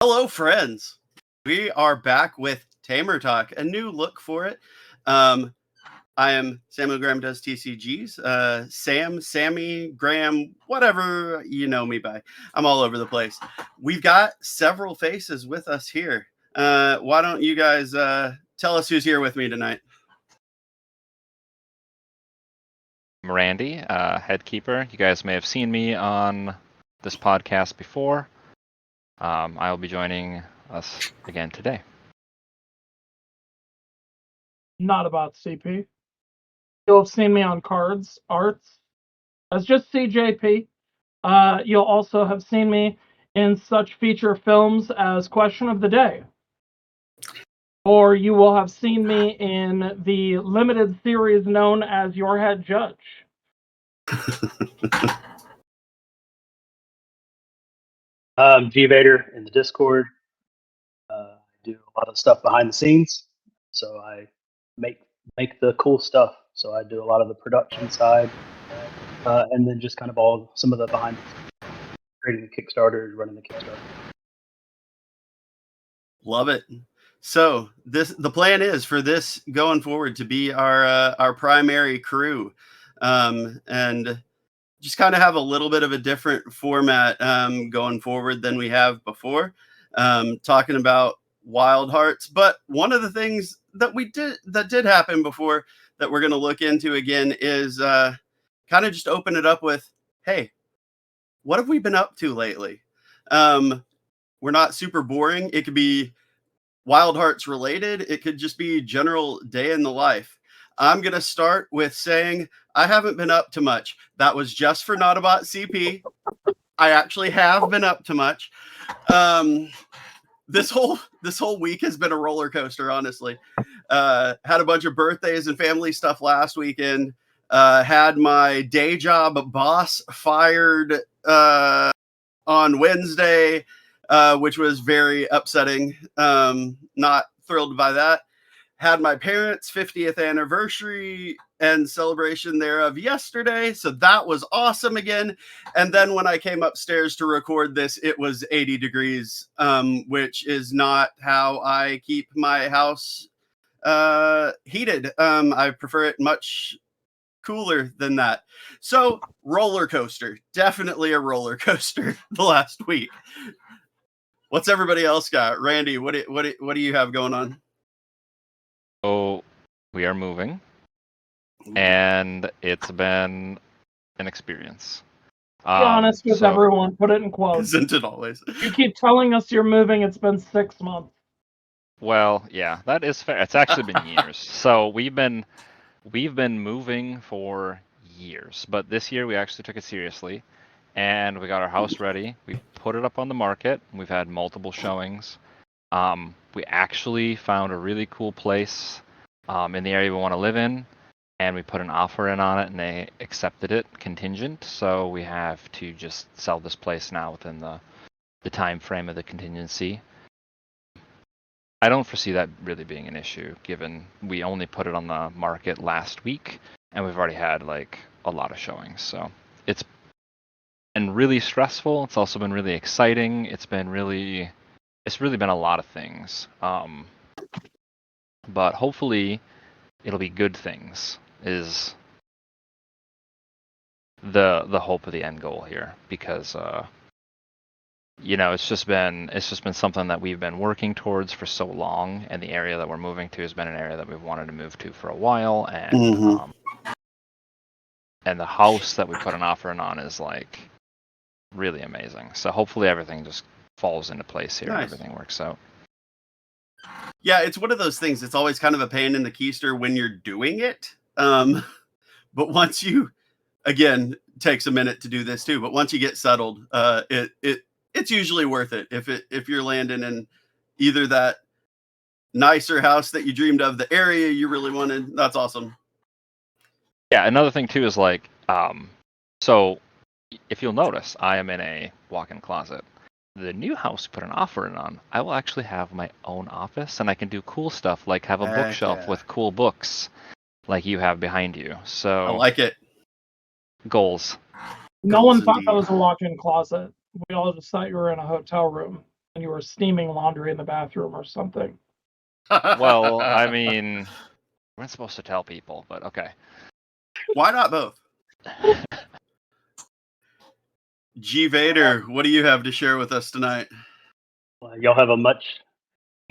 Hello, friends. We are back with Tamer Talk, a new look for it. I am Samuel Graham does TCGs. Sammy, Graham, whatever you know me by. I'm all over the place. We've got several faces with us here. Why don't you guys tell us who's here with me tonight? I'm Randy, head keeper. You guys may have seen me on this podcast before. I will be joining us again today. Not about CP. You'll have seen me on cards, arts, as just CJP. You'll also have seen me in such feature films as Question of the Day. Or you will have seen me in the limited series known as Your Head Judge. I'm G-Vader in the Discord. I do a lot of stuff behind the scenes, so I make the cool stuff. So I do a lot of the production side, and then just kind of some of the behind the scenes, creating the Kickstarter, running the Kickstarter. Love it. So the plan is for this going forward to be our primary crew, and just kind of have a little bit of a different format going forward than we have before, talking about Wild Hearts. But one of the things that did happen before that we're going to look into again is kind of just open it up with, hey, what have we been up to lately? We're not super boring. It could be Wild Hearts related. It could just be general day in the life. I'm going to start with saying I haven't been up to much. That was just for Not About CP. I actually have been up to much. This whole week has been a roller coaster, honestly. Had a bunch of birthdays and family stuff last weekend. Had my day job boss fired on Wednesday, which was very upsetting. Not thrilled by that. Had my parents' 50th anniversary and celebration thereof yesterday, so that was awesome again. And then when I came upstairs to record this, it was 80 degrees, which is not how I keep my house heated. I prefer it much cooler than that. So roller coaster, definitely a roller coaster the last week. What's everybody else got? Randy, what do you have going on? So we are moving, and it's been an experience. Be honest with everyone. Put it in quotes. Isn't it always? You keep telling us you're moving. It's been 6 months. Well, yeah, that is fair. It's actually been years. So we've been moving for years, but this year we actually took it seriously, and we got our house ready. We put it up on the market. We've had multiple showings. We actually found a really cool place in the area we want to live in, and we put an offer in on it, and they accepted it contingent. So we have to just sell this place now within the time frame of the contingency. I don't foresee that really being an issue, given we only put it on the market last week, and we've already had like a lot of showings. So it's been really stressful. It's also been really exciting. It's really been a lot of things. But hopefully it'll be good things is the hope of the end goal here, because it's just been something that we've been working towards for so long, and the area that we're moving to has been an area that we've wanted to move to for a while, and and the house that we put an offer in on is like really amazing. So hopefully everything just falls into place here. Nice. And everything works out. Yeah, it's one of those things. It's always kind of a pain in the keister when you're doing it. But once you, again, takes a minute to do this too. But once you get settled, it's usually worth it. If you're landing in either that nicer house that you dreamed of, the area you really wanted, that's awesome. Yeah, another thing too is like, so if you'll notice, I am in a walk-in closet. The new house we put an offer in on, I will actually have my own office, and I can do cool stuff like have a bookshelf with cool books like you have behind you. So I like it. Goals. No one thought that was a walk-in closet. We all just thought you were in a hotel room. and you were steaming laundry in the bathroom or something. Well, I mean, we're not supposed to tell people, but okay. Why not both? G Vader, what do you have to share with us tonight? Y'all have a much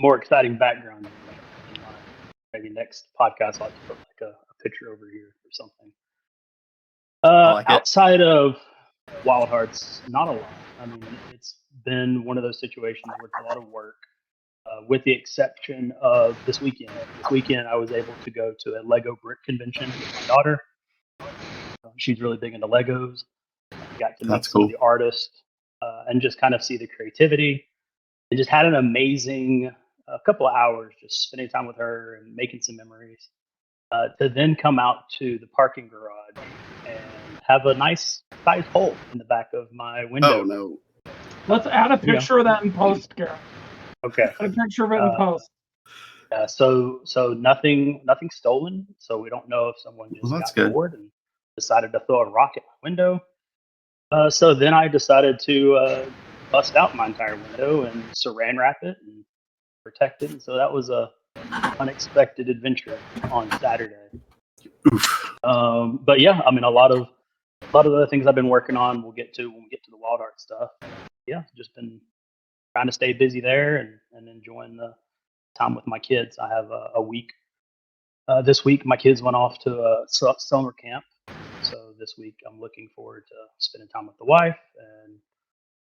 more exciting background than mine. Maybe next podcast I'll have to put like a picture over here or something. like it. Outside of Wild Hearts, not a lot. I mean, it's been one of those situations where it's a lot of work, with the exception of this weekend. This weekend, I was able to go to a Lego brick convention with my daughter. She's really big into Legos. Got to meet That's some cool. of the artists and just kind of see the creativity. And just had an amazing couple of hours just spending time with her and making some memories. To then come out to the parking garage and have a nice sized hole in the back of my window. Oh no. Let's add a picture of that in post, Garrett. Okay. Add a picture of it in post. So nothing stolen. So we don't know if someone just Well, that's got good. bored and decided to throw a rock at my window. So then I decided to bust out my entire window and saran wrap it and protect it. And so that was a unexpected adventure on Saturday. Oof. But yeah, I mean, a lot of the things I've been working on we'll get to when we get to the Wild Art stuff. Yeah, just been trying to stay busy there and enjoying the time with my kids. I have a week. This week, my kids went off to a summer camp. So this week, I'm looking forward to spending time with the wife and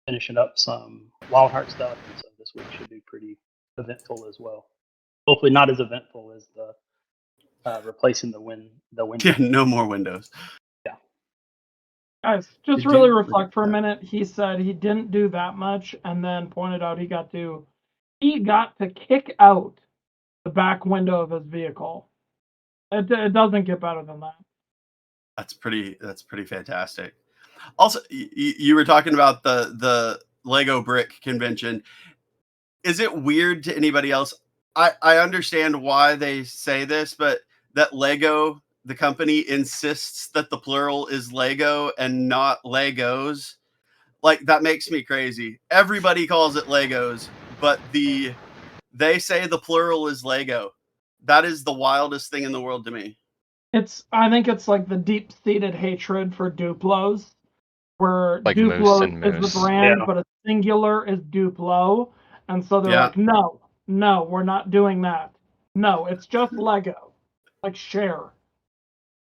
finishing up some Wild Heart stuff. And so this week should be pretty eventful as well. Hopefully, not as eventful as the replacing the window. Yeah, no more windows. Yeah. Guys, just really reflect for a minute. He said he didn't do that much, and then pointed out he got to kick out the back window of his vehicle. It doesn't get better than that. That's pretty fantastic. Also, you were talking about the Lego brick convention. Is it weird to anybody else? I understand why they say this, but that Lego, the company, insists that the plural is Lego and not Legos. Like, that makes me crazy. Everybody calls it Legos, but they say the plural is Lego. That is the wildest thing in the world to me. I think it's like the deep-seated hatred for Duplos, where Like Duplo Moose and is the Moose. brand, Yeah. but a singular is Duplo, and so they're like, no, we're not doing that. No, it's just Lego, like share,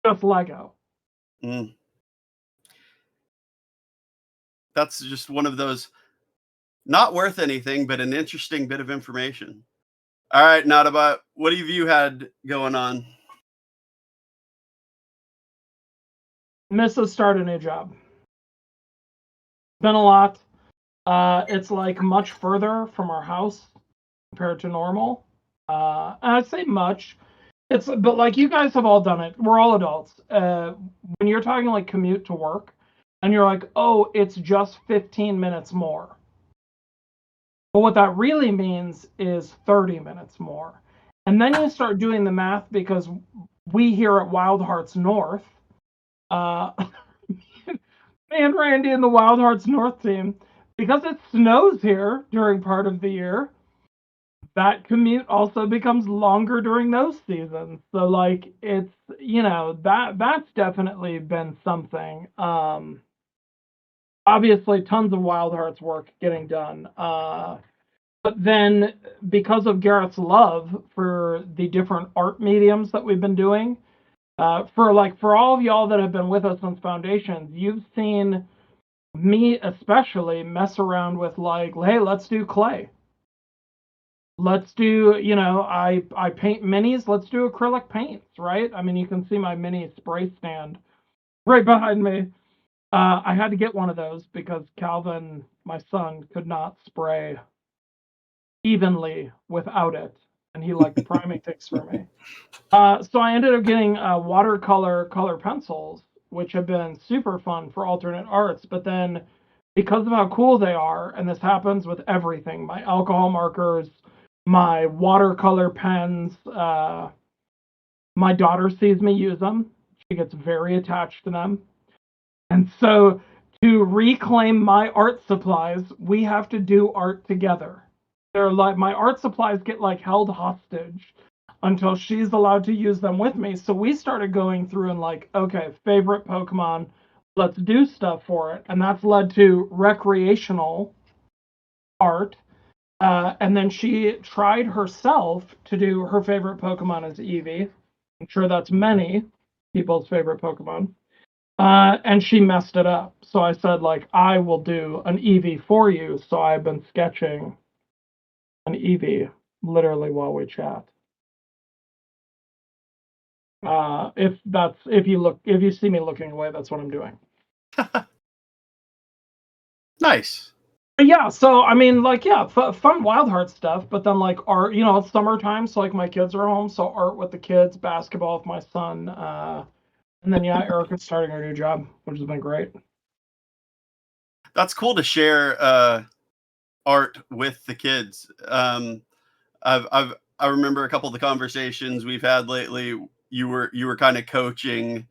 just Lego. Mm. That's just one of those, not worth anything, but an interesting bit of information. All right, not about what have you had going on? Mrs. start a new job. Been a lot. It's like much further from our house compared to normal. And I'd say much. But like you guys have all done it. We're all adults. When you're talking like commute to work, and you're like, oh, it's just 15 minutes more. But what that really means is 30 minutes more. And then you start doing the math because we here at Wild Hearts North, me and Randy and the Wild Hearts North team, because it snows here during part of the year, that commute also becomes longer during those seasons. So like it's that's definitely been something. Obviously tons of Wild Hearts work getting done. But then because of Garrett's love for the different art mediums that we've been doing, for all of y'all that have been with us since Foundations, you've seen me especially mess around with like, hey, let's do clay. Let's do, I paint minis. Let's do acrylic paints, right? I mean, you can see my mini spray stand right behind me. I had to get one of those because Calvin, my son, could not spray evenly without it, and he liked priming ticks for me. So I ended up getting watercolor color pencils, which have been super fun for alternate arts. But then, because of how cool they are, and this happens with everything, my alcohol markers, my watercolor pens, my daughter sees me use them. She gets very attached to them. And so to reclaim my art supplies, we have to do art together. They're like, my art supplies get like held hostage until she's allowed to use them with me. So we started going through and like, okay, favorite Pokemon, let's do stuff for it. And that's led to recreational art. And then she tried herself to do her favorite Pokemon as Eevee. I'm sure that's many people's favorite Pokemon. And she messed it up. So I said, like, I will do an Eevee for you. So I've been sketching an Eevee literally while we chat. If you see me looking away, that's what I'm doing. Nice. But yeah, so I mean, like, yeah, fun Wild Heart stuff. But then like art, it's summertime, so like my kids are home, so art with the kids, basketball with my son, and then yeah, Erica's starting her new job, which has been great. That's cool to share art with the kids. I remember a couple of the conversations we've had lately. You were kind of coaching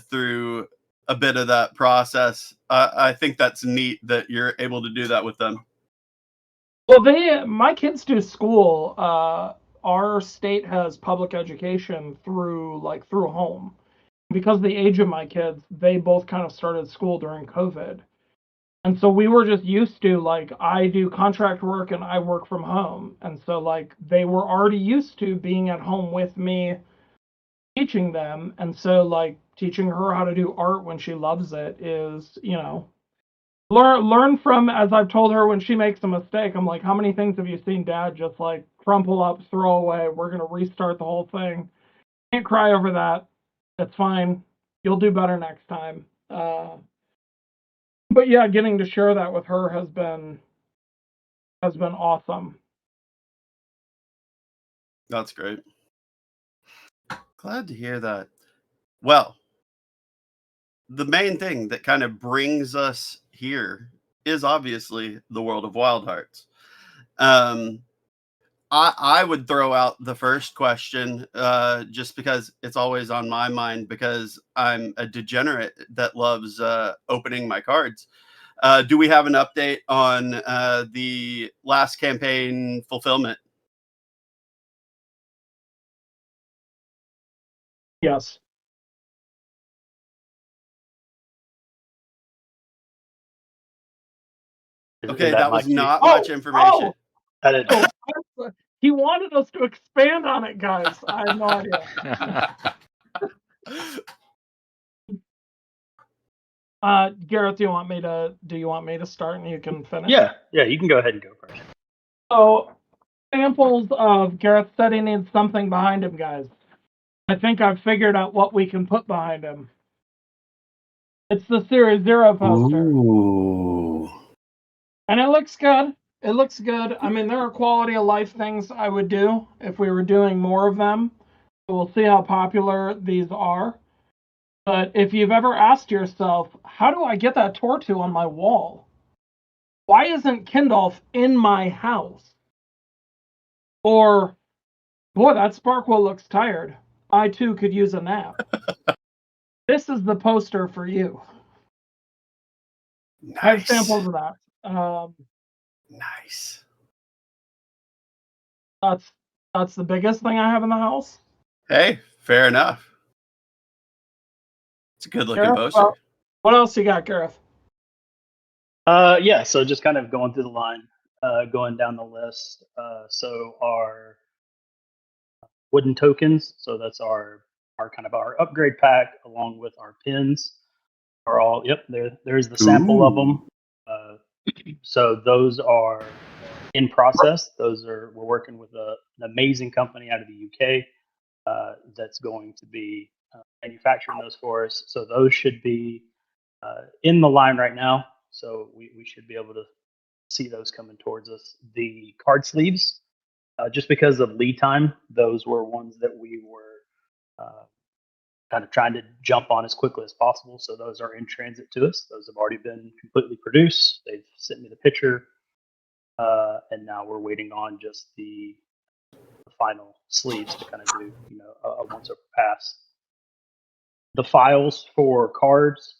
through a bit of that process. I think that's neat that you're able to do that with them. Well, my kids do school. Our state has public education through home. Because of the age of my kids, they both kind of started school during COVID. And so we were just used to, like, I do contract work and I work from home. And so, like, they were already used to being at home with me teaching them. And so, like, teaching her how to do art when she loves it is, learn from, as I've told her when she makes a mistake, I'm like, how many things have you seen Dad just, like, crumple up, throw away? We're going to restart the whole thing. Can't cry over that. That's fine. You'll do better next time. But yeah, getting to share that with her has been awesome. That's great. Glad to hear that. Well, the main thing that kind of brings us here is obviously the world of Wild Hearts. I would throw out the first question just because it's always on my mind because I'm a degenerate that loves opening my cards. Do we have an update on the last campaign fulfillment? Yes. Okay, that was not much information. He wanted us to expand on it, guys. I have no idea. Gareth, do you want me to start and you can finish? Yeah, you can go ahead and go first. So, examples of Gareth said he needs something behind him, guys. I think I've figured out what we can put behind him. It's the Series 0 poster. Ooh. And it looks good. It looks good. I mean, there are quality of life things I would do if we were doing more of them. So we'll see how popular these are. But if you've ever asked yourself, how do I get that Tortu on my wall? Why isn't Kindolf in my house? Or, boy, that Sparkle looks tired. I too could use a nap. This is the poster for you. Nice. I have samples of that. Nice. That's the biggest thing I have in the house. Hey, fair enough. It's a good looking poster. What else you got, Gareth? Yeah, so just kind of going through the line, going down the list. So our wooden tokens, so that's our kind of our upgrade pack, along with our pins, are all. Yep, there's the sample of them. So those are in process. We're working with an amazing company out of the UK that's going to be manufacturing those for us. So those should be in the line right now. So we should be able to see those coming towards us. The card sleeves, just because of lead time, those were ones that we were kind of trying to jump on as quickly as possible. So those are in transit to us. Those have already been completely produced. They've sent me the picture, and now we're waiting on just the final sleeves to kind of do a once over pass. The files for cards,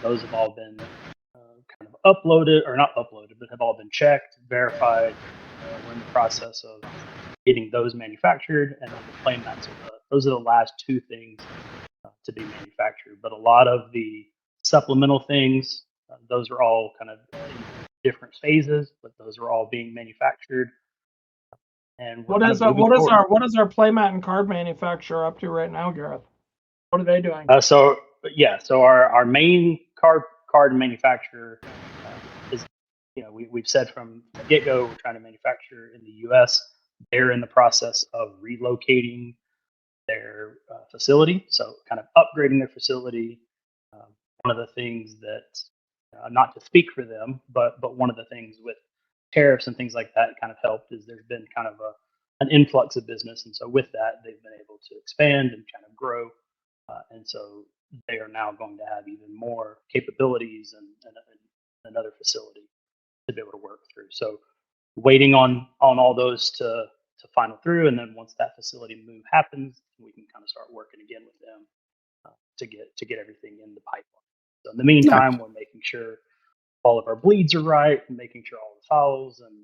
Those have all been kind of uploaded, or not uploaded, but have all been checked, verified. We're in the process of getting those manufactured, and then the play mats those are the last two things to be manufactured. But a lot of the supplemental things, those are all kind of in different phases, but those are all being manufactured. And we're What kind is of moving forward. what is our playmat and card manufacturer up to right now, Gareth? What are they doing? So our main card manufacturer is, we've said from the get go we're trying to manufacture in the U.S. They're in the process of relocating their facility, so kind of upgrading their facility. One of the things that, not to speak for them, but one of the things with tariffs and things like that kind of helped is there's been kind of an influx of business, and so with that they've been able to expand and kind of grow, and so they are now going to have even more capabilities and another facility to be able to work through. So waiting on all those to final through, and then once that facility move happens, we can kind of start working again with them to get everything in the pipeline. So in the meantime, we're making sure all of our bleeds are right, and making sure all the fouls and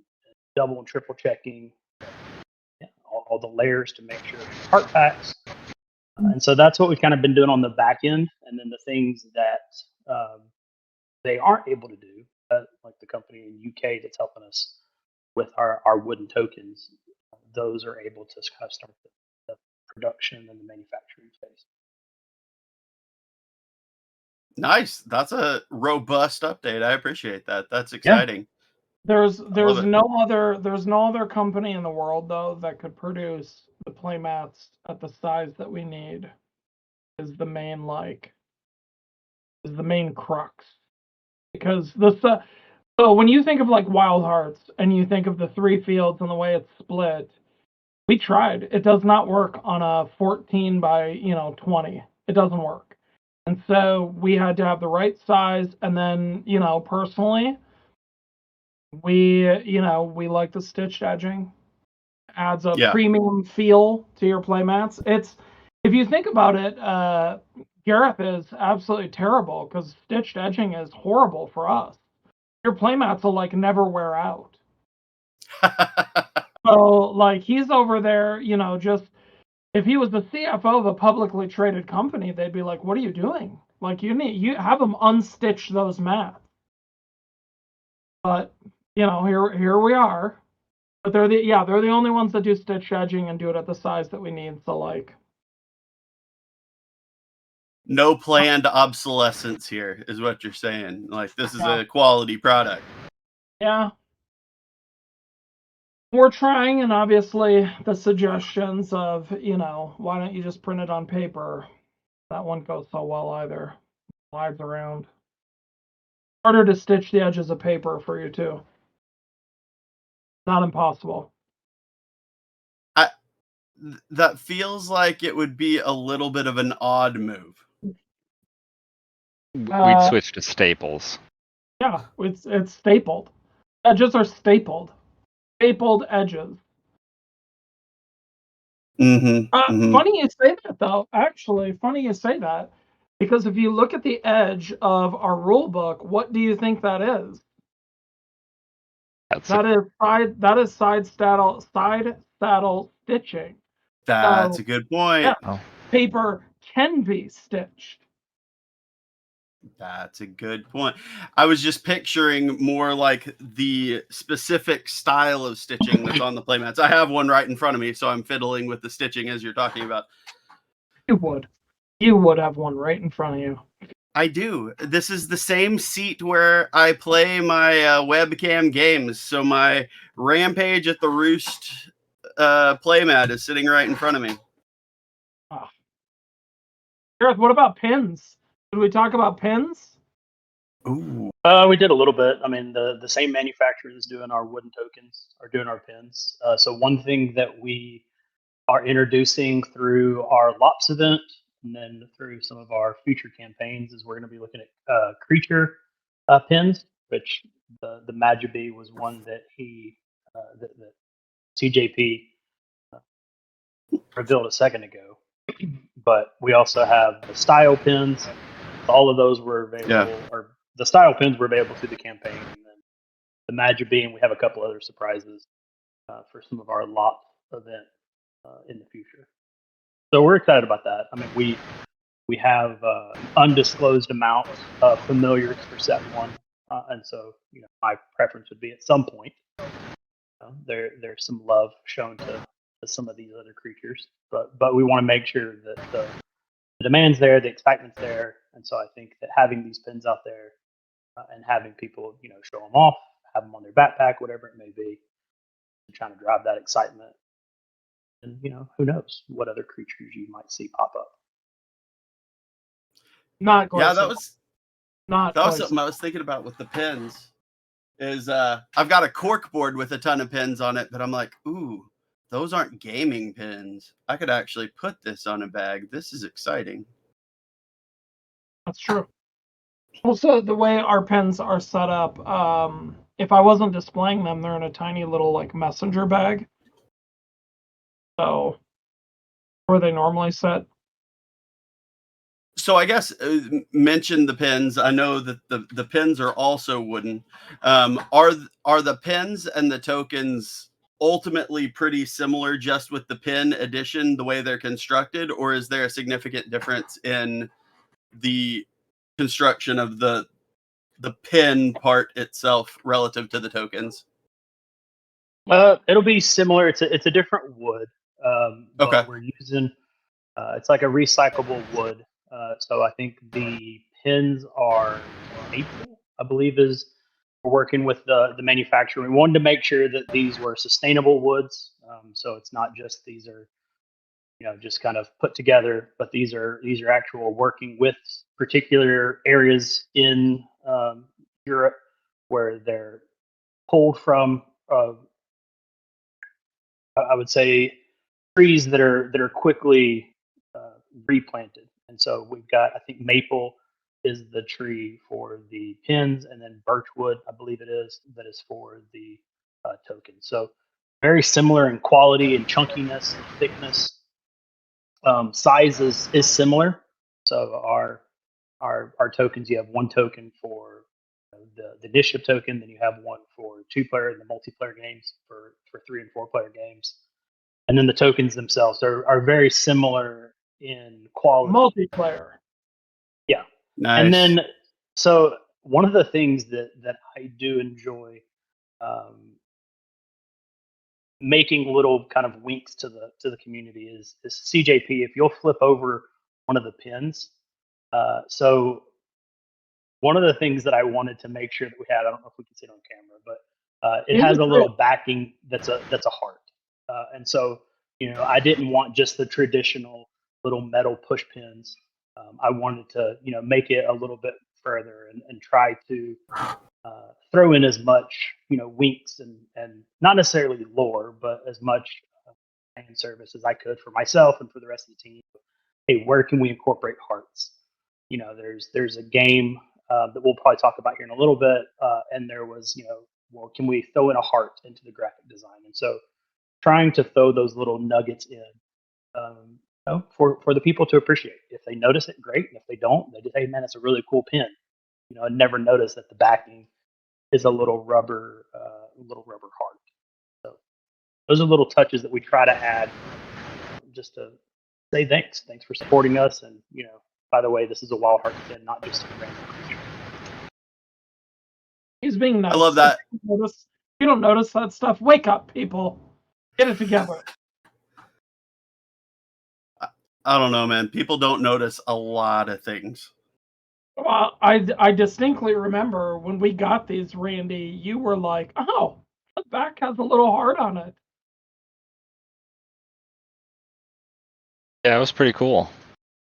double and triple checking all the layers to make sure part packs. And so that's what we've kind of been doing on the back end, and then the things that they aren't able to do, like the company in UK that's helping us with our wooden tokens, those are able to kind of start the production and the manufacturing phase. Nice. That's a robust update. I appreciate that. That's exciting. There's it. no other company in the world though that could produce the playmats at the size that we need. Is the main crux, because so when you think of like Wild Hearts and you think of the 3 fields and the way it's split, we tried. It does not work on a 14 by 20. It doesn't work. And so we had to have the right size, and then personally, we like the stitched edging. Adds a premium feel to your playmats. It's, if you think about it, Gareth is absolutely terrible because stitched edging is horrible for us. Your playmats will like never wear out. So like he's over there, just if he was the CFO of a publicly traded company, they'd be like, "What are you doing? Like you have them unstitch those mats." But here we are. But they're the only ones that do stitch edging and do it at the size that we need. So like, no planned obsolescence here is what you're saying. Like this is a quality product. Yeah. We're trying, and obviously the suggestions of, why don't you just print it on paper? That won't go so well either. Slides around. Harder to stitch the edges of paper for you too. Not impossible. That feels like it would be a little bit of an odd move. We'd switch to staples. Yeah, it's stapled. Edges are stapled. Stapled edges. Funny you say that, though. Actually, funny you say that, because if you look at the edge of our rule book, what do you think that is? That is side saddle stitching. That's a good point. Yeah, paper can be stitched. That's a good point. I was just picturing more like the specific style of stitching that's on the playmats. I have one right in front of me, so I'm fiddling with the stitching as you're talking about. You would have one right in front of you. I do. This is the same seat where I play my webcam games. So my Rampage at the Roost playmat is sitting right in front of me. Oh. Gareth, what about pins? Did we talk about pins? Ooh. We did a little bit. I mean, the same manufacturer that's doing our wooden tokens are doing our pins. So one thing that we are introducing through our LOPS event, and then through some of our future campaigns, is we're going to be looking at creature pins, which the Majabee was one that that CJP revealed a second ago. But we also have the style pins, All of those were available, or the style pins were available through the campaign. And then the magic being, we have a couple other surprises for some of our lot event in the future. So we're excited about that. I mean, we have an undisclosed amount of familiars for set one, and so my preference would be at some point there's some love shown to some of these other creatures, but we want to make sure that the demand's there, the excitement's there, and so I think that having these pins out there and having people show them off, have them on their backpack, whatever it may be, and trying to drive that excitement. And who knows what other creatures you might see pop up. Not quite. Yeah, that was something I was thinking about with the pins. Is I've got a cork board with a ton of pins on it, but I'm like, ooh, those aren't gaming pins. I could actually put this on a bag. This is exciting. That's true. Also, the way our pins are set up, if I wasn't displaying them, they're in a tiny little like messenger bag. So, where they normally sit. So I guess mention the pins. I know that the pins are also wooden. Are the pins and the tokens ultimately pretty similar, just with the pin addition, the way they're constructed, or is there a significant difference in the construction of the pin part itself relative to the tokens? It'll be similar. It's a different wood. Okay. But we're using it's like a recyclable wood. So I think the pins are maple, I believe is we're working with the manufacturer. We wanted to make sure that these were sustainable woods. So it's not just these are just kind of put together, but these are actual working with particular areas in Europe where they're pulled from. I would say trees that are quickly replanted, and so we've got, I think, maple is the tree for the pins, and then birchwood, I believe it is, that is for the token. So very similar in quality and chunkiness and thickness. Size is similar. So our tokens, you have one token for the initiative token, then you have one for 2-player and the multiplayer games for 3 and 4-player games. And then the tokens themselves are very similar in quality. Multiplayer. Yeah. Nice. And then, so one of the things that I do enjoy making little kind of winks to the community is CJP. If you'll flip over one of the pins, so one of the things that I wanted to make sure that we had, I don't know if we can see it on camera, but it has a little backing that's a heart. And so, I didn't want just the traditional little metal push pins. I wanted to, make it a little bit further and try to throw in as much, winks and not necessarily lore, but as much fan service as I could for myself and for the rest of the team. Hey, where can we incorporate hearts? There's a game that we'll probably talk about here in a little bit, and there was, well, can we throw in a heart into the graphic design? And so trying to throw those little nuggets in for the people to appreciate. If they notice it, great. And if they don't, they just, hey, man, it's a really cool pin. I never noticed that the backing is a little rubber heart. So those are little touches that we try to add just to say thanks. Thanks for supporting us. And, by the way, this is a wild heart pin, not just a random creature. He's being nice. I love that. If you don't notice that stuff, wake up, people. Get it together. I don't know, man. People don't notice a lot of things. Well, I distinctly remember when we got these, Randy, you were like, oh, the back has a little heart on it. Yeah, it was pretty cool.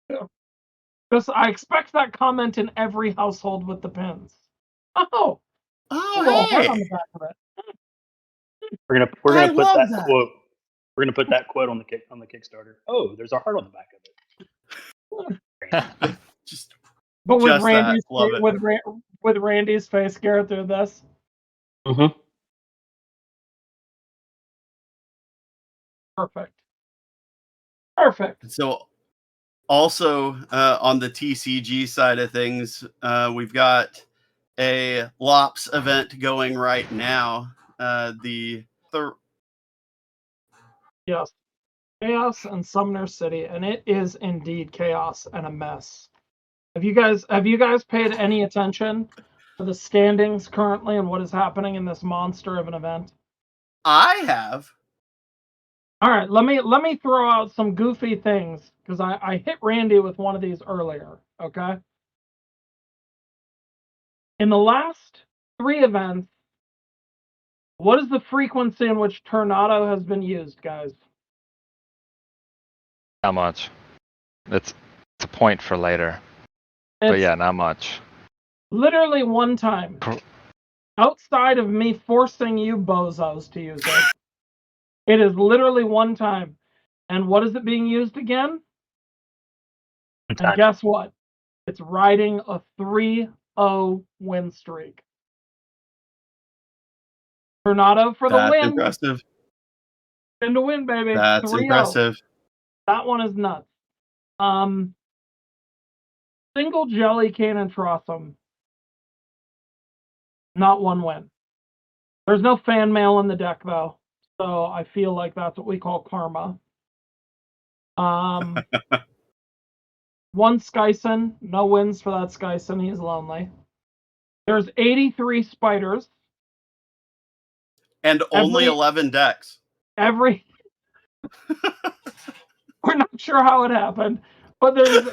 Yeah. I expect that comment in every household with the pins. Oh, heart on the back of it. We're gonna put that quote. We're gonna put that quote on the Kickstarter. Oh, there's a heart on the back of it. But with just Randy's that. with Randy's face, Garrett, through this. Mm-hmm. Perfect. So Also, on the TCG side of things, we've got a Lops event going right now. Yes. Chaos and Sumner City, and it is indeed chaos and a mess. Have you guys paid any attention to the standings currently and what is happening in this monster of an event? I have. All right, let me throw out some goofy things because I hit Randy with one of these earlier. Okay. In the last 3 events, what is the frequency in which Tornado has been used, guys? Not much. It's a point for later. But It's yeah, not much. literally one time. Outside of me forcing you bozos to use it. It is literally one time. And what is it being used again? And guess what? It's riding a 3-0 win streak. Tornado for the That's win. impressive. Win to win, baby. That's 3-0. impressive. That one is nuts. Single jelly cannon trossum. Not one win. There's no fan mail in the deck though, so I feel like that's what we call karma. One Skyson, no wins for that Skyson. He's lonely. There's 83 spiders. And only 11 decks. We're not sure how it happened, but there's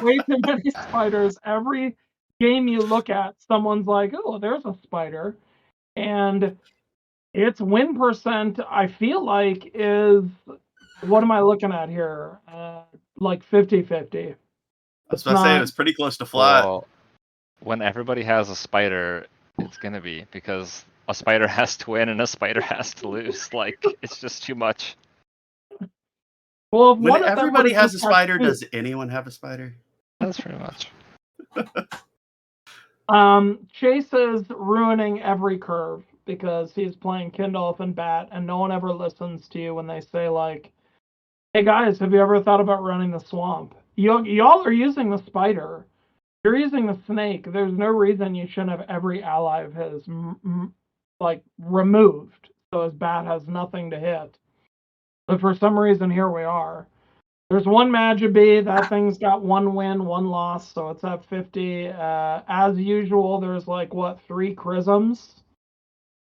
way too many spiders. Every game you look at, someone's like, oh, there's a spider. And its win percent, I feel like, is, what am I looking at here? Like 50-50. I was about to say it was pretty close to flat. Well, when everybody has a spider, it's gonna be because a spider has to win and a spider has to lose. Like, it's just too much. Well, when everybody has a spider, does anyone have a spider? That's pretty much. Chase is ruining every curve because he's playing Kindolf and Bat, and no one ever listens to you when they say, like, hey guys, have you ever thought about running the swamp? Y'all are using the spider. You're using the snake. There's no reason you shouldn't have every ally of his like removed, so his Bat has nothing to hit. But for some reason, here we are. There's one Magibee. That thing's got 1 win, 1 loss, so it's at 50. As usual, there's like, what, 3 Chrisms?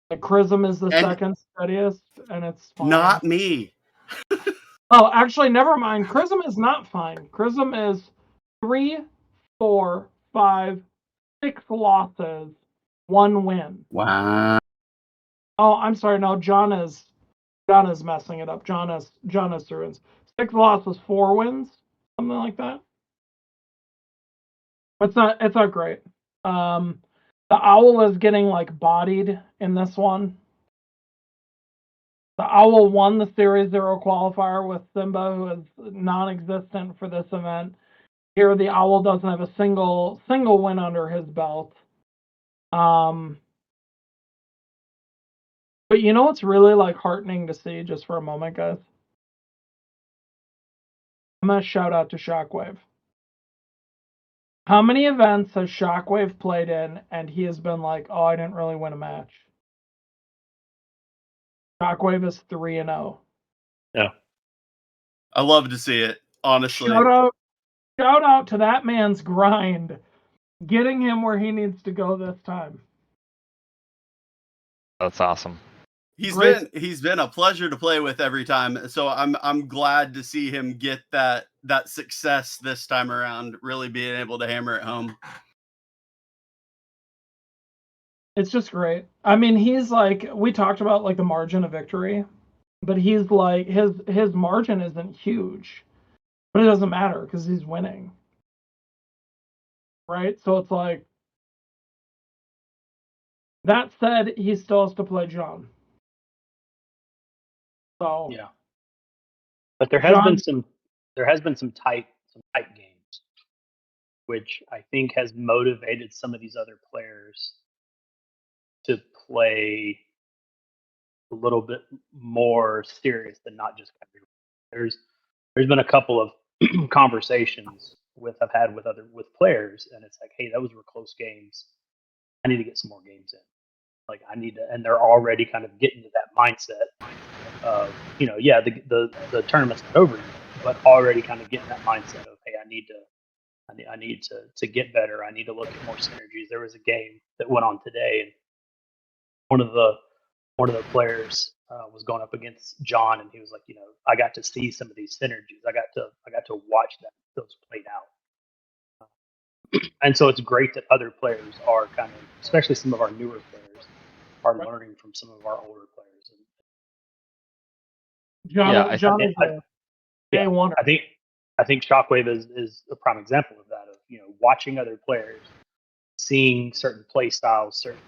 The Chrism is the second steadiest, and it's fine. Not me. Oh, actually, never mind. Chrism is not fine. Chrism is 3, 4, 5, 6 losses, 1 win. Wow. Oh, I'm sorry. No, John is messing it up. John is ruins. 6 losses, 4 wins, something like that. It's not great. The Owl is getting like bodied in this one. The Owl won the Series 0 qualifier with Simba, who is non-existent for this event. Here, the Owl doesn't have a single win under his belt. But you know what's really like heartening to see, just for a moment, guys? I'm gonna shout out to Shockwave. How many events has Shockwave played in and he has been like, oh, I didn't really win a match? Shockwave is 3-0. Yeah. I love to see it, honestly. Shout out to that man's grind, getting him where he needs to go this time. That's awesome. He's been a pleasure to play with every time. So I'm glad to see him get that success this time around, really being able to hammer it home. It's just great. I mean, he's like, we talked about like the margin of victory, but he's like, his margin isn't huge, but it doesn't matter because he's winning. Right? So it's like, that said, he still has to play John. So yeah. But there has been some tight games, which I think has motivated some of these other players to play a little bit more serious than not just every. There's been a couple of conversations I've had with players, and it's like, hey, those were close games. I need to get some more games in. Like I need to, and they're already kind of getting to that mindset of, yeah, the tournament's not over yet, but already kind of getting that mindset of, hey, I need to get better. I need to look at more synergies. There was a game that went on today, and one of the players was going up against John, and he was like, I got to see some of these synergies. I got to watch those played out. And so it's great that other players are kind of, especially some of our newer players, are learning from some of our older players. And John is a yeah, A1er. I think Shockwave is a prime example of that. Of watching other players, seeing certain play styles, certain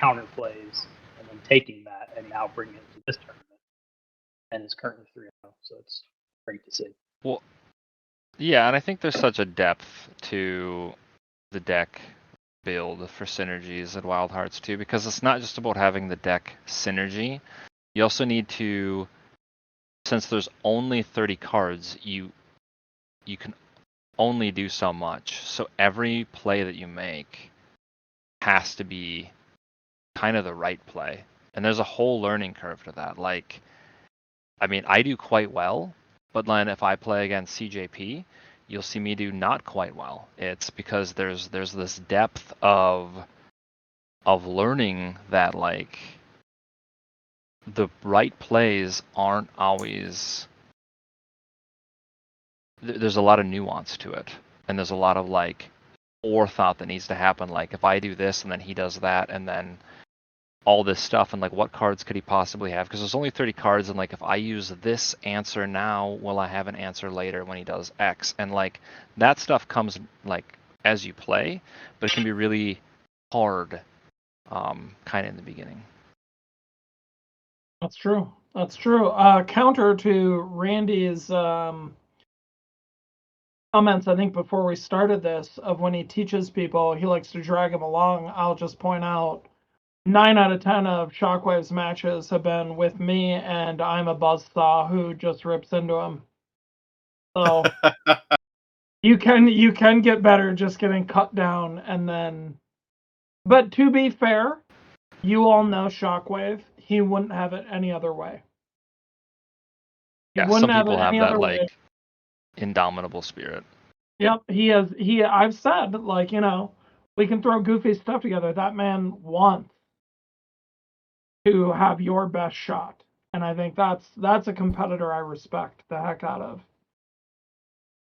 counter plays, and then taking that and now bringing it to this tournament, and is currently 3-0. So it's great to see. Well, yeah, and I think there's such a depth to the deck build for synergies and Wild Hearts too, because it's not just about having the deck synergy. You also need to, since there's only 30 cards, you can only do so much. So every play that you make has to be kind of the right play. And there's a whole learning curve to that. Like, I mean, I do quite well, but then if I play against CJP, you'll see me do not quite well. It's because there's this depth of learning that, like, the right plays aren't always, there's a lot of nuance to it, and there's a lot of like forethought that needs to happen. Like if I do this and then he does that and then all this stuff, and like what cards could he possibly have, because there's only 30 cards, and like if I use this answer now, will I have an answer later when he does X? And like that stuff comes like as you play, but it can be really hard kind of in the beginning. That's true. Counter to Randy's comments, I think before we started this, of when he teaches people, he likes to drag them along. I'll just point out 9 out of 10 of Shockwave's matches have been with me, and I'm a buzzsaw who just rips into him. So you can get better just getting cut down, and then. But to be fair, you all know Shockwave. He wouldn't have it any other way. Yeah, some people have that like indomitable spirit. Yep, I've said, like, we can throw goofy stuff together. That man wants to have your best shot. And I think that's a competitor I respect the heck out of.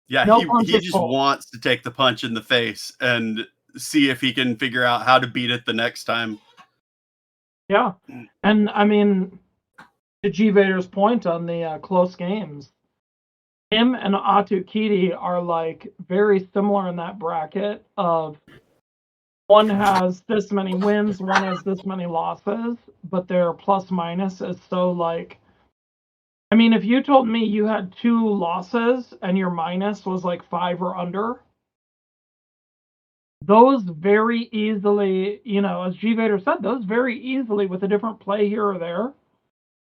Yeah, he just wants to take the punch in the face and see if he can figure out how to beat it the next time. Yeah. And I mean, to G Vader's point on the close games, him and Atukiti are like very similar in that bracket of one has this many wins, one has this many losses, but their plus minus is so like, I mean, if you told me you had 2 losses and your minus was like 5 or under, those very easily, as G Vader said, those very easily with a different play here or there,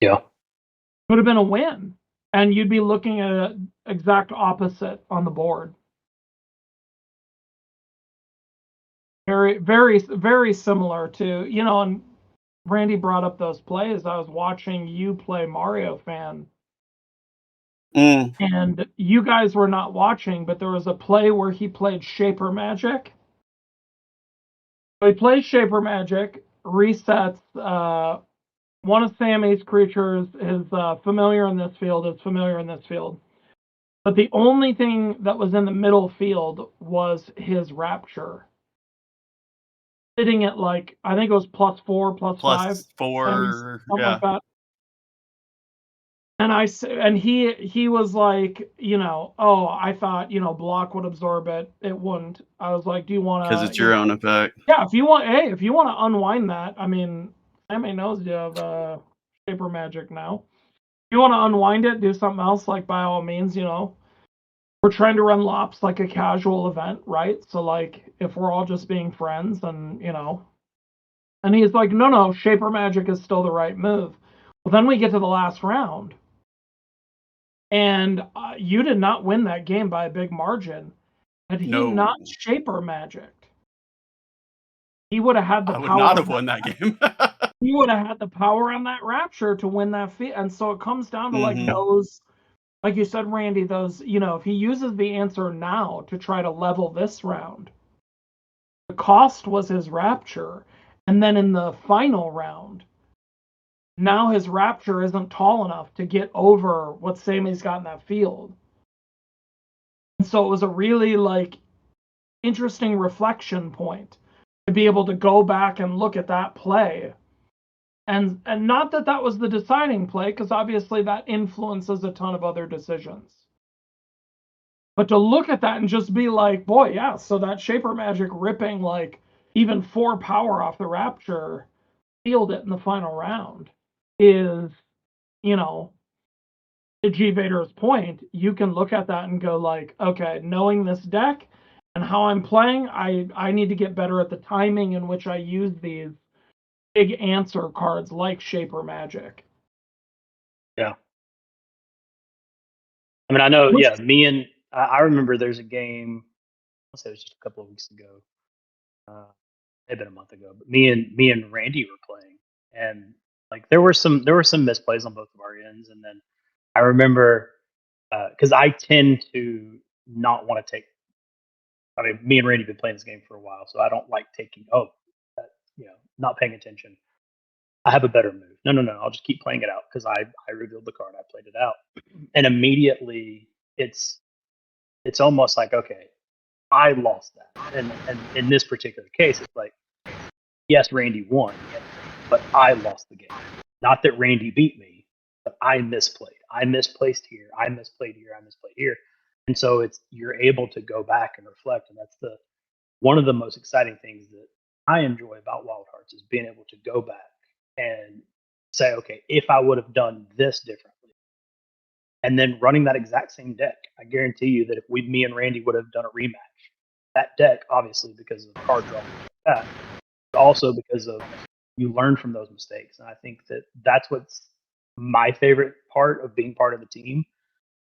would have been a win. And you'd be looking at an exact opposite on the board. Very, very, very similar to, and Randy brought up those plays. I was watching you play Mario Fan. And you guys were not watching, but there was a play where he played Shaper Magic. So he plays Shaper Magic, resets one of Sammy's creatures is familiar in this field, is familiar in this field. But the only thing that was in the middle field was his Rapture. Sitting at like, I think it was +4, +5. +4, something like that. And he was like, oh, I thought, block would absorb it. It wouldn't. I was like, do you want to? Because it's your own effect. Yeah, if you want to unwind that, I mean, Sammy knows you have Shaper Magic now. If you want to unwind it, do something else, like by all means, we're trying to run Lops like a casual event, right? So like, if we're all just being friends and, and he's like, no, Shaper Magic is still the right move. Well, then we get to the last round. And you did not win that game by a big margin. Had he No. not Shaper Magicked, he would have had the I would power. not have won that game. He would have had the power on that Rapture to win that feat. And so it comes down to like those, like you said, Randy, those, if he uses the answer now to try to level this round, the cost was his Rapture. And then in the final round, now his Rapture isn't tall enough to get over what Sammy's got in that field. And so it was a really like interesting reflection point to be able to go back and look at that play. And not that that was the deciding play, because obviously that influences a ton of other decisions. But to look at that and just be like, boy, yeah, so that Shaper Magic ripping like even 4 power off the Rapture, sealed it in the final round, is, to G Vader's point, you can look at that and go like, okay, knowing this deck and how I'm playing, I need to get better at the timing in which I use these big answer cards like Shaper Magic. Yeah. I mean, I know, I remember there's a game, I'll say it was just a couple of weeks ago. It had been a month ago, but me and Randy were playing, and like there were some misplays on both of our ends, and then I remember because I tend to not want to take. I mean, me and Randy have been playing this game for a while, so I don't like taking. Not paying attention. I have a better move. No. I'll just keep playing it out because I revealed the card. I played it out, and immediately it's almost like, okay, I lost that. And in this particular case, it's like, yes, Randy won, but I lost the game. Not that Randy beat me, but I misplayed. I misplaced here. I misplayed here. I misplayed here. And so you're able to go back and reflect, and that's one of the most exciting things that I enjoy about Wild Hearts is being able to go back and say, okay, if I would have done this differently, and then running that exact same deck, I guarantee you that if me and Randy would have done a rematch, that deck, obviously because of card draw, but also because of you learn from those mistakes. And I think that's what's my favorite part of being part of the team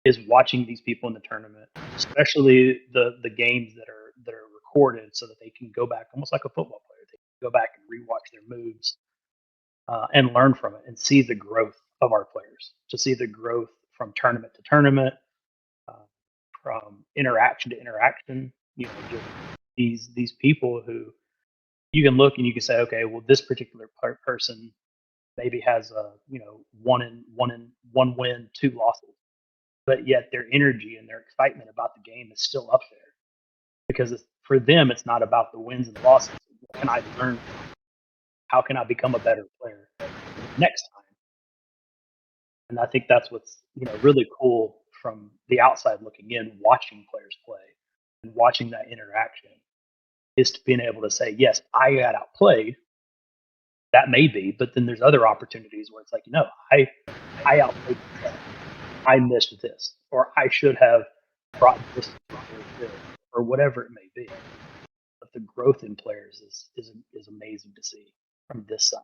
is watching these people in the tournament, especially the games that are recorded, so that they can go back almost like a football player. They can go back and rewatch their moves and learn from it and see the growth of our players. To see the growth from tournament to tournament, from interaction to interaction. Just these people who you can look and you can say, okay, well, this particular person maybe has a one win, 2 losses, but yet their energy and their excitement about the game is still up there because for them it's not about the wins and the losses. What can I learn? How can I become a better player next time? And I think that's what's really cool from the outside looking in, watching players play and watching that interaction, is to being able to say, yes, I got outplayed. That may be, but then there's other opportunities where it's like, I outplayed myself. I missed this, or I should have brought this or whatever it may be. But the growth in players is amazing to see from this side.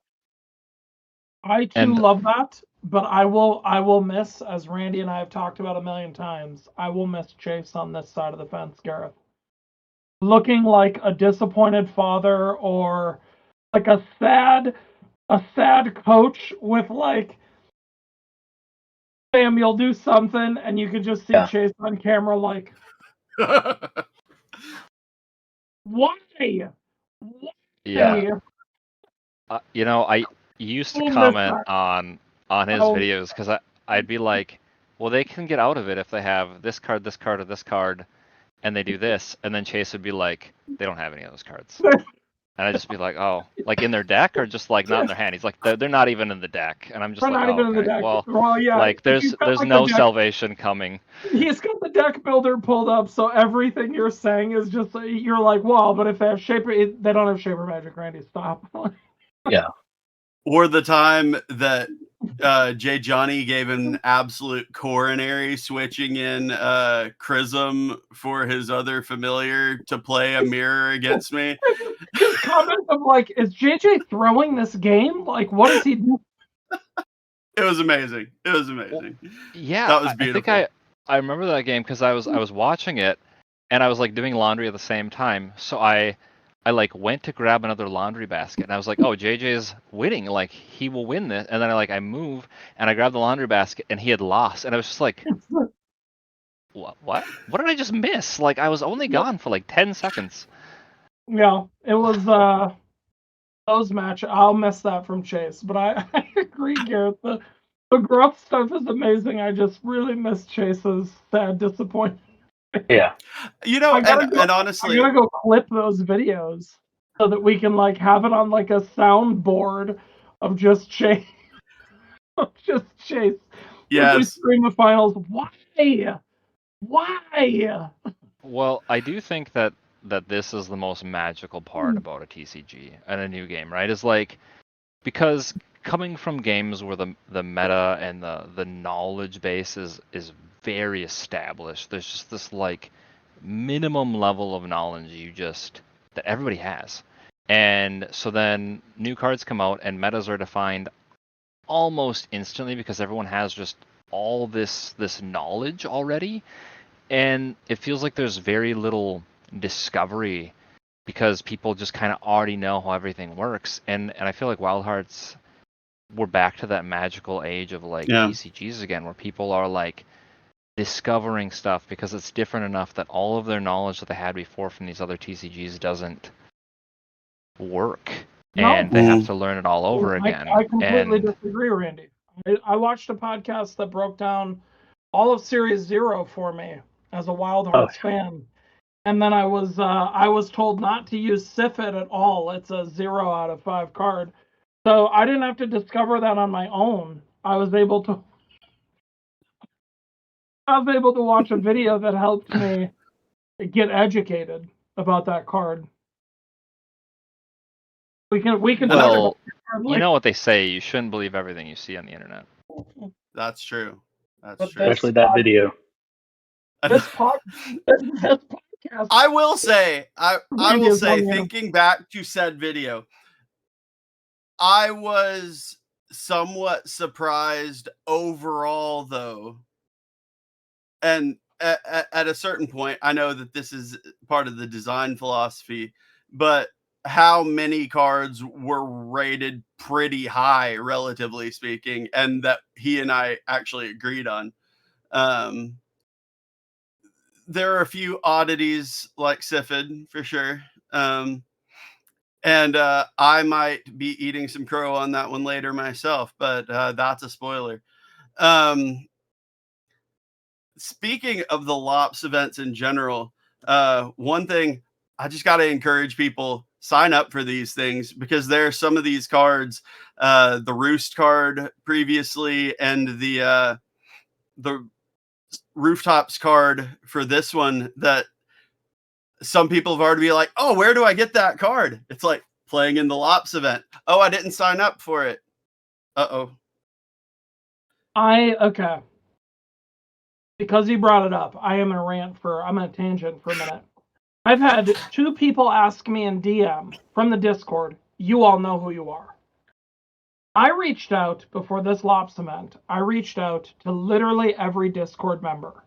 I too love that, but I will miss, as Randy and I have talked about a million times, I will miss Chase on this side of the fence, Gareth. Looking like a disappointed father or like a sad coach with like, Samuel, do something, and you could just see Chase on camera like, why? Yeah. I used to comment on his videos because I'd be like, well, they can get out of it if they have this card, or this card, and they do this, and then Chase would be like, they don't have any of those cards. And I'd just be like, oh, like in their deck or just like not in their hand? He's like, they're not even in the deck. And I'm just like, oh, okay. Well, yeah, like there's no salvation coming. He's got the deck builder pulled up, so everything you're saying is just, you're like, wow, but if they have Shaper, they don't have Shaper Magic, Randy, stop. Yeah. Or the time that Jay Johnny gave an absolute coronary switching in Chrism for his other familiar to play a mirror against me. His comment of like, is JJ throwing this game? Like, what does he do? It was amazing. It was amazing. Yeah, That was I think beautiful. I remember that game because I was watching it and I was like doing laundry at the same time. So I like went to grab another laundry basket and I was like, oh, JJ's winning, like he will win this. And then I move and I grabbed the laundry basket and he had lost and I was just like, what? What did I just miss? Like I was only gone for like 10 seconds. Yeah, it was those match. I'll miss that from Chase, but I agree, Garrett. The gruff stuff is amazing. I just really miss Chase's sad disappointment. Yeah. You know, I gotta and I honestly, gotta go clip those videos so that we can like have it on like a soundboard of just Chase, just Chase. If we yes. stream the finals, why? Why? Well, I do think that this is the most magical part about a TCG and a new game, right? Is like because coming from games where the meta and the knowledge base is very established, there's just this like minimum level of knowledge that everybody has. And so then new cards come out and metas are defined almost instantly because everyone has just all this knowledge already, and it feels like there's very little discovery because people just kind of already know how everything works. And I feel like Wild Hearts, we're back to that magical age of like Yeah. TCGs again, where people are like discovering stuff because it's different enough that all of their knowledge that they had before from these other TCGs doesn't work, No, and they have to learn it all over I again. completely And disagree, Randy. I watched a podcast that broke down all of Series Zero for me as a Wild Oh, Hearts fan, and then I was told not to use Sifit at all. It's a 0 out of 5 card, so I didn't have to discover that on my own. I was able to watch a video that helped me get educated about that card. We can talk about well, the card you later. know what they say, you shouldn't believe everything you see on the internet. That's true. That's But true. especially that video. This podcast, I will say, I Randy, will is say, on the internet. thinking back to said video, I was somewhat surprised overall, though. And at a certain point, I know that this is part of the design philosophy, but how many cards were rated pretty high, relatively speaking, and that he and I actually agreed on. Um, there are a few oddities like Sifid for sure. And I might be eating some crow on that one later myself, but that's a spoiler. Um, Speaking of the Lops events in general, one thing I just got to encourage people sign up for these things because there are some of these cards, the Roost card previously, and the Rooftops card for this one that some people have already been like, oh, where do I get that card? It's like playing in the Lops event. Oh, I didn't sign up for it. Uh-oh. Okay. Because you brought it up, I'm on a tangent for a minute. I've had 2 people ask me in DM from the Discord, you all know who you are. I reached out before this Lops event. I reached out to literally every Discord member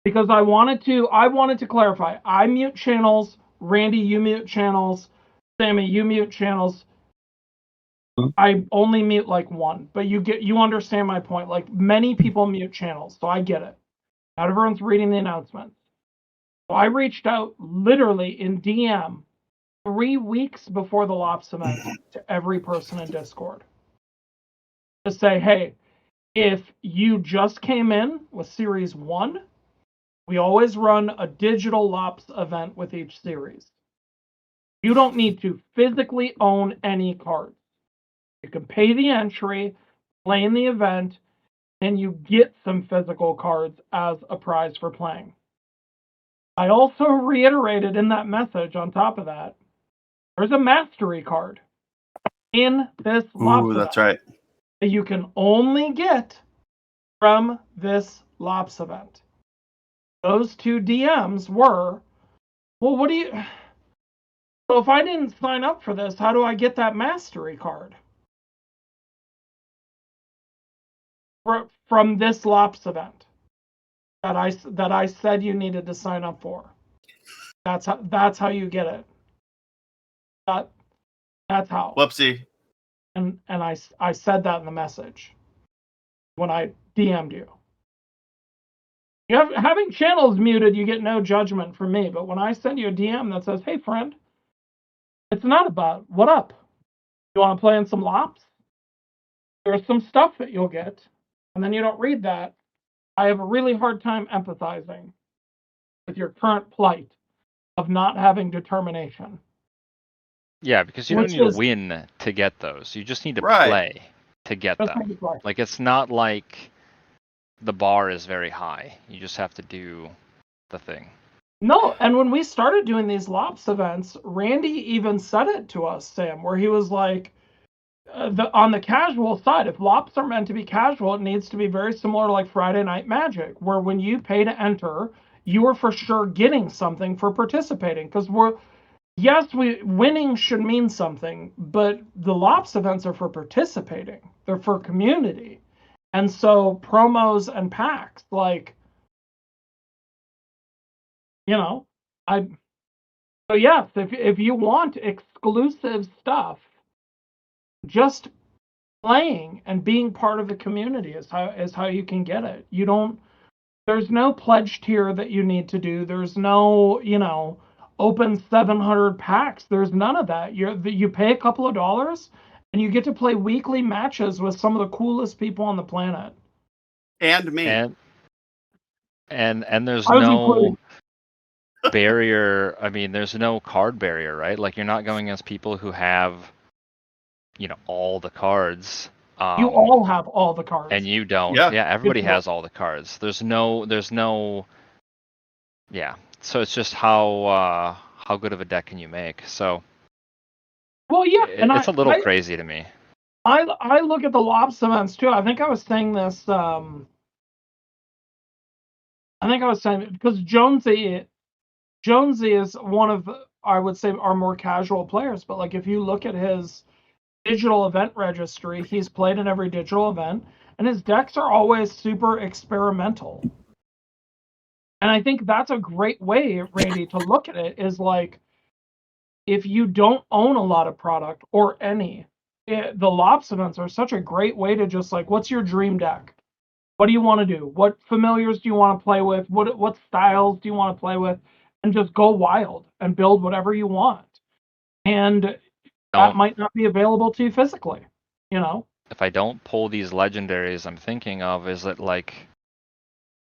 because I wanted to clarify. I mute channels, Randy, you mute channels, Sammy, you mute channels. I only mute like one, but you understand my point. Like many people mute channels, so I get it. Not everyone's reading the announcements. So I reached out literally in DM 3 weeks before the Lops event to every person in Discord to say, hey, if you just came in with Series 1, we always run a digital Lops event with each series. You don't need to physically own any cards. You can pay the entry, play in the event, and you get some physical cards as a prize for playing. I also reiterated in that message on top of that, there's a mastery card in this Lops Ooh, that's event right. that you can only get from this Lops event. Those 2 DMs were, well, so if I didn't sign up for this, how do I get that mastery card? from this Lops event that I said you needed to sign up for. That's how you get it. That's how. Whoopsie. And I said that in the message when I DM'd you. Having channels muted, you get no judgment from me. But when I send you a DM that says, "Hey friend," it's not about what up. You want to play in some Lops? There's some stuff that you'll get, and then you don't read that. I have a really hard time empathizing with your current plight of not having determination. Yeah, because you don't need to win to get those. You just need to play to get them. Like, it's not like the bar is very high. You just have to do the thing. No, and when we started doing these Lops events, Randy even said it to us, Sam, where he was like, on the casual side, if Lops are meant to be casual, it needs to be very similar to like Friday Night Magic, where when you pay to enter, you are for sure getting something for participating. Because winning should mean something, but the Lops events are for participating. They're for community. And so promos and packs, like, so yes, if you want exclusive stuff, just playing and being part of the community is how you can get it. There's no pledge tier that you need to do. There's no, open 700 packs. There's none of that. You pay a couple of dollars and you get to play weekly matches with some of the coolest people on the planet. And me. And there's no barrier. I mean, there's no card barrier, right? Like, you're not going against people who have, all the cards. You all have all the cards. And you don't. Yeah, everybody has all the cards. There's no. Yeah. So it's just how good of a deck can you make? So. Well, yeah, and it's a little crazy to me. I look at the Lops events too. I think I was saying this. Because Jonesy is one of, I would say, our more casual players. But like, if you look at his digital event registry, he's played in every digital event, and his decks are always super experimental. And I think that's a great way, Randy, to look at it. Is like, if you don't own a lot of product or any, the Lops events are such a great way to just like, what's your dream deck? What do you want to do? What familiars do you want to play with? What styles do you want to play with? And just go wild and build whatever you want. And that might not be available to you physically, If I don't pull these legendaries I'm thinking of, is it like,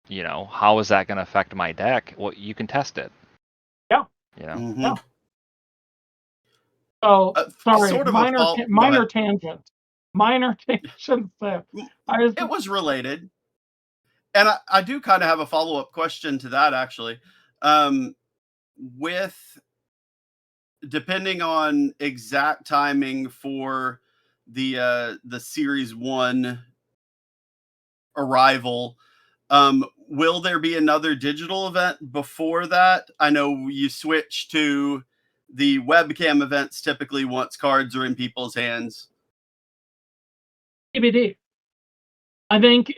how is that going to affect my deck? Well, you can test it. Yeah. Mm-hmm. Yeah. So, sorry, sort of minor tangent. Minor tangent. It was related. And I do kind of have a follow-up question to that, actually. With depending on exact timing for the Series 1 arrival, will there be another digital event before that? I know you switch to the webcam events typically once cards are in people's hands. TBD. I think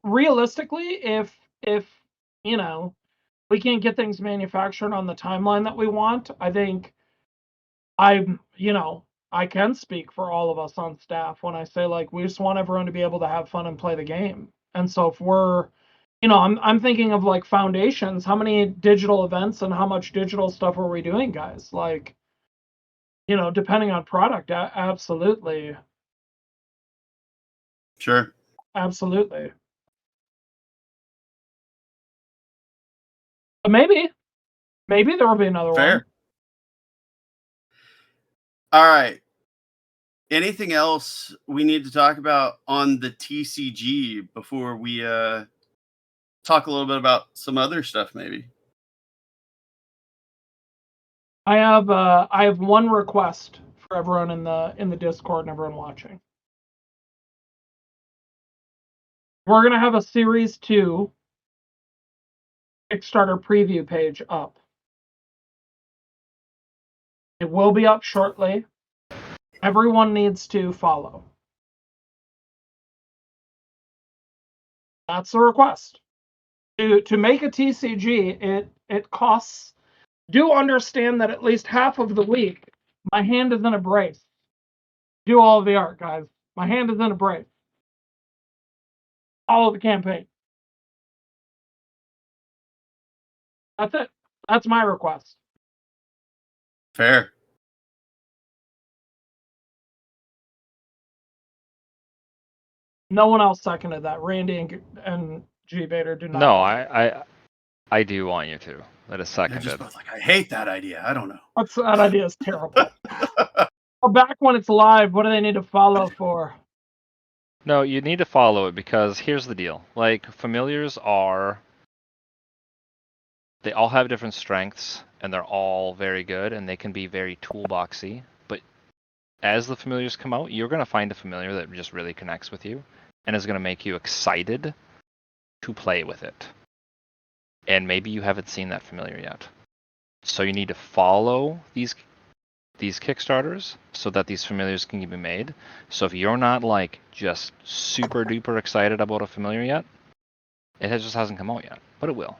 realistically, if we can't get things manufactured on the timeline that we want, I think I can speak for all of us on staff when I say, like, we just want everyone to be able to have fun and play the game. And so if we're, I'm thinking of like Foundations, how many digital events and how much digital stuff are we doing, guys? Like, depending on product, absolutely. Sure. Absolutely. But maybe there will be another one. All right. Anything else we need to talk about on the TCG before we talk a little bit about some other stuff, maybe? I have one request for everyone in the Discord and everyone watching. We're gonna have a Series 2 Kickstarter preview page up. It will be up shortly. Everyone needs to follow. That's the request. To make a TCG, it costs. Do understand that at least half of the week, my hand is in a brace. Do all of the art, guys. My hand is in a brace. All of the campaign. That's it. That's my request. Fair. No one else seconded that. Randy and G Vader do not. No, want I do want you to. That is They're seconded. just both like, I hate that idea. I don't know. that idea is terrible. Back when it's live, what do they need to follow for? No, you need to follow it because here's the deal. Like, familiars are... They all have different strengths, and they're all very good, and they can be very toolboxy. But as the familiars come out, you're going to find a familiar that just really connects with you, and is going to make you excited to play with it. And maybe you haven't seen that familiar yet. So you need to follow these Kickstarters so that these familiars can be made. So if you're not like just super duper excited about a familiar yet, it just hasn't come out yet, but it will.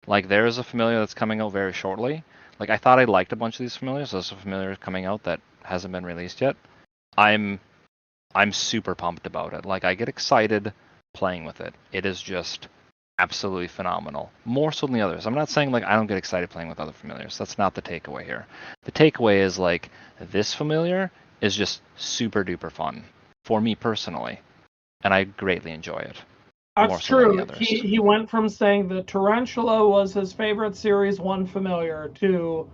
Like there is a familiar that's coming out very shortly. Like I thought I liked a bunch of these familiars. There's a familiar coming out that hasn't been released yet. I'm super pumped about it. Like I get excited playing with it. It is just absolutely phenomenal. More so than the others. I'm not saying like I don't get excited playing with other familiars. That's not the takeaway here. The takeaway is like this familiar is just super duper fun for me personally, and I greatly enjoy it. That's true. He went from saying the Tarantula was his favorite Series 1 familiar to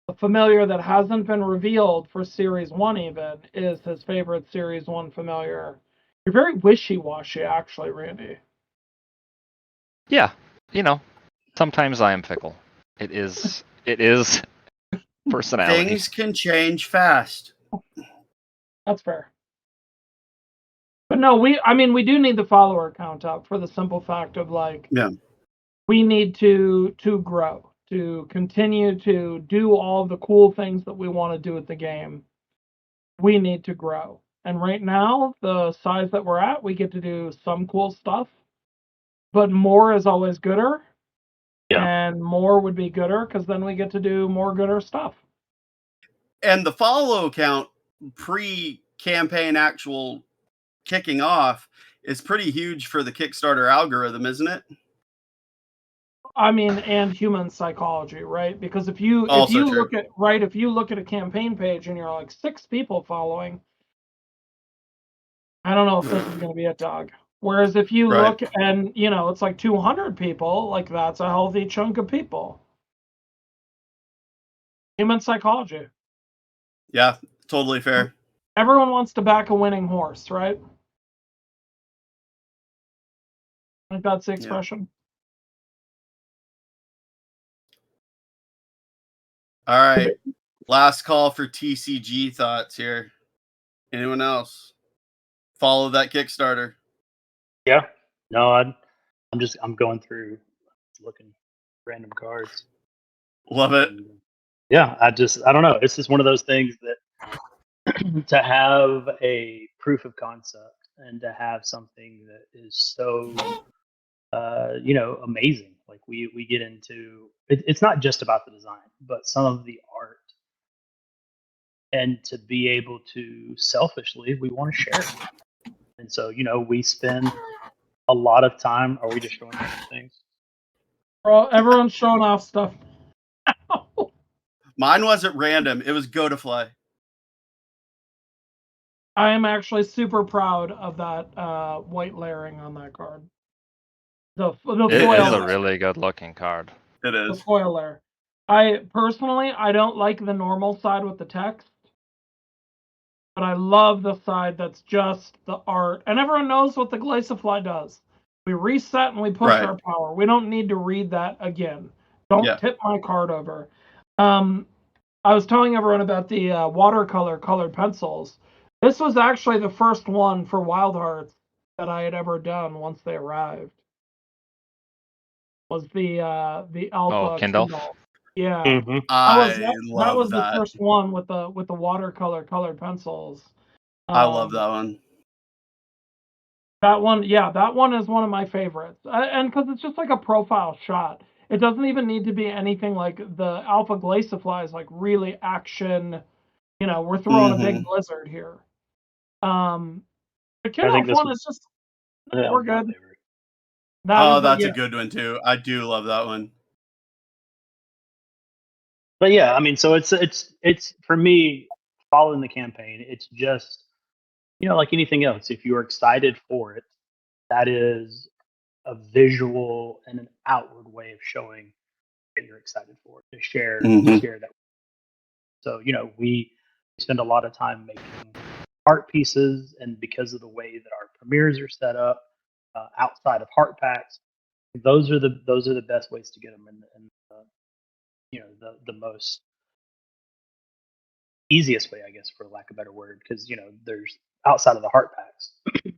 a familiar that hasn't been revealed for Series 1 even is his favorite Series 1 familiar. You're very wishy-washy, actually, Randy. Yeah, sometimes I am fickle. It is personality. Things can change fast. That's fair. But no, we do need the follower count up for the simple fact of like, we need to grow, to continue to do all the cool things that we want to do with the game. We need to grow. And right now, the size that we're at, we get to do some cool stuff, but more is always gooder. Yeah. And more would be gooder because then we get to do more gooder stuff. And the follow count pre-campaign actual kicking off is pretty huge for the Kickstarter algorithm, isn't it? I mean, and human psychology, right? Because if you look at a campaign page and you're like 6 people following, I don't know if this is going to be a dog. Whereas if you look and it's like 200 people, like that's a healthy chunk of people. Human psychology. Yeah, totally fair. Everyone wants to back a winning horse, right? I think that's the expression. Yeah. All right. Last call for TCG thoughts here. Anyone else? Follow that Kickstarter. Yeah. No, I'm going through looking random cards. Love it. Yeah, I don't know. It's just one of those things that to have a proof of concept and to have something that is so amazing. Like we get into it's not just about the design, but some of the art. And to be able to selfishly, we want to share it. And so, we spend a lot of time. Are we just showing random things? Well, everyone's showing off stuff. Mine wasn't random. It was go to fly. I am actually super proud of that white layering on that card. The foil is a really good looking card. It is. The foil layer. I don't like the normal side with the text, but I love the side that's just the art. And everyone knows what the Glaciafly does. We reset and we push our power. We don't need to read that again. Don't tip my card over. I was telling everyone about the watercolor colored pencils. This was actually the first one for Wild Hearts that I had ever done once they arrived. Was the Alpha Kindle. Yeah. Mm-hmm. That was the first one with the watercolor colored pencils. I love that one. That one, yeah, that one is one of my favorites. And because it's just like a profile shot. It doesn't even need to be anything like the Alpha Glaciafly is like really action. We're throwing a big blizzard here. The I think Kickoff this one was is just, that we're was my good. favorite. Oh, that's Yeah. a good one too. I do love that one. But yeah, I mean, so it's for me following the campaign. It's just like anything else. If you're excited for it, that is a visual and an outward way of showing that you're excited for it, to share that. So we spend a lot of time making art pieces, and because of the way that our premieres are set up, outside of heart packs, those are the best ways to get them, and the most easiest way, I guess, for lack of a better word, because there's outside of the heart packs,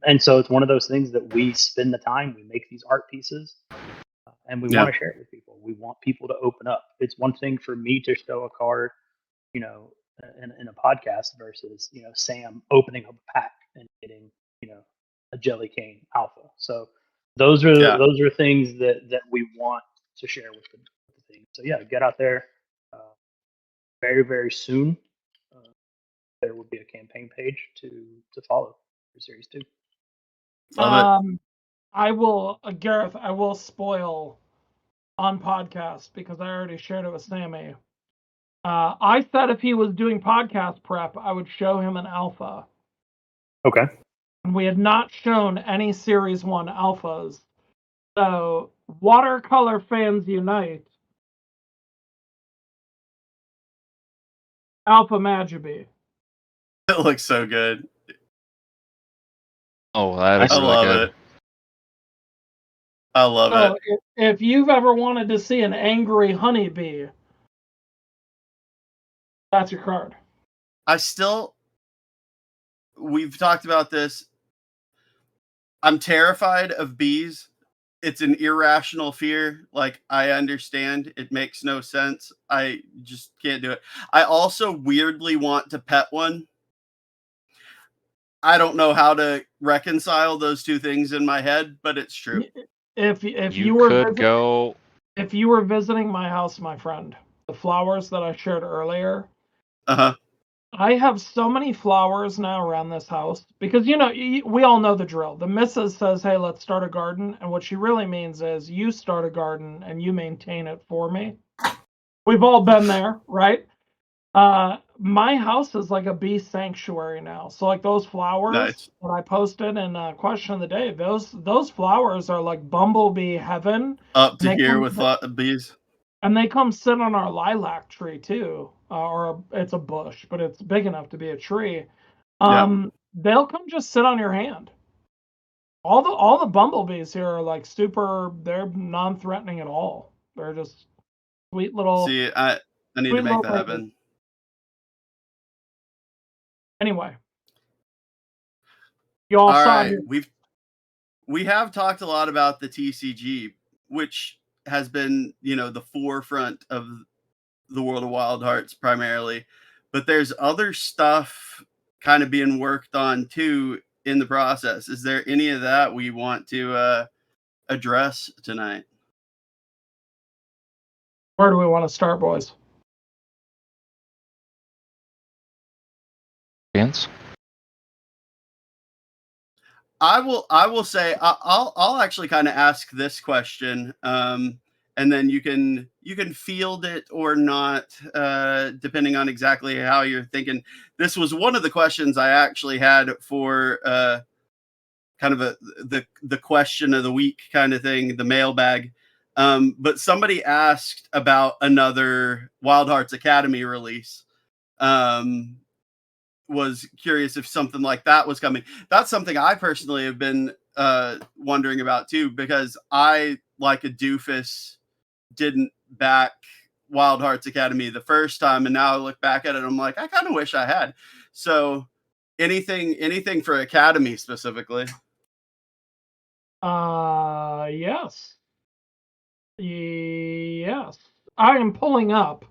and so it's one of those things that we spend the time, we make these art pieces, and we Yeah. want to share it with people. We want people to open up. It's one thing for me to show a card, you know, in a podcast versus Sam opening up a pack and getting a jelly cane alpha. So Yeah. those are things that we want to share with the thing. So yeah, get out there. Very very soon, there will be a campaign page to follow for series 2. Love it. I will, Gareth, I will spoil on podcast because I already shared it with Sammy. I said if he was doing podcast prep, I would show him an alpha. Okay. And we had not shown any Series 1 alphas. So, watercolor fans unite. Alpha Magibee. It looks so good. Oh, that is I really love good. it. I love So, it. if you've ever wanted to see an angry honeybee, that's your card. We've talked about this. I'm terrified of bees. It's an irrational fear. Like, I understand. It makes no sense. I just can't do it. I also weirdly want to pet one. I don't know how to reconcile those two things in my head, but it's true. If You could go. If you were visiting my house, my friend, the flowers that I shared earlier, Uh-huh. I have so many flowers now around this house because we all know the drill. The missus says, "Hey, let's start a garden," and what she really means is you start a garden and you maintain it for me. We've all been there, right? My house is like a bee sanctuary now. So like those flowers Nice. that I posted in question of the day, those flowers are like bumblebee heaven. Up to They here come with bees. and they come sit on our lilac tree too, it's a bush, but it's big enough to be a tree. Yeah. They'll come just sit on your hand. All the bumblebees here are like super. They're non-threatening at all. They're just sweet little See, I need to sweet make little that babies. happen. Anyway, you all All saw right. here. We have talked a lot about the TCG, which has been, the forefront of the World of Wild Hearts primarily, but there's other stuff kind of being worked on too in the process. Is there any of that we want to address tonight? Where do we want to start, boys? Vince? I will say I'll actually kind of ask this question, and then you can field it or not, depending on exactly how you're thinking. This was one of the questions I actually had for kind of the question of the week kind of thing, the mailbag. But somebody asked about another Wild Hearts Academy release. Was curious if something like that was coming. That's something I personally have been wondering about too, because I, like a doofus, didn't back Wild Hearts Academy the first time, and now I look back at it, I'm like, I kind of wish I had. So, anything for Academy specifically? Yes. Yes. I am pulling up.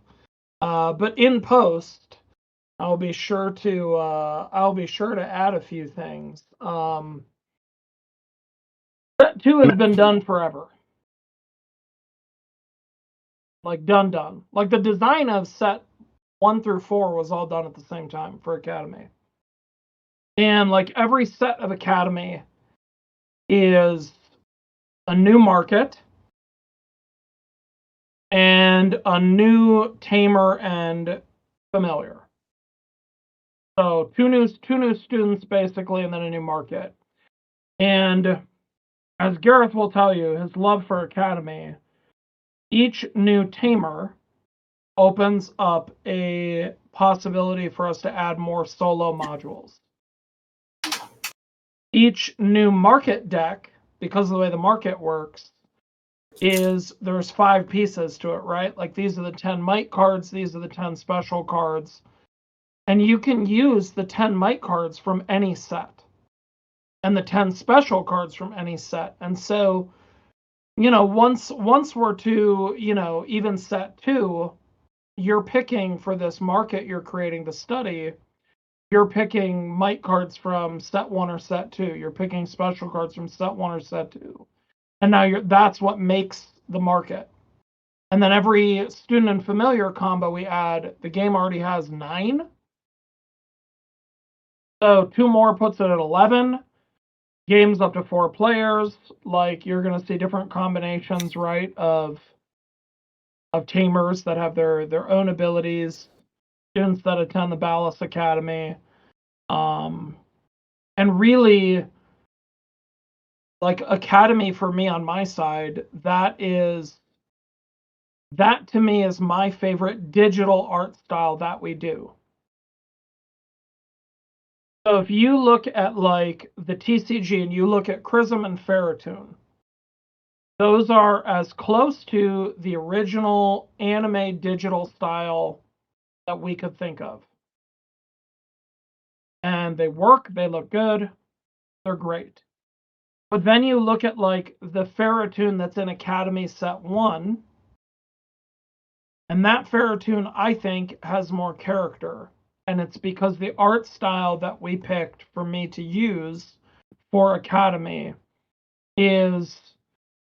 But in post, I'll be sure to add a few things. Set 2 has been done forever. Like done. Like the design of set 1 through 4 was all done at the same time for Academy. And like every set of Academy is a new market and a new Tamer and familiar. So two new students basically, and then a new market. And as Gareth will tell you, his love for Academy, each new Tamer opens up a possibility for us to add more solo modules. Each new market deck, because of the way the market works, is there's 5 pieces to it, right? Like these are the 10 might cards, these are the 10 special cards. And you can use the 10 might cards from any set and the 10 special cards from any set. And so, once we're to, even set 2, you're picking for this market you're creating to study, you're picking might cards from set 1 or set 2. You're picking special cards from set 1 or set 2. And now that's what makes the market. And then every student and familiar combo we add, the game already has 9. So 2 more puts it at 11. Games up to 4 players. Like you're going to see different combinations, right, of tamers that have their own abilities, students that attend the Ballas Academy. And really, like Academy for me on my side, that to me is my favorite digital art style that we do. So if you look at like the TCG and you look at Chrism and Ferrotoon, those are as close to the original anime digital style that we could think of. And they work, they look good, they're great. But then you look at like the Ferrotoon that's in Academy Set 1, and that Ferrotoon, I think, has more character. And it's because the art style that we picked for me to use for Academy is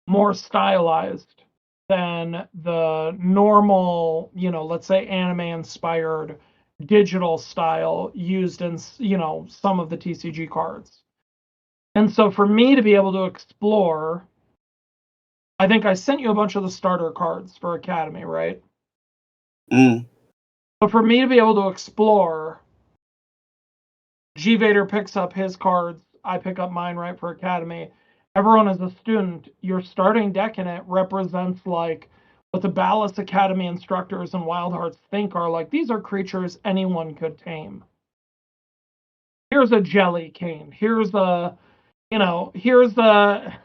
more stylized than the normal, let's say anime-inspired digital style used in, some of the TCG cards. And so for me to be able to explore, I think I sent you a bunch of the starter cards for Academy, right? But for me to be able to explore, G Vader picks up his cards, I pick up mine, right, for Academy. Everyone as a student, your starting deck in it represents like what the Ballas Academy instructors and Wild Hearts think are like, these are creatures anyone could tame. Here's a Jelly Cane. Here's a, here's a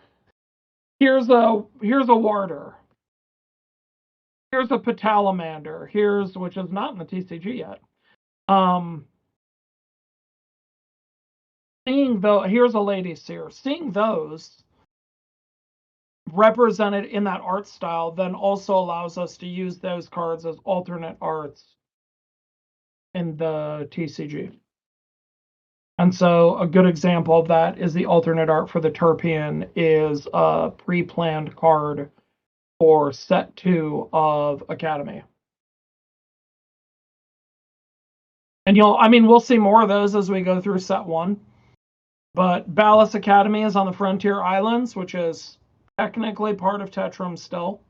Warder. Here's a Petalamander. Which is not in the TCG yet. Here's a Lady Seer. Seeing those represented in that art style then also allows us to use those cards as alternate arts in the TCG. And so a good example of that is the alternate art for the Turpian is a pre-planned card for set 2 of Academy. And we'll see more of those as we go through set 1. But Ballas Academy is on the Frontier Islands, which is technically part of Tetrum still.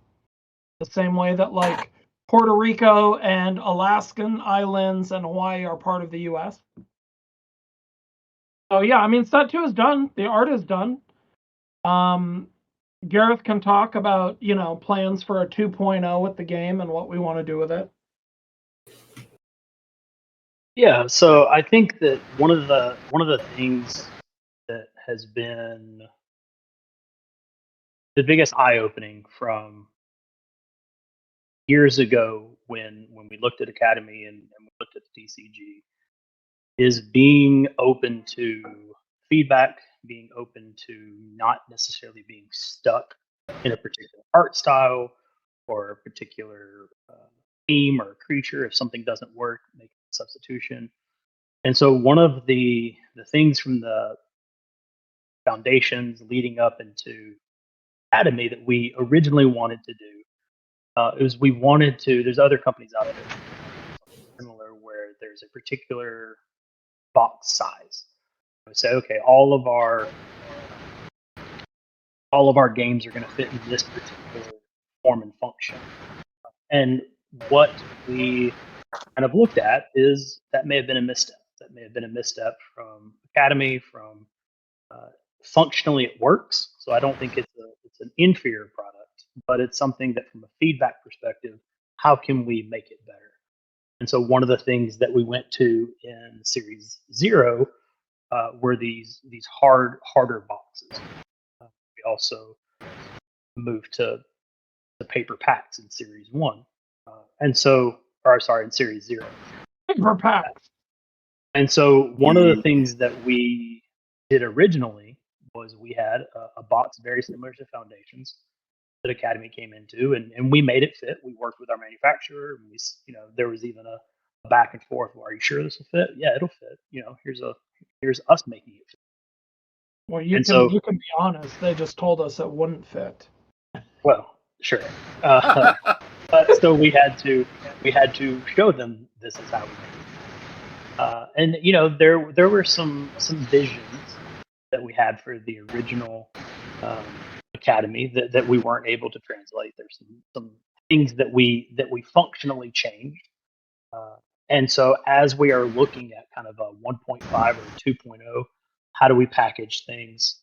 The same way that like Puerto Rico and Alaskan Islands and Hawaii are part of the US. So yeah, set 2 is done. The art is done. Gareth can talk about, plans for a 2.0 with the game and what we want to do with it. Yeah, so I think that one of the things that has been the biggest eye-opening from years ago when we looked at Academy and we looked at the TCG is being open to feedback, being open to not necessarily being stuck in a particular art style or a particular theme or creature. If something doesn't work, make a substitution. And so one of the things from the foundations leading up into Academy that we originally wanted to do. It was we wanted to. There's other companies out there similar where there's a particular box size. We say, okay, all of our games are going to fit in this particular form and function. And what we kind of looked at is that may have been a misstep. That may have been a misstep from Academy. From functionally, it works. So I don't think it's an inferior product, but it's something that, from a feedback perspective, how can we make it better? And so one of the things that we went to in Series 0 were these harder boxes. We also moved to the paper packs in Series 1, in Series 0. Paper packs. And so one of the things that we did originally was we had a box very similar to Foundations that Academy came into, and we made it fit. We worked with our manufacturer. And there was even a back and forth. Well, are you sure this will fit? Yeah, it'll fit. Here's us making it fit. Well, you can be honest. They just told us it wouldn't fit. Well, sure. But so we had to show them this is how we make it. And there were some visions that we had for the original Academy that we weren't able to translate. There's some things that we functionally changed. And so as we are looking at kind of a 1.5 or 2.0, how do we package things?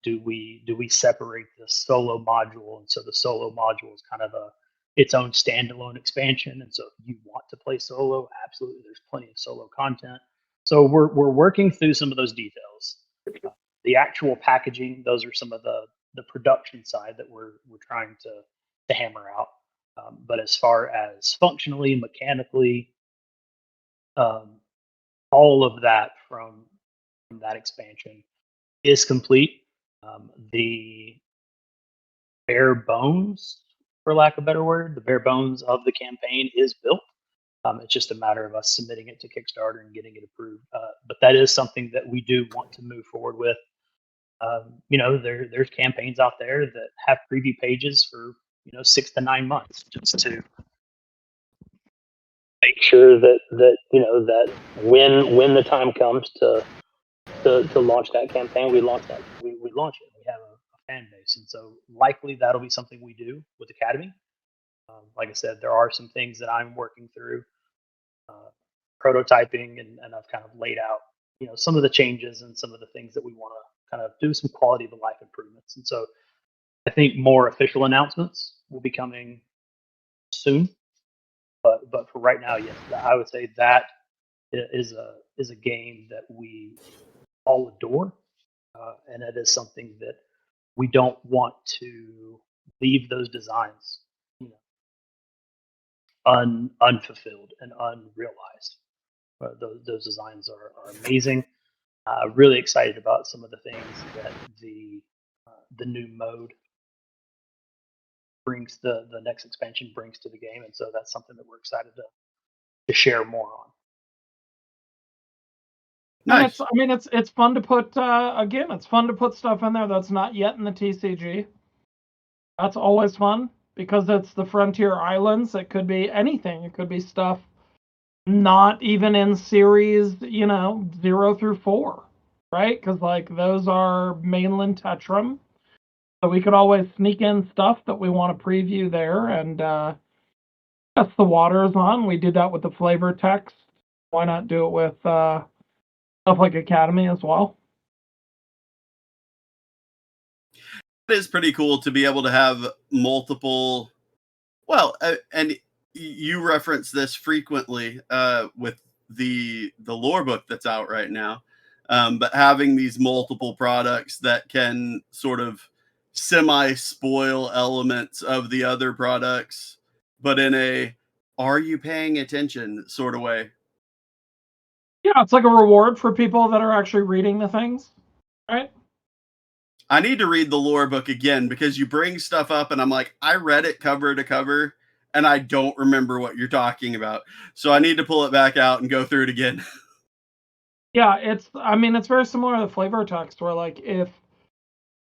Do we separate the solo module? And so the solo module is kind of its own standalone expansion. And so if you want to play solo, absolutely, there's plenty of solo content. So we're working through some of those details. The actual packaging, those are some of the production side that we're trying to hammer out. But as far as functionally, mechanically, all of that from that expansion is complete. The bare bones, for lack of a better word, the bare bones of the campaign is built. It's just a matter of us submitting it to Kickstarter and getting it approved. But that is something that we do want to move forward with. There's campaigns out there that have preview pages for 6 to 9 months just to make sure that when the time comes to launch that campaign, we launch it. We have a fan base, and so likely that'll be something we do with Academy. Like I said, there are some things that I'm working through, prototyping, and I've kind of laid out some of the changes and some of the things that we want to kind of do some quality of life improvements. And so I think more official announcements will be coming soon. But for right now, yes, I would say that is a game that we all adore, and it is something that we don't want to leave those designs unfulfilled and unrealized. Those designs are amazing. Really excited about some of the things that the new mode brings, the next expansion brings to the game, and so that's something that we're excited to share more on. Nice. It's fun to put it's fun to put stuff in there that's not yet in the TCG. That's always fun because it's the Frontier Islands. It could be anything. It could be stuff not even in series 0 through 4, right? Because those are mainland Tetrim. So we could always sneak in stuff that we want to preview there and test the waters on. We did that with the flavor text. Why not do it with stuff like Academy as well? It is pretty cool to be able to have multiple. Well, and you reference this frequently with the lore book that's out right now, but having these multiple products that can sort of semi-spoil elements of the other products, but in a "are you paying attention" sort of way. Yeah, it's like a reward for people that are actually reading the things, right? I need to read the lore book again because you bring stuff up and I'm like, I read it cover to cover and I don't remember what you're talking about. So I need to pull it back out and go through it again. Yeah, it's very similar to the flavor text where if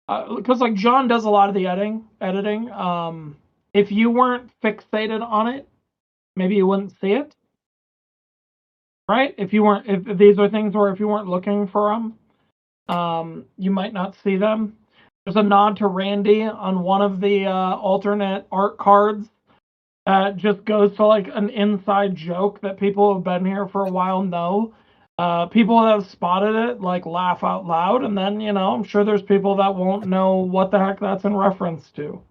because like John does a lot of the editing. If you weren't fixated on it, maybe you wouldn't see it, right? If these are things where if you weren't looking for them, you might not see them. There's a nod to Randy on one of the alternate art cards. Just goes to like an inside joke that people who have been here for a while know. People that have spotted it like laugh out loud, and then I'm sure there's people that won't know what the heck that's in reference to.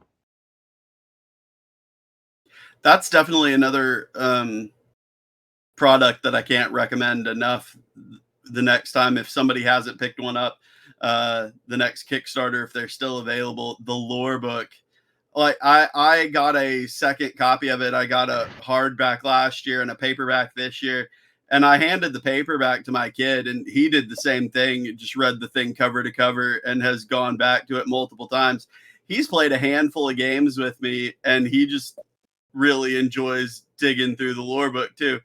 That's definitely another product that I can't recommend enough. The next time, if somebody hasn't picked one up, the next Kickstarter, if they're still available, the lore book. Like I got a second copy of it. I got a hardback last year and a paperback this year. And I handed the paperback to my kid, and he did the same thing. Just read the thing cover to cover and has gone back to it multiple times. He's played a handful of games with me, and he just really enjoys digging through the lore book too.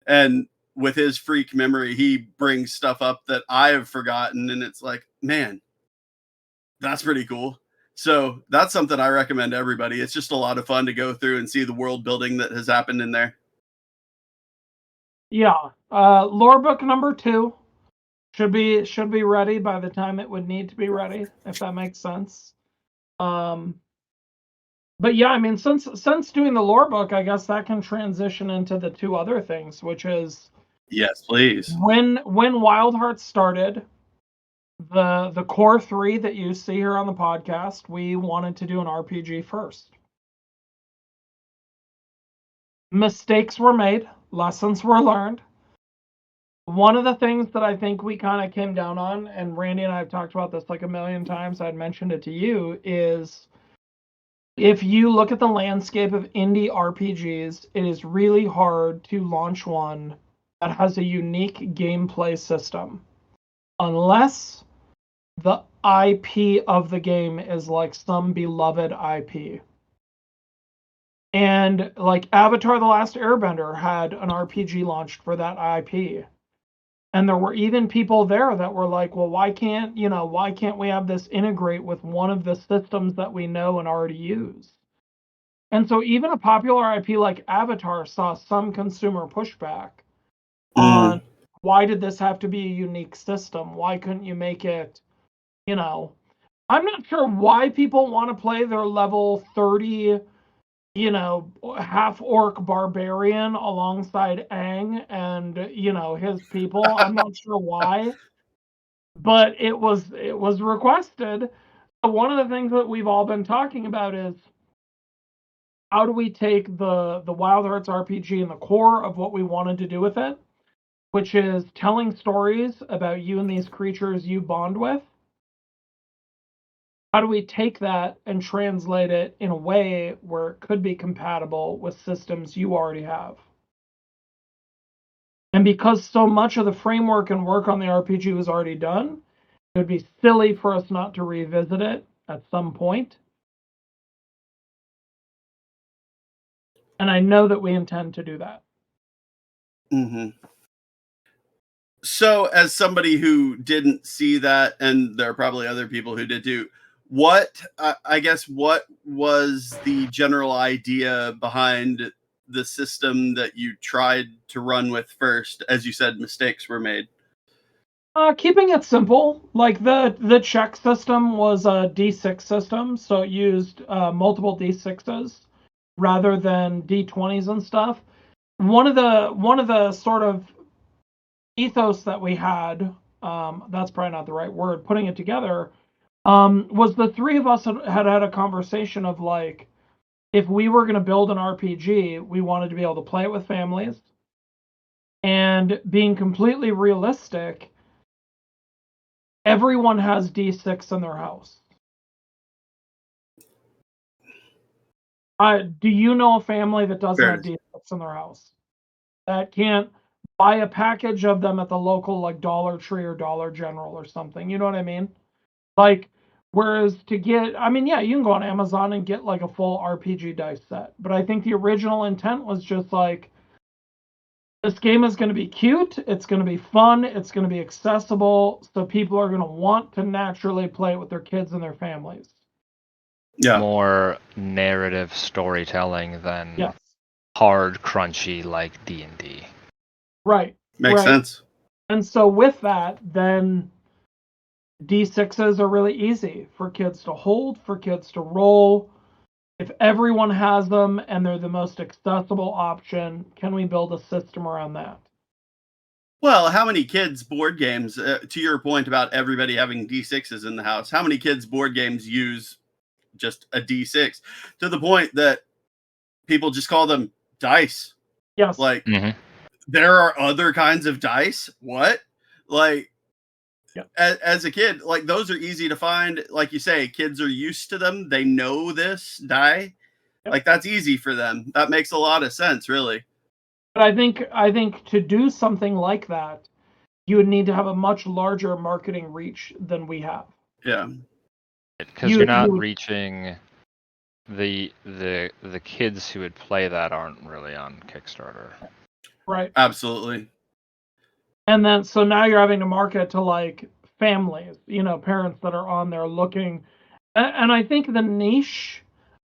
And with his freak memory, he brings stuff up that I have forgotten, and it's like, man, that's pretty cool. So that's something I recommend to everybody. It's just a lot of fun to go through and see the world building that has happened in there. Yeah, lore book number 2 should be ready by the time it would need to be ready, if that makes sense. But yeah, I mean, since doing the lore book, I guess that can transition into the 2 other things, which is yes, please. When Wild Hearts started, the core 3 that you see here on the podcast, we wanted to do an RPG first. Mistakes were made, lessons were learned. One of the things that I think we kind of came down on, and Randy and I have talked about this like a million times, I'd mentioned it to you, is if you look at the landscape of indie RPGs, it is really hard to launch one that has a unique gameplay system. Unless the IP of the game is like some beloved IP. And like Avatar: The Last Airbender had an RPG launched for that IP. And there were even people there that were like, well, why can't we have this integrate with one of the systems that we know and already use? And so even a popular IP like Avatar saw some consumer pushback on why did this have to be a unique system? Why couldn't you make it, I'm not sure why people want to play their level 30, half orc barbarian alongside Aang and, his people. I'm not sure why, but it was requested. One of the things that we've all been talking about is how do we take the Wild Hearts RPG and the core of what we wanted to do with it, which is telling stories about you and these creatures you bond with. How do we take that and translate it in a way where it could be compatible with systems you already have? And because so much of the framework and work on the RPG was already done, it would be silly for us not to revisit it at some point. And I know that we intend to do that. Mm-hmm. So, as somebody who didn't see that, and there are probably other people who did too, what was the general idea behind the system that you tried to run with first? As you said, mistakes were made. Keeping it simple, like the check system was a D6 system, so it used multiple D6s rather than D20s and stuff. One of the sort of ethos that we had, that's probably not the right word, putting it together, was the 3 of us had a conversation of like, if we were going to build an RPG, we wanted to be able to play it with families. And being completely realistic, everyone has D6 in their house. Do you know a family that doesn't have D6 in their house? That can't buy a package of them at the local like Dollar Tree or Dollar General or something. You know what I mean? Like, whereas to get, I mean, yeah, you can go on Amazon and get like a full RPG dice set. But I think the original intent was just like, This game is going to be cute. It's going to be fun. It's going to be accessible. So people are going to want to naturally play it with their kids and their families. Yeah. More narrative storytelling than Yes. hard, crunchy like D&D. Right. Makes sense. And so with that, then D6s are really easy for kids to hold, for kids to roll. If everyone has them and they're the most accessible option, can we build a system around that? Well, how many kids board games, to your point about everybody having D6s in the house, how many kids board games use just a D6 to the point that people just call them dice? Yes. Like, Mm-hmm. there are other kinds of dice? What? Like, Yep. as a kid, like, those are easy to find. Like you say, kids are used to them. They know this die. Yep. Like, that's easy for them. That makes a lot of sense, really. But I think to do something like that, you would need to have a much larger marketing reach than we have. Yeah. Because you're not reaching the kids who would play that aren't really on Kickstarter. Right. Absolutely. And then so now you're having to market to like families, parents that are on there looking. And I think the niche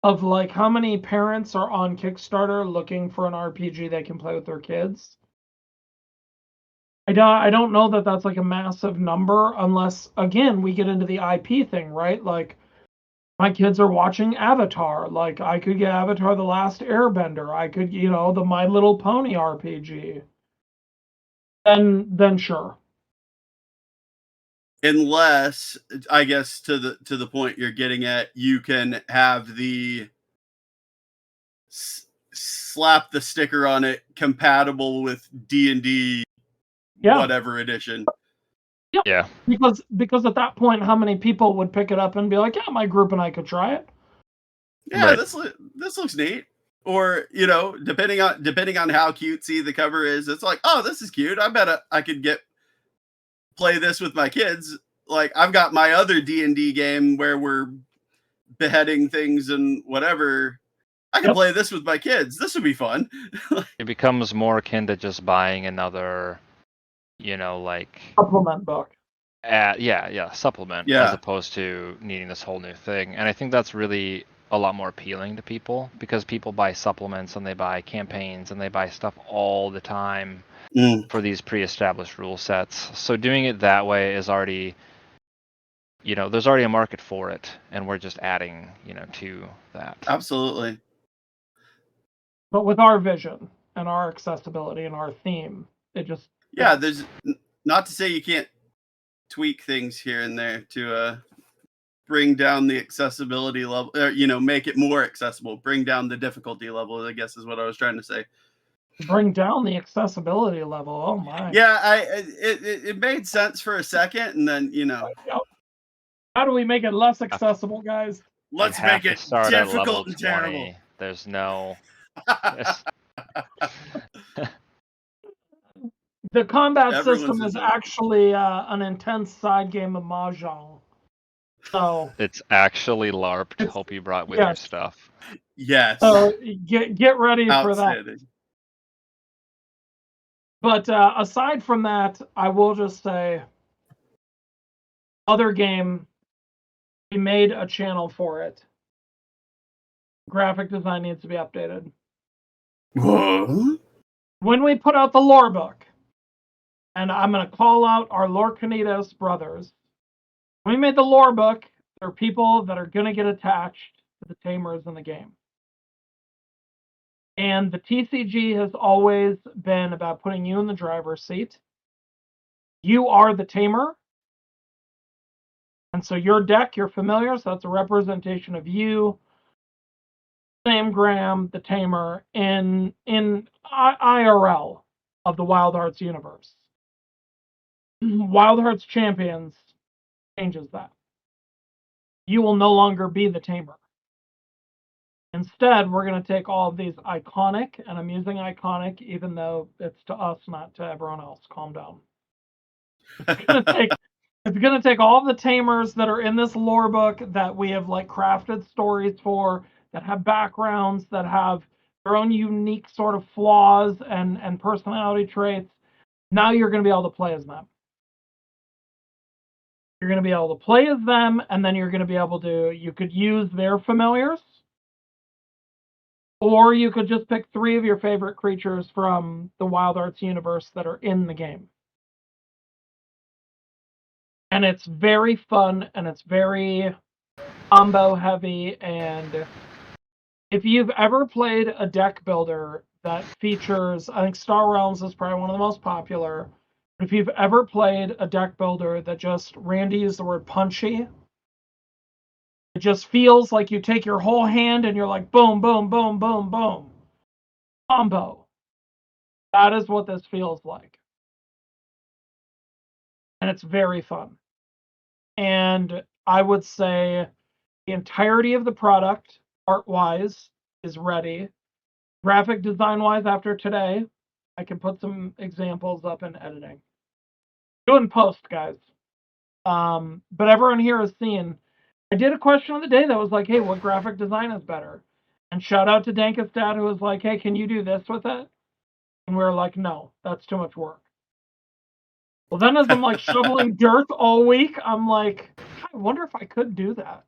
of like how many parents are on Kickstarter looking for an RPG they can play with their kids. I don't know that that's like a massive number unless again we get into the IP thing, right? Like my kids are watching Avatar. Like I could get Avatar: The Last Airbender. I could, the My Little Pony RPG. Then sure. Unless, I guess, to the point you're getting at, you can have the slap the sticker on it compatible with D&D whatever edition. Yep. Yeah. Because at that point, how many people would pick it up and be like, yeah, my group and I could try it. Yeah, right. this looks neat. Or, depending on how cutesy the cover is, it's like, oh, this is cute. I bet I could play this with my kids. Like, I've got my other D&D game where we're beheading things and whatever. I can play this with my kids. This would be fun. It becomes more akin to just buying another, like supplement book. Supplement, Yeah. as opposed to needing this whole new thing. And I think that's really a lot more appealing to people because people buy supplements and they buy campaigns and they buy stuff all the time for these pre-established rule sets. So doing it that way is already, there's already a market for it, and we're just adding, to that. Absolutely. But with our vision and our accessibility and our theme, it just there's not to say you can't tweak things here and there to bring down the accessibility level, make it more accessible, bring down the difficulty level, I guess is what I was trying to say. Bring down the accessibility level. Oh my. Yeah, it made sense for a second, and then how do we make it less accessible, guys? Let's make it difficult and terrible. There's no the combat system is actually an intense side game of Mahjong. So it's actually LARPed. Hope you brought with your stuff. Yes. So get ready for that. But aside from that, I will just say, other game, we made a channel for it. Graphic design needs to be updated. What? When we put out the lore book, and I'm going to call out our Lorcanitos brothers. When we made the lore book, there are people that are going to get attached to the Tamers in the game. And the TCG has always been about putting you in the driver's seat. You are the Tamer. And so your deck, you're familiar, so that's a representation of you, Sam Graham, the Tamer, in IRL of the Wild Hearts universe. Wild Hearts Champions changes that. You will no longer be the Tamer. Instead, we're going to take all of these iconic, and I'm using iconic even though it's to us, not to everyone else. Calm down. It's going to take all the Tamers that are in this lore book that we have like crafted stories for, that have backgrounds, that have their own unique sort of flaws and personality traits. Now you're going to be able to play as them. You're going to be able to play as them, and then you're going to be able to, you could use their familiars, or you could just pick 3 of your favorite creatures from the Wild Arts universe that are in the game. And it's very fun, and it's very combo heavy, and if you've ever played a deck builder that features, I think Star Realms is probably one of the most popular. If you've ever played a deck builder that just, Randy used the word punchy, it just feels like you take your whole hand and you're like, boom, boom, boom, boom, boom. Combo. That is what this feels like. And it's very fun. And I would say the entirety of the product, art-wise, is ready. Graphic design-wise, after today, I can put some examples up in editing. Doing post, guys. But everyone here has seen. I did a question of the day that was like, hey, what graphic design is better? And shout out to Dankus Dad, who was like, hey, can you do this with it? And we were like, no, that's too much work. Well, then as I'm like shoveling dirt all week, I'm like, I wonder if I could do that.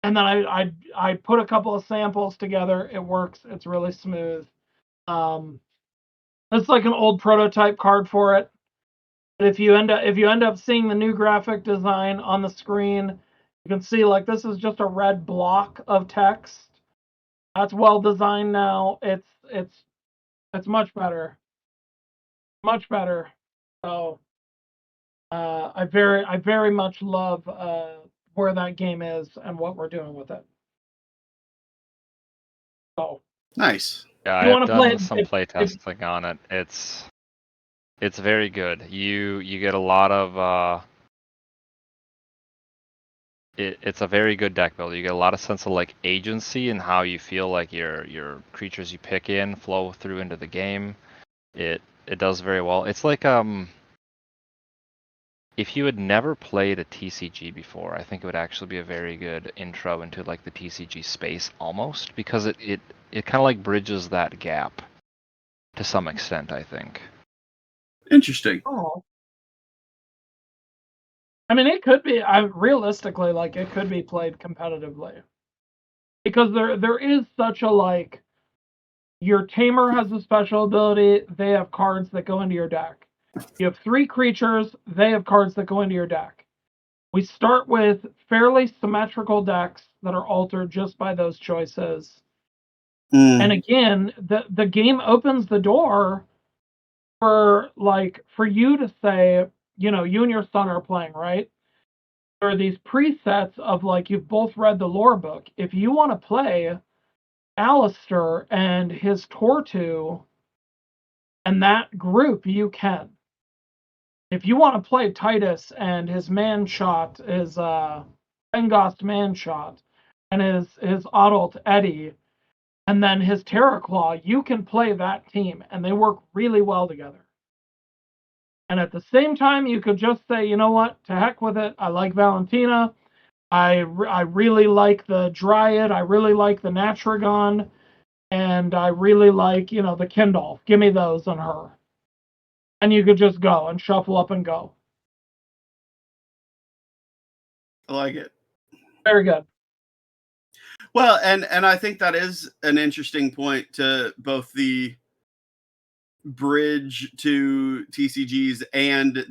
And then I put a couple of samples together. It works. It's really smooth. It's like an old prototype card for it. But if you end up seeing the new graphic design on the screen, you can see like this is just a red block of text. That's well designed now. It's much better. Much better. So I very much love where that game is and what we're doing with it. So Nice. Yeah, you I've want to play done it, some play testing on it. It's very good. You get a lot of it's a very good deck builder. You get a lot of sense of like agency and how you feel like your creatures you pick in flow through into the game. It does very well. It's like if you had never played a TCG before, I think it would actually be a very good intro into like the TCG space almost, because it kind of like bridges that gap to some extent, I think. Interesting. Oh. I mean, it could be. Realistically, like it could be played competitively, because there is such a like. Your Tamer has a special ability. They have cards that go into your deck. You have 3 creatures. They have cards that go into your deck. We start with fairly symmetrical decks that are altered just by those choices. And again, the game opens the door for you to say, you and your son are playing, right? There are these presets of like you've both read the lore book. If you want to play Alistair and his Tortu and that group, you can. If you want to play Titus and his man shot, his Pengost man shot, and his adult Eddie, and then his Terraclaw, you can play that team, and they work really well together. And at the same time, you could just say, you know what, to heck with it. I like Valentina. I really like the Dryad. I really like the Natragon. And I really like, the Kindle. Give me those on her. And you could just go and shuffle up and go. I like it. Very good. Well, and I think that is an interesting point to both the bridge to TCGs and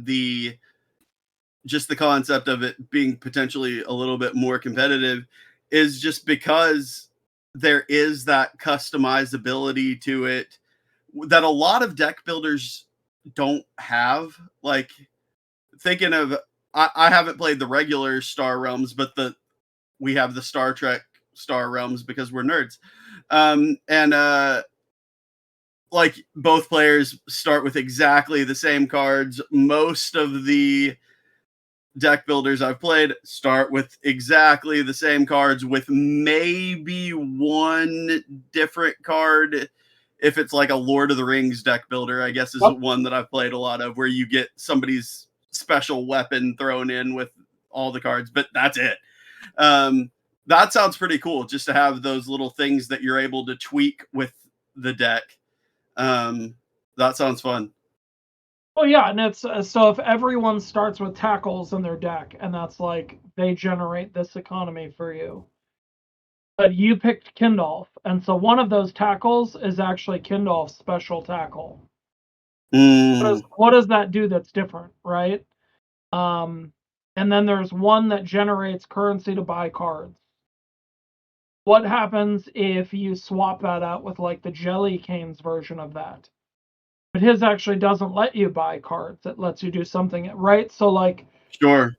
just the concept of it being potentially a little bit more competitive, is just because there is that customizability to it that a lot of deck builders don't have. Like, thinking of, I haven't played the regular Star Realms, but we have the Star Trek Star Realms because we're nerds. Like, both players start with exactly the same cards. Most of the deck builders I've played start with exactly the same cards, with maybe one different card. If it's like a Lord of the Rings deck builder, I guess is one that I've played a lot of, where you get somebody's special weapon thrown in with all the cards, but that's it. that sounds pretty cool. Just to have those little things that you're able to tweak with the deck. That sounds fun. Well, yeah, and it's so if everyone starts with tackles in their deck, and that's like they generate this economy for you. But you picked Kindolf, and so one of those tackles is actually Kindolf's special tackle. What does that do that's different, right? And then there's one that generates currency to buy cards. What happens if you swap that out with like the Jelly Canes version of that? But his actually doesn't let you buy cards. It lets you do something, right? So like Sure.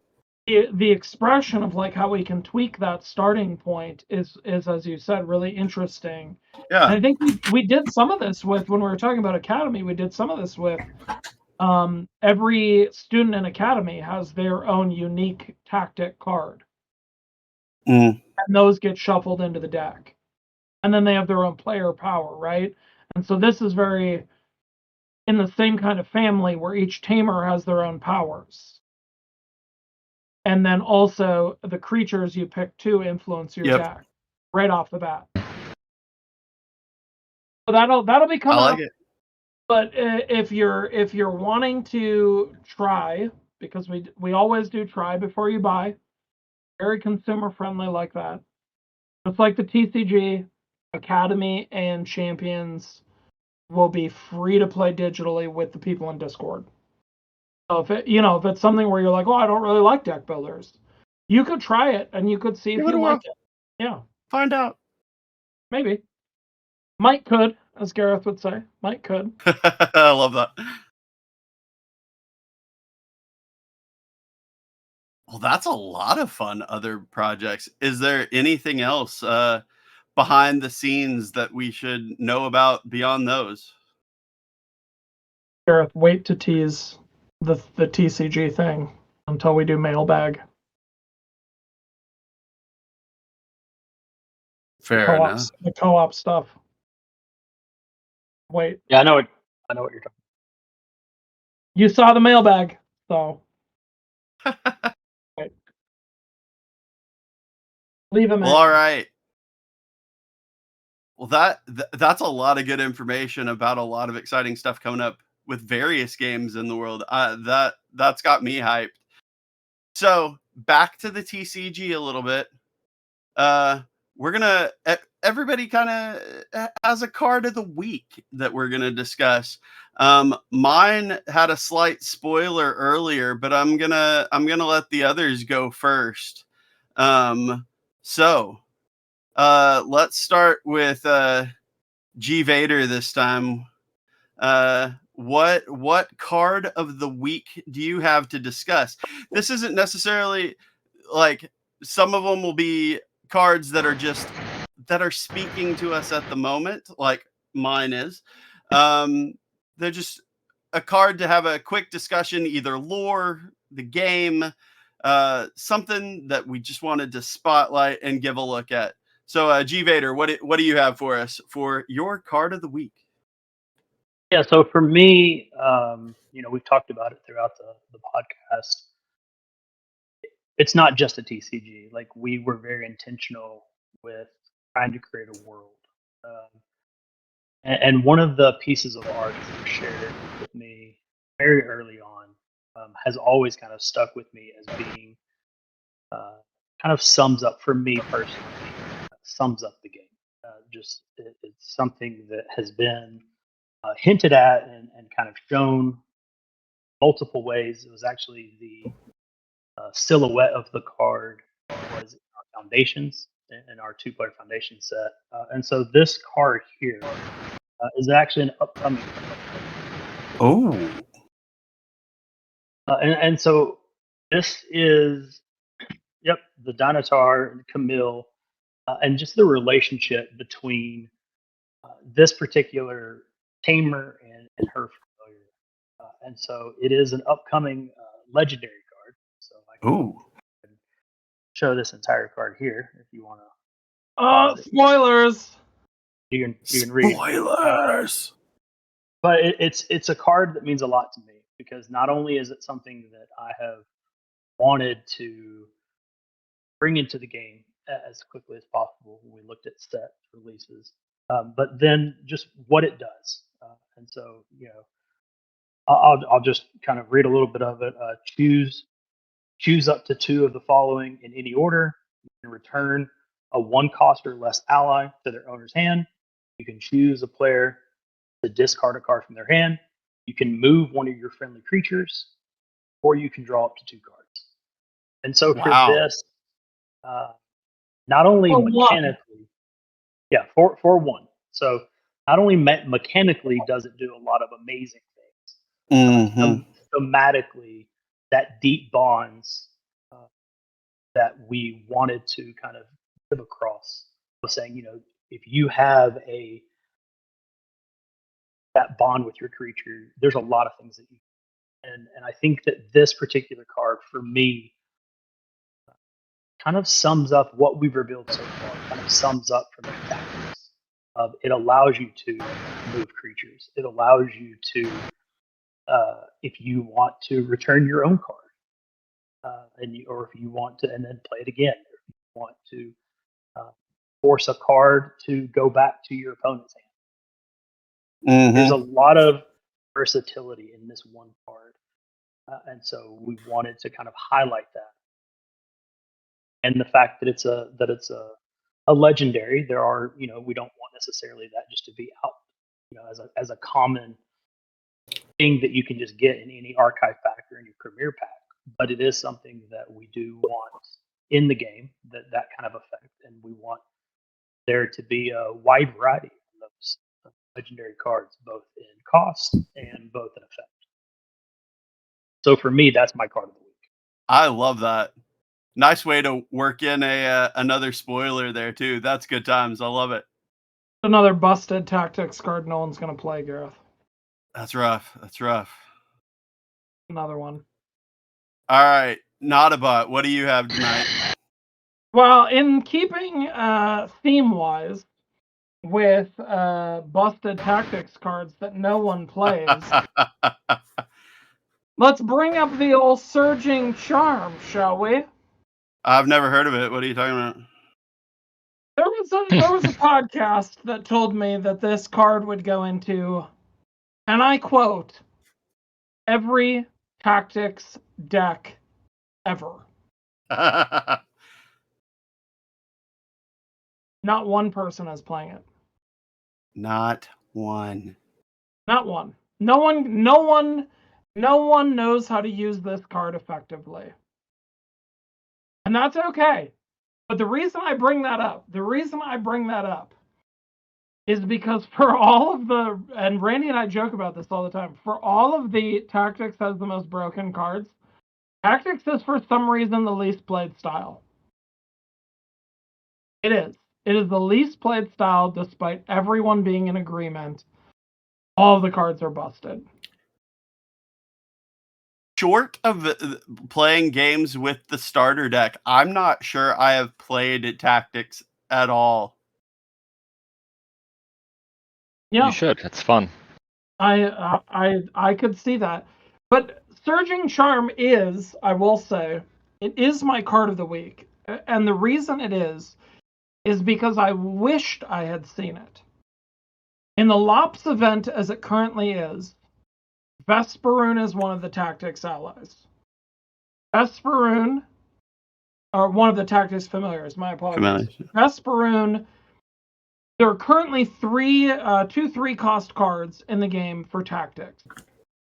the expression of like how we can tweak that starting point is as you said really interesting. Yeah. And I think we did some of this with when we were talking about Academy. We did some of this with every student in Academy has their own unique tactic card, and those get shuffled into the deck, and then they have their own player power, right? And so this is very in the same kind of family where each tamer has their own powers. And then also the creatures you pick to influence your deck right off the bat. So that'll be coming up. It. But if you're wanting to try, because we always do try before you buy, very consumer friendly like that. Just like the TCG, Academy and Champions will be free to play digitally with the people in Discord. So if it's something where you're like, oh, I don't really like deck builders, you could try it and you could see if you like it. Yeah. Find out. Maybe. Might could, as Gareth would say. Might could. I love that. Well, that's a lot of fun. Other projects. Is there anything else behind the scenes that we should know about beyond those? Gareth, wait to tease the TCG thing until we do mailbag. Fair enough. The co-op stuff. Wait. Yeah, I know what you're talking. You saw the mailbag, so wait. Leave him. Well, all right. Well, that's a lot of good information about a lot of exciting stuff coming up with various games in the world. That's got me hyped. So back to the TCG a little bit. We're gonna everybody kind of has a card of the week that we're gonna discuss. Mine had a slight spoiler earlier, but I'm gonna let the others go first. So let's start with G Vader this time. What card of the week do you have to discuss? This isn't necessarily like some of them will be cards that are speaking to us at the moment, like mine is. They're just a card to have a quick discussion, either lore, the game, something that we just wanted to spotlight and give a look at. So, G Vader, what do you have for us for your card of the week? Yeah, so for me, we've talked about it throughout the podcast. It's not just a TCG. Like, we were very intentional with trying to create a world. And one of the pieces of art that was shared with me very early on has always kind of stuck with me as being kind of sums up, for me personally, sums up the game. It's something that has been hinted at and kind of shown multiple ways. It was actually the silhouette of the card was in our foundations, in our two-player foundation set. And so this card here is actually an upcoming card. Oh. And so this is, the Dinotaur and Camille, and just the relationship between this particular Tamer and her familiar. And so it is an upcoming legendary card. So I can show this entire card here if you want to. Spoilers! You can read. Spoilers! But it's a card that means a lot to me, because not only is it something that I have wanted to bring into the game as quickly as possible when we looked at set releases. But then just what it does, and so I'll just kind of read a little bit of it. Choose up to 2 of the following in any order. You can return a 1 cost or less ally to their owner's hand. You can choose a player to discard a card from their hand. You can move one of your friendly creatures, or you can draw up to 2 cards. And so for Wow. this, not only For one. mechanically, for 1. So not only mechanically does it do a lot of amazing things, Mhm. thematically, that deep bonds that we wanted to kind of live across was saying, if you have that bond with your creature, there's a lot of things that you and I think that this particular card for me kind of sums up what we've revealed so far, kind of sums up from the tactics of it allows you to move creatures. It allows you to, if you want to return your own card, or if you want to, and then play it again, or if you want to force a card to go back to your opponent's hand. There's a lot of versatility in this one card, and so we wanted to kind of highlight that, and the fact that it's a legendary. There are, we don't want necessarily that just to be out, as a common thing that you can just get in any archive pack or any premier pack. But it is something that we do want in the game, that kind of effect, and we want there to be a wide variety of those legendary cards, both in cost and both in effect. So for me, that's my card of the week. I love that. Nice way to work in another spoiler there too. That's good times. I love it. Another busted tactics card no one's going to play, Gareth. That's rough. That's rough. Another one. All right, Not-a-Bot, what do you have tonight? Well, in keeping theme-wise with busted tactics cards that no one plays, let's bring up the old Surging Charm, shall we? I've never heard of it. What are you talking about? There was a podcast that told me that this card would go into, and I quote, every tactics deck ever. Not one person is playing it. Not one. Not one. No one knows how to use this card effectively. And that's okay. But the reason I bring that up is because for all of the, and Randy and I joke about this all the time, for all of the Tactics has the most broken cards, Tactics is for some reason the least played style. It is. It is the least played style despite everyone being in agreement. All of the cards are busted. Short of playing games with the starter deck, I'm not sure I have played Tactics at all. Yeah. You should. It's fun. I could see that. But Surging Charm is, I will say, it is my card of the week. And the reason it is because I wished I had seen it. In the Lops event as it currently is, Vesperoon is one of the Tactics allies. Vesperoon, or one of the Tactics familiars, my apologies. Vesperoon, there are currently 3 cost cards in the game for Tactics.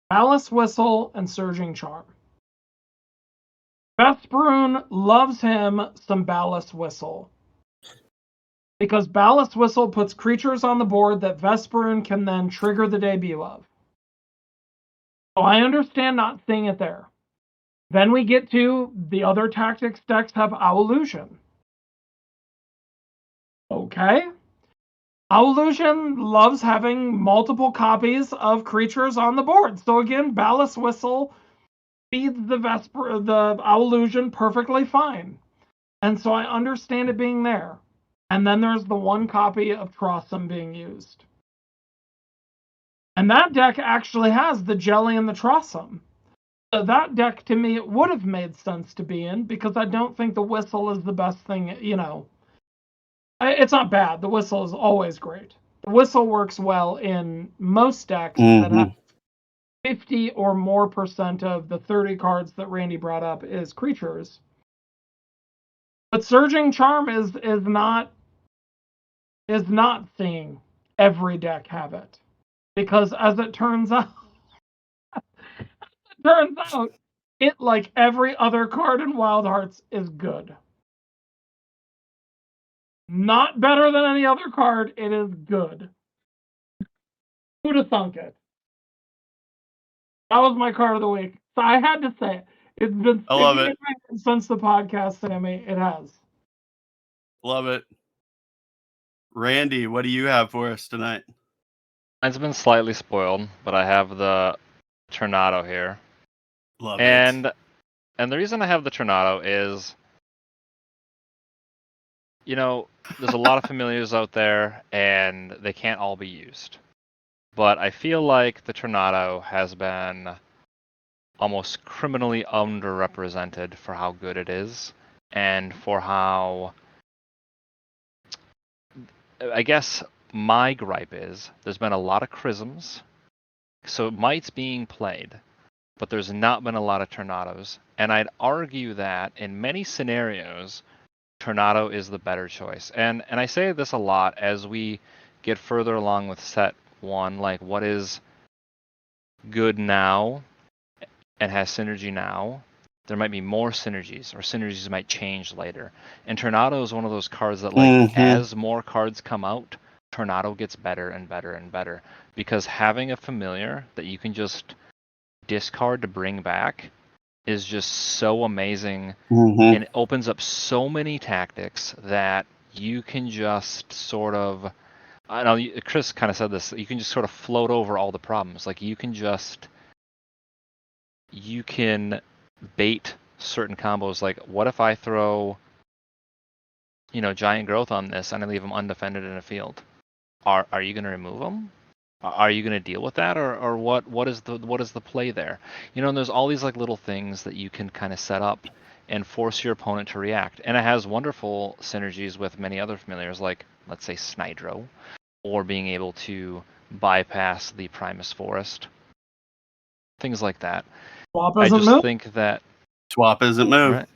Ballast Whistle and Surging Charm. Vesperoon loves him some Ballast Whistle, because Ballast Whistle puts creatures on the board that Vesperoon can then trigger the debut of. So I understand not seeing it there. Then we get to the other Tactics decks have Owlusion. Okay. Owlusion loves having multiple copies of creatures on the board. So again, Ballast Whistle feeds the Owlusion perfectly fine. And so I understand it being there. And then there's the 1 copy of Trossum being used. And that deck actually has the Jelly and the Trossum. So that deck, to me, it would have made sense to be in, because I don't think the Whistle is the best thing, It's not bad. The whistle is always great. The whistle works well in most decks that have 50 or more % of the 30 cards that Randy brought up is creatures. But Surging Charm is not seeing every deck have it. Because as it turns out, it, like every other card in Wild Hearts, is good. Not better than any other card, it is good. Who'd have thunk it? That was my card of the week. So I had to say it. It's been I love it. Since the podcast, Sammy. It has. Love it. Randy, what do you have for us tonight? Mine's been slightly spoiled, but I have the Tornado here. Love it. And the reason I have the Tornado is, you know, there's a lot of familiars out there, and they can't all be used. But I feel like the Tornado has been almost criminally underrepresented for how good it is, and for how, I guess my gripe is, there's been a lot of Chrisms, so Might's being played, but there's not been a lot of Tornadoes. And I'd argue that in many scenarios, Tornado is the better choice. And I say this a lot as we get further along with set 1, like what is good now and has synergy now. There might be more synergies, or synergies might change later. And Tornado is one of those cards that, like, as more cards come out, Tornado gets better and better and better. Because having a familiar that you can just discard to bring back is just so amazing, and it opens up so many tactics that you can just sort of, I know Chris kind of said this, you can just sort of float over all the problems. Like you can bait certain combos. Like what if I throw, Giant Growth on this and I leave them undefended in a field? Are you going to remove them? Are you going to deal with that, or what is the play there? And there's all these like little things that you can kind of set up and force your opponent to react. And it has wonderful synergies with many other familiars, like let's say Snydro, or being able to bypass the Primus Forest, things like that. I just think that Swap isn't move. Right?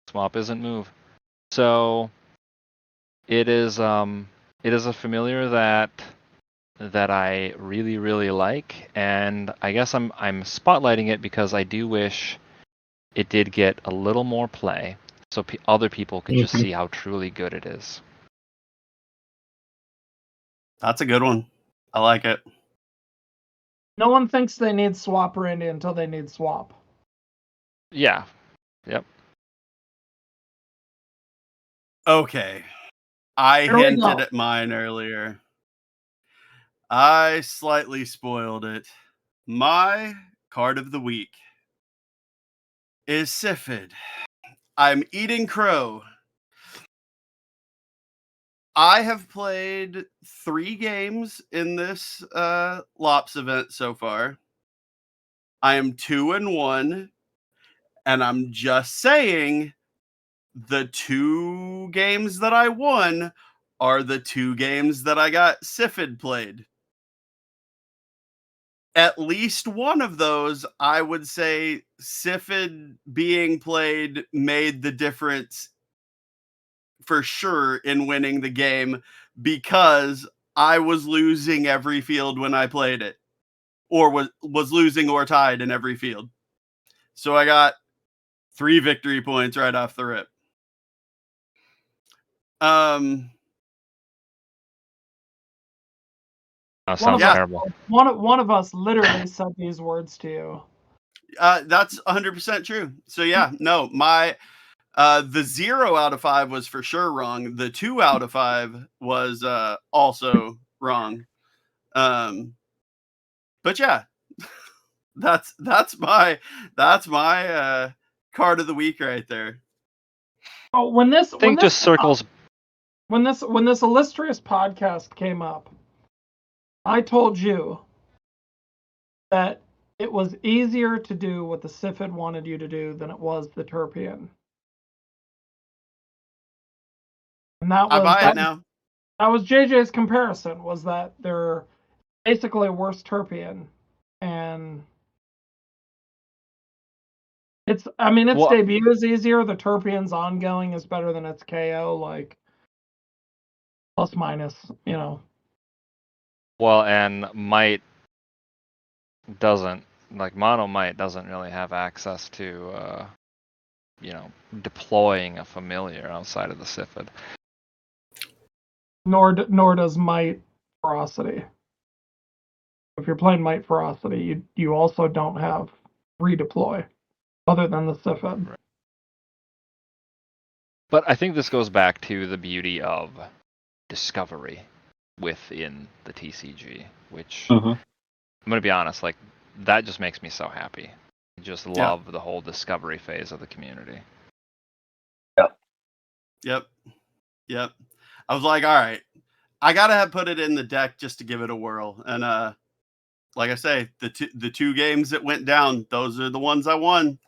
Swap isn't move. So it is a familiar that I really, really like, and I guess I'm spotlighting it because I do wish it did get a little more play, so other people could just see how truly good it is. That's a good one. I like it. No one thinks they need swap, Randy, until they need swap. Yeah. Yep. Okay. I hinted at mine earlier. I slightly spoiled it. My card of the week is Sifid. I'm eating crow. I have played 3 games in this Lops event so far. I am 2-1, and I'm just saying the 2 games that I won are the 2 games that I got Sifid played. At least one of those, I would say Sifid being played made the difference for sure in winning the game, because I was losing every field when I played it, or was losing or tied in every field. So I got 3 victory points right off the rip. That sounds terrible. One of us literally said these words to you. That's 100% true. So yeah, no, my the 0 out of 5 was for sure wrong. The 2 out of 5 was also wrong. But yeah, that's my card of the week right there. Oh, when this illustrious podcast came up, I told you that it was easier to do what the Sifid wanted you to do than it was the Turpian. And I buy it now. That was JJ's comparison, was that they're basically a worse Turpian. And its Well- debut is easier. The Turpian's ongoing is better than its KO, like plus minus, Well, and Might doesn't, like Mono Might doesn't really have access to, deploying a familiar outside of the Sifid. Nor does Might Ferocity. If you're playing Might Ferocity, you also don't have redeploy other than the Sifid. Right. But I think this goes back to the beauty of discovery within the TCG, which I'm going to be honest, like that just makes me so happy. I just love the whole discovery phase of the community. Yep. I was like, all right, I gotta put it in the deck just to give it a whirl. And like I say, the two games that went down, those are the ones I won.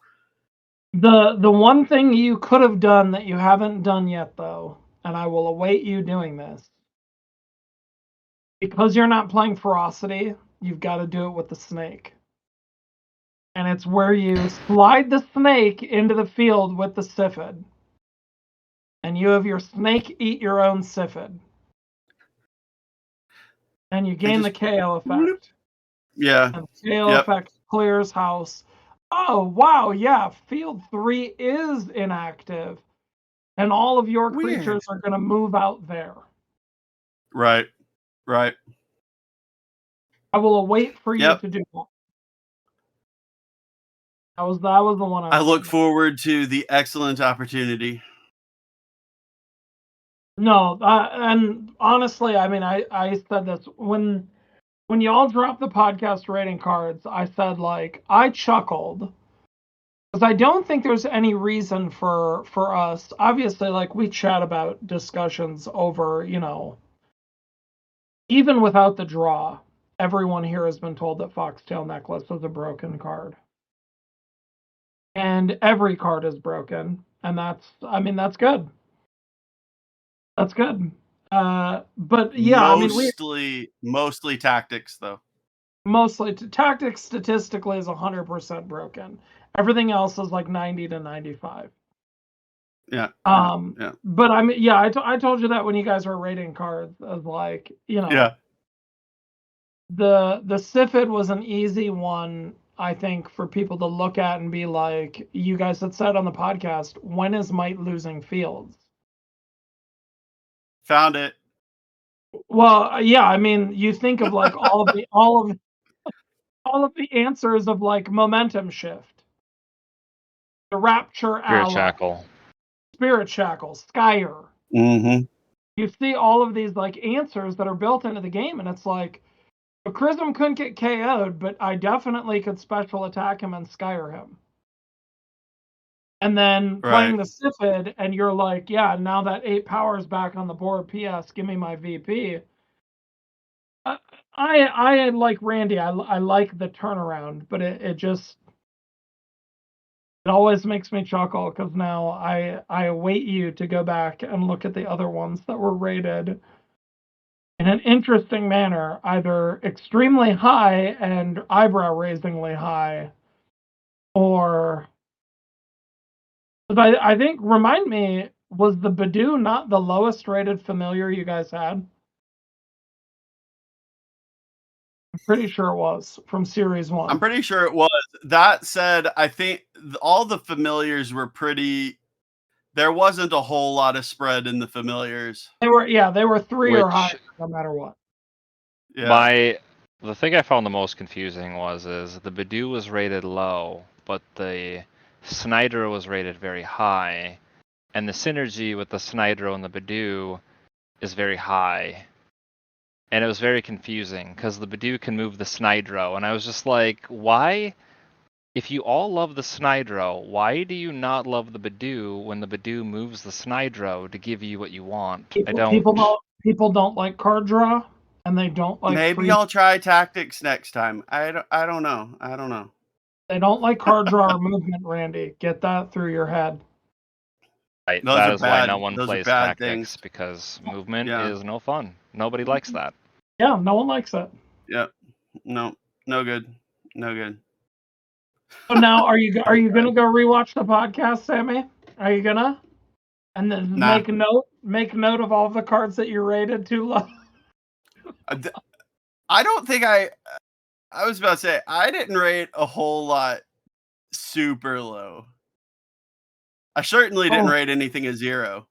The one thing you could have done that you haven't done yet, though, and I will await you doing this, because you're not playing Ferocity, you've got to do it with the snake. And it's where you slide the snake into the field with the Sifid. And you have your snake eat your own Sifid. And you gain the KO effect. Yeah. And the KO effect clears house. Oh, wow, yeah, field 3 is inactive. And all of your creatures are going to move out there. Right. I will await for you to do that. That was the one I look forward to the excellent opportunity. No, and honestly, I said this when y'all dropped the podcast rating cards. I said, like, I chuckled because I don't think there's any reason for us. Obviously, like, we chat about discussions over, even without the draw. Everyone here has been told that Foxtail Necklace is a broken card, and every card is broken, and that's good. That's good. But yeah, mostly tactics though. Mostly tactics statistically is 100% broken. Everything else is like 90 to 95. Yeah. But I told you that when you guys were rating cards, as like, Yeah. The Sifid was an easy one, I think, for people to look at and be like, you guys had said on the podcast, when is Might losing fields? Found it. Well, yeah, you think of like all of the answers of like momentum shift, the Rapture Ally, Spirit Shackle, Skyer. Mm-hmm. You see all of these like answers that are built into the game, and it's like, Chrism couldn't get KO'd, but I definitely could special attack him and Skyer him. And then playing the Sifid, and you're like, yeah, now that 8 power is back on the board. P.S. Give me my VP. I like Randy. I like the turnaround, but it always makes me chuckle because now I await you to go back and look at the other ones that were rated in an interesting manner, either extremely high and eyebrow-raisingly high, or I think, remind me, was the Badoo not the lowest rated familiar you guys had? I'm pretty sure it was from Series 1. I'm pretty sure it was. That said, I think all the familiars were pretty. There wasn't a whole lot of spread in the familiars. They were 3 or higher, no matter what. Yeah. The thing I found the most confusing is the Badoo was rated low, but the Snyder was rated very high, and the synergy with the Snyder and the Badoo is very high. And it was very confusing because the Badoo can move the Snydro, and I was just like, why? If you all love the Snydro, why do you not love the Badoo when the Badoo moves the Snydro to give you what you want? People don't like card draw, and they don't like. Maybe I'll try tactics next time. I don't know. They don't like card draw or movement, Randy. Get that through your head. Right. Those That are is why no bad. one Those are plays bad tactics, things. because movement Yeah. is no fun. Nobody likes that. Yeah, no one likes it. Yeah. No good. No good. So now, are you gonna go rewatch the podcast, Sammy? Are you gonna? And then Nah. make note of all the cards that you rated too low. I don't think I was about to say I didn't rate a whole lot super low. I certainly didn't rate anything a 0.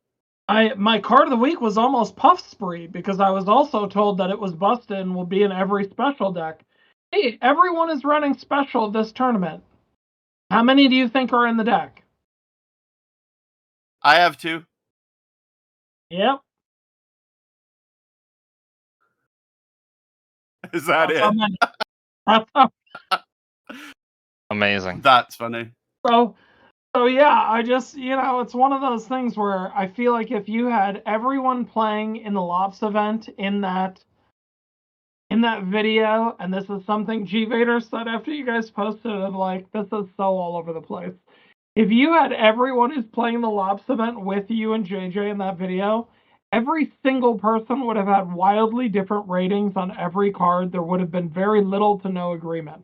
My card of the week was almost Puff Spree because I was also told that it was busted and will be in every special deck. Hey, everyone is running special this tournament. How many do you think are in the deck? I have 2. Yep. Is that That's how it? many. That's how. Amazing. That's funny. So yeah, I just, it's one of those things where I feel like if you had everyone playing in the Lops event in that video, and this is something G Vader said after you guys posted it, like, this is so all over the place. If you had everyone who's playing the Lops event with you and JJ in that video, every single person would have had wildly different ratings on every card. There would have been very little to no agreement.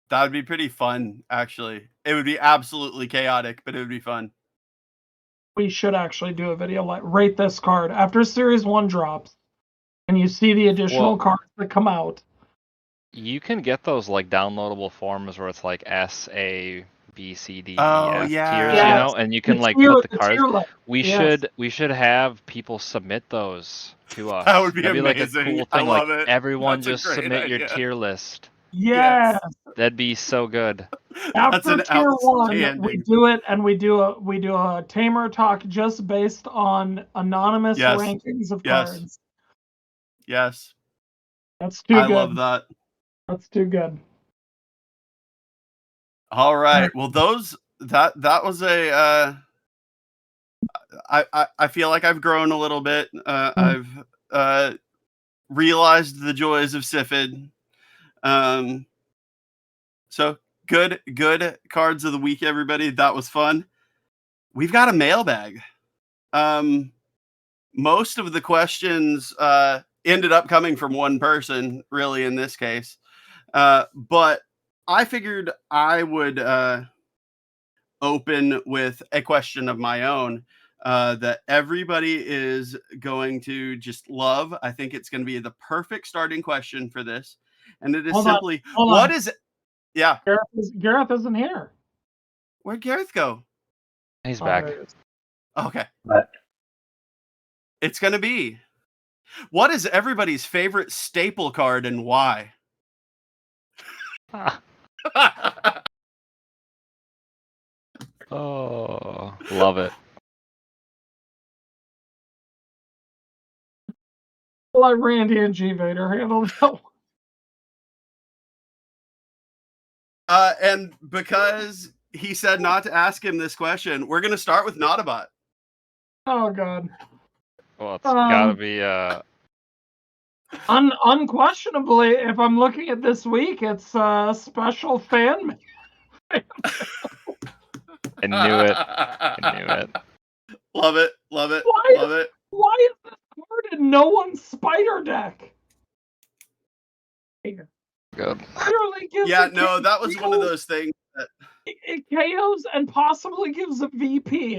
That would be pretty fun, actually. It would be absolutely chaotic, but it would be fun. We should actually do a video like rate this card after Series 1 drops, and you see the additional cards that come out. You can get those like downloadable forms where it's like S, A, B, C, D, E, Oh, F yeah. tiers, Yes. and you can The like tier- put the the cards. tier list. We Yes. should have people submit those to us. That would be That'd be like a amazing. cool I thing. love Like it. everyone That's a just great submit your idea. tier list. Yes. That'd be so good. That's After an tier 1, we outstanding. do it, and we do a Tamer talk just based on anonymous Yes. rankings of Yes. cards. Yes. That's too I good. love that. That's too good. All right. Well, that was a I feel like I've grown a little bit. I've realized the joys of Sifid. So good cards of the week, everybody. That was fun. We've got a mailbag. Most of the questions ended up coming from one person, really, in this case. But I figured I would open with a question of my own that everybody is going to just love. I think it's going to be the perfect starting question for this. And it is Hold on, simply, hold what on. is it? Yeah. Gareth isn't here. Where'd Gareth go? He's back. there he is. Okay. But It's going to be, what is everybody's favorite staple card and why? Oh, love it. I'll let Randy and G Vader handle that one. And because he said not to ask him this question, we're going to start with Notabot. Oh God. Well, it's gotta be Unquestionably, if I'm looking at this week, it's a special fan. I knew it. I knew it. Love it. Love it. Why? Love it. Why is this card in no one's spider deck? Good. Literally gives Yeah, it no, that was one of KOs. those things that It KOs and possibly gives a VP.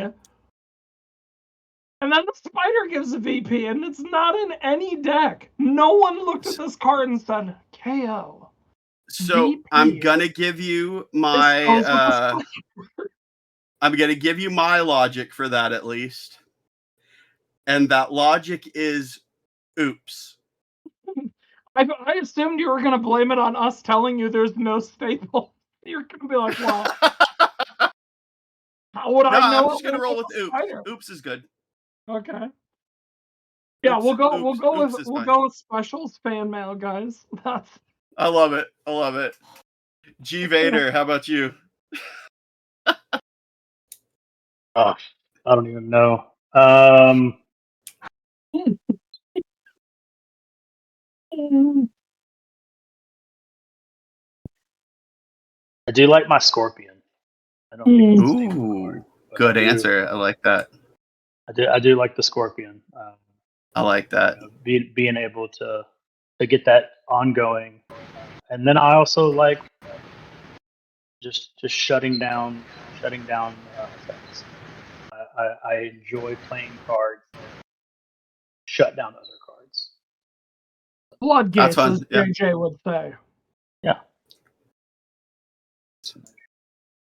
And then the spider gives a VP, and it's not in any deck. No one looked at this card and said, KO. So VP. I'm gonna give you my I'm gonna give you my logic for that at least. And that logic is oops. I assumed you were going to blame it on us telling you there's no staple. You're going to be like, well, how would I know? I'm just gonna roll with oops. Spider? Oops is good. Okay. Yeah, Oops, we'll go oops is fine. with specials fan mail, guys. That's I love it. I love it. G Vader, how about you? I don't even know. I do like my Scorpion. I don't think it's a staple Ooh. card. But Good answer. I like that. I do like the Scorpion. I like that. Being able to get that ongoing, and then I also like just shutting down effects. I enjoy playing cards that shut down other cards. Floodgates, fun, as yeah. JJ would say. Yeah.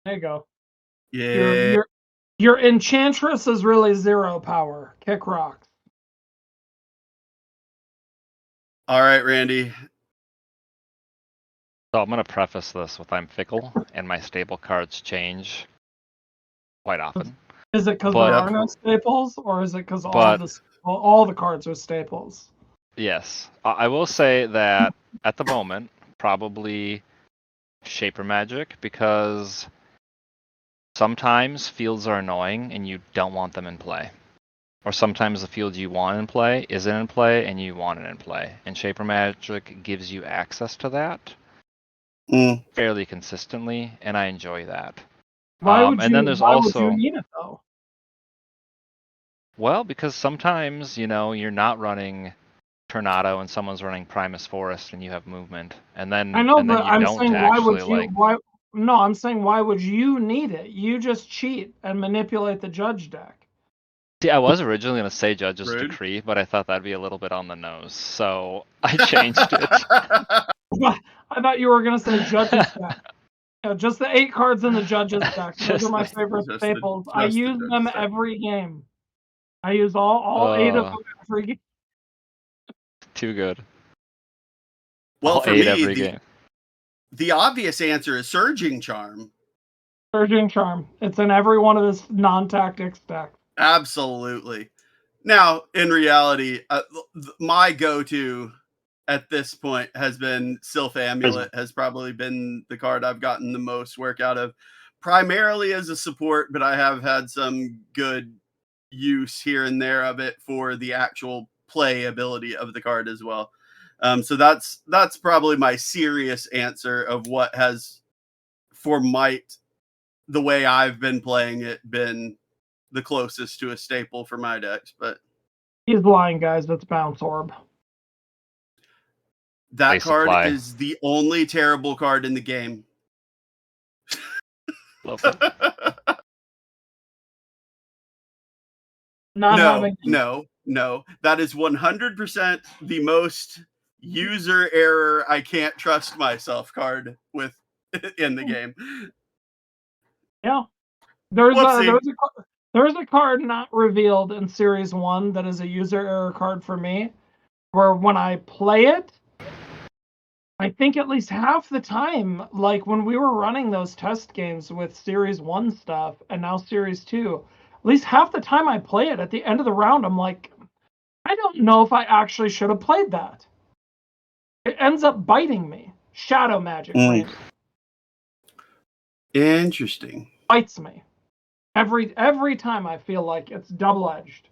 There you go. Yeah. Your Enchantress is really 0 power. Kick rocks. All right, Randy. So I'm going to preface this with I'm fickle, and my staple cards change quite often. Is it because there But- are no staples, or is it because But- all the cards are staples? Yes. I will say that at the moment, probably Shaper Magic, because sometimes fields are annoying and you don't want them in play. Or sometimes the field you want in play isn't in play and you want it in play. And Shaper Magic gives you access to that fairly consistently, and I enjoy that. Why would and you? then there's Why also, would you need it though? Well, because sometimes, you're not running Tornado and someone's running Primus Forest and you have movement. And then I know, and then but you I'm don't saying why actually would you? like Why? No, I'm saying why would you need it? You just cheat and manipulate the judge deck. See, I was originally going to say Judge's Rude. Decree, but I thought that'd be a little bit on the nose, so I changed it. I thought you were gonna say judge's deck. Just the 8 cards in the judge's deck. Those are my favorite staples. I use them every game. I use all 8 of them every game. Too good. Well, All for 8 me, every game. the obvious answer is Surging Charm. Surging Charm. It's in every one of his non-tactics decks. Absolutely. Now, in reality, my go-to at this point has been Sylph Amulet, has probably been the card I've gotten the most work out of, primarily as a support, but I have had some good use here and there of it for the actual playability of the card as well. So that's probably my serious answer of what has, for Might, the way I've been playing it, been the closest to a staple for my decks. But he's lying, guys. That's Bounce Orb. That Play card supply. is the only terrible card in the game. Love it. No. That is 100% the most user error, I can't trust myself card with in the game. Yeah. There's Whoopsie. a card not revealed in Series 1 that is a user error card for me, where when I play it, I think at least half the time, like when we were running those test games with Series 1 stuff and now Series 2, at least half the time I play it, at the end of the round, I'm like, I don't know if I actually should have played that. It ends up biting me. Shadow Magic, Randy. Interesting. Bites me. Every time I feel like it's double-edged.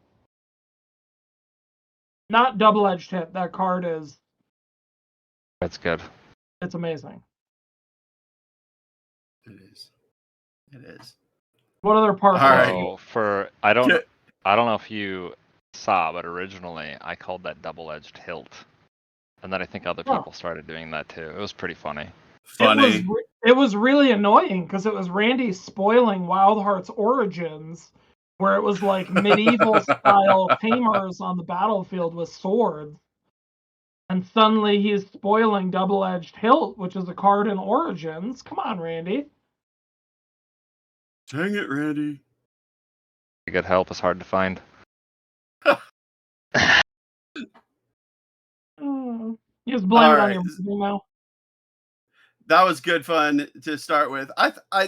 Not double-edged hit. That card is... That's good. It's amazing. It is. What other parts? All right. So I don't know if you saw, but originally I called that double-edged hilt. And then I think other people started doing that too. It was pretty funny. It was really annoying because it was Randy spoiling Wild Heart's Origins, where it was like medieval style Tamers on the battlefield with swords. And suddenly he's spoiling Double-Edged Hilt, which is a card in Origins. Come on, Randy. Dang it, Randy. Good help is hard to find. You just blame it on your movie now. That was good fun to start with.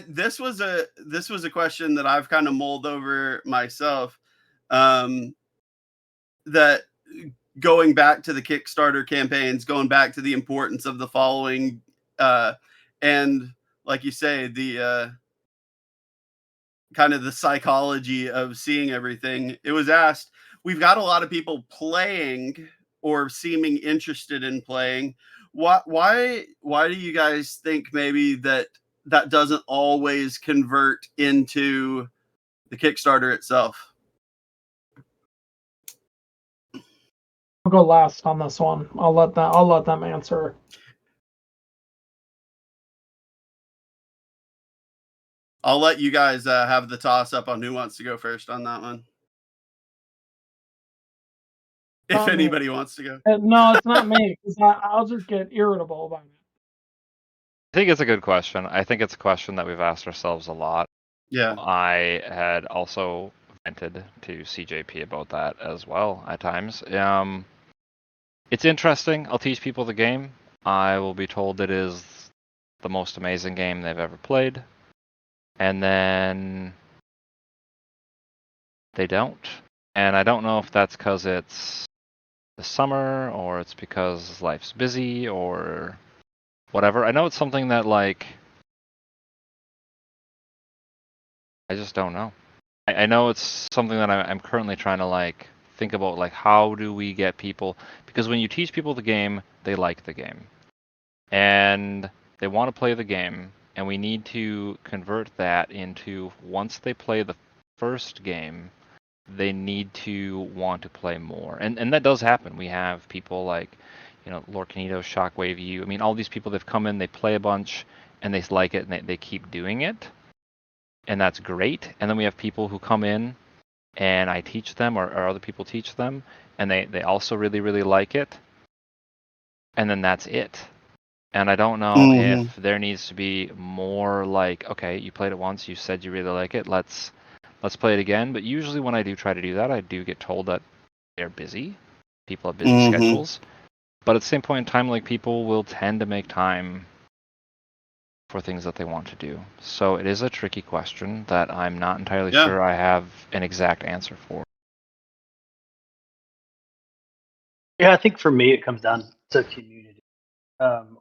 This was a question that I've kind of mulled over myself. That going back to the Kickstarter campaigns, going back to the importance of the following, and like you say, the kind of the psychology of seeing everything. It was asked, we've got a lot of people playing or seeming interested in playing. Why do you guys think maybe that doesn't always convert into the Kickstarter itself? I'll go last on this one. I'll let them answer. I'll let you guys have the toss up on who wants to go first on that one. If Not me. anybody wants to go. No, it's not me, because I'll just get irritable about it. I think it's a good question. I think it's a question that we've asked ourselves a lot. Yeah. I had also vented to CJP about that as well at times. It's interesting. I'll teach people the game. I will be told it is the most amazing game they've ever played. And then they don't. And I don't know if that's because it's the summer or it's because life's busy or whatever. I know it's something that, like, I just don't know. I know it's something that I'm currently trying to, like, think about, like, how do we get people, because when you teach people the game, they like the game. And they want to play the game, and we need to convert that into, once they play the first game, they need to want to play more. And that does happen. We have people like, Lord Canito, Shockwave U. I mean, all these people, they've come in, they play a bunch, and they like it, and they keep doing it. And that's great. And then we have people who come in, and I teach them, or other people teach them, and they also really, really like it. And then that's it. And I don't know if there needs to be more like, okay, you played it once, you said you really like it, let's play it again. But usually when I do try to do that, I do get told that they're busy. People have busy schedules. But at the same point in time, like, people will tend to make time for things that they want to do. So it is a tricky question that I'm not entirely sure I have an exact answer for. Yeah, I think for me it comes down to community.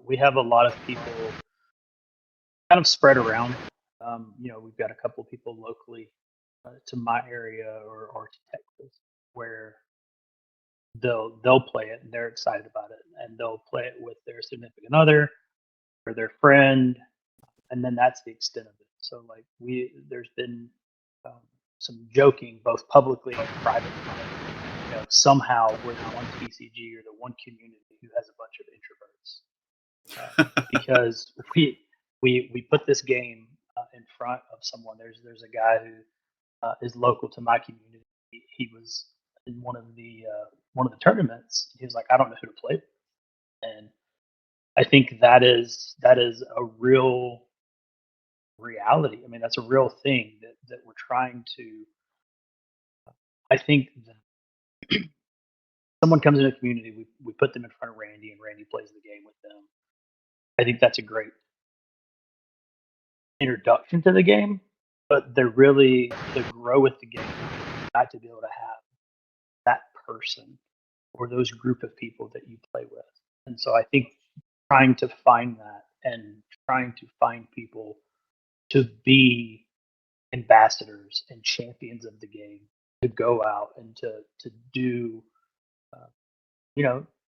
We have a lot of people kind of spread around. We've got a couple of people locally to my area or to Texas where they'll play it and they're excited about it, and they'll play it with their significant other or their friend, and then that's the extent of it. So like there's been some joking both publicly and privately. Somehow we're the one TCG or the one community who has a bunch of introverts because we put this game in front of someone. There's a guy who is local to my community. He was in one of the tournaments. He was like, I don't know who to play with, and I think that is a real reality. I mean, that's a real thing that we're trying to. I think that someone comes in a community, we put them in front of Randy, and Randy plays the game with them. I think that's a great introduction to the game, but they're really to grow with the game. Got to be able to have that person or those group of people that you play with, and so I think trying to find that and trying to find people to be ambassadors and champions of the game, to go out and to do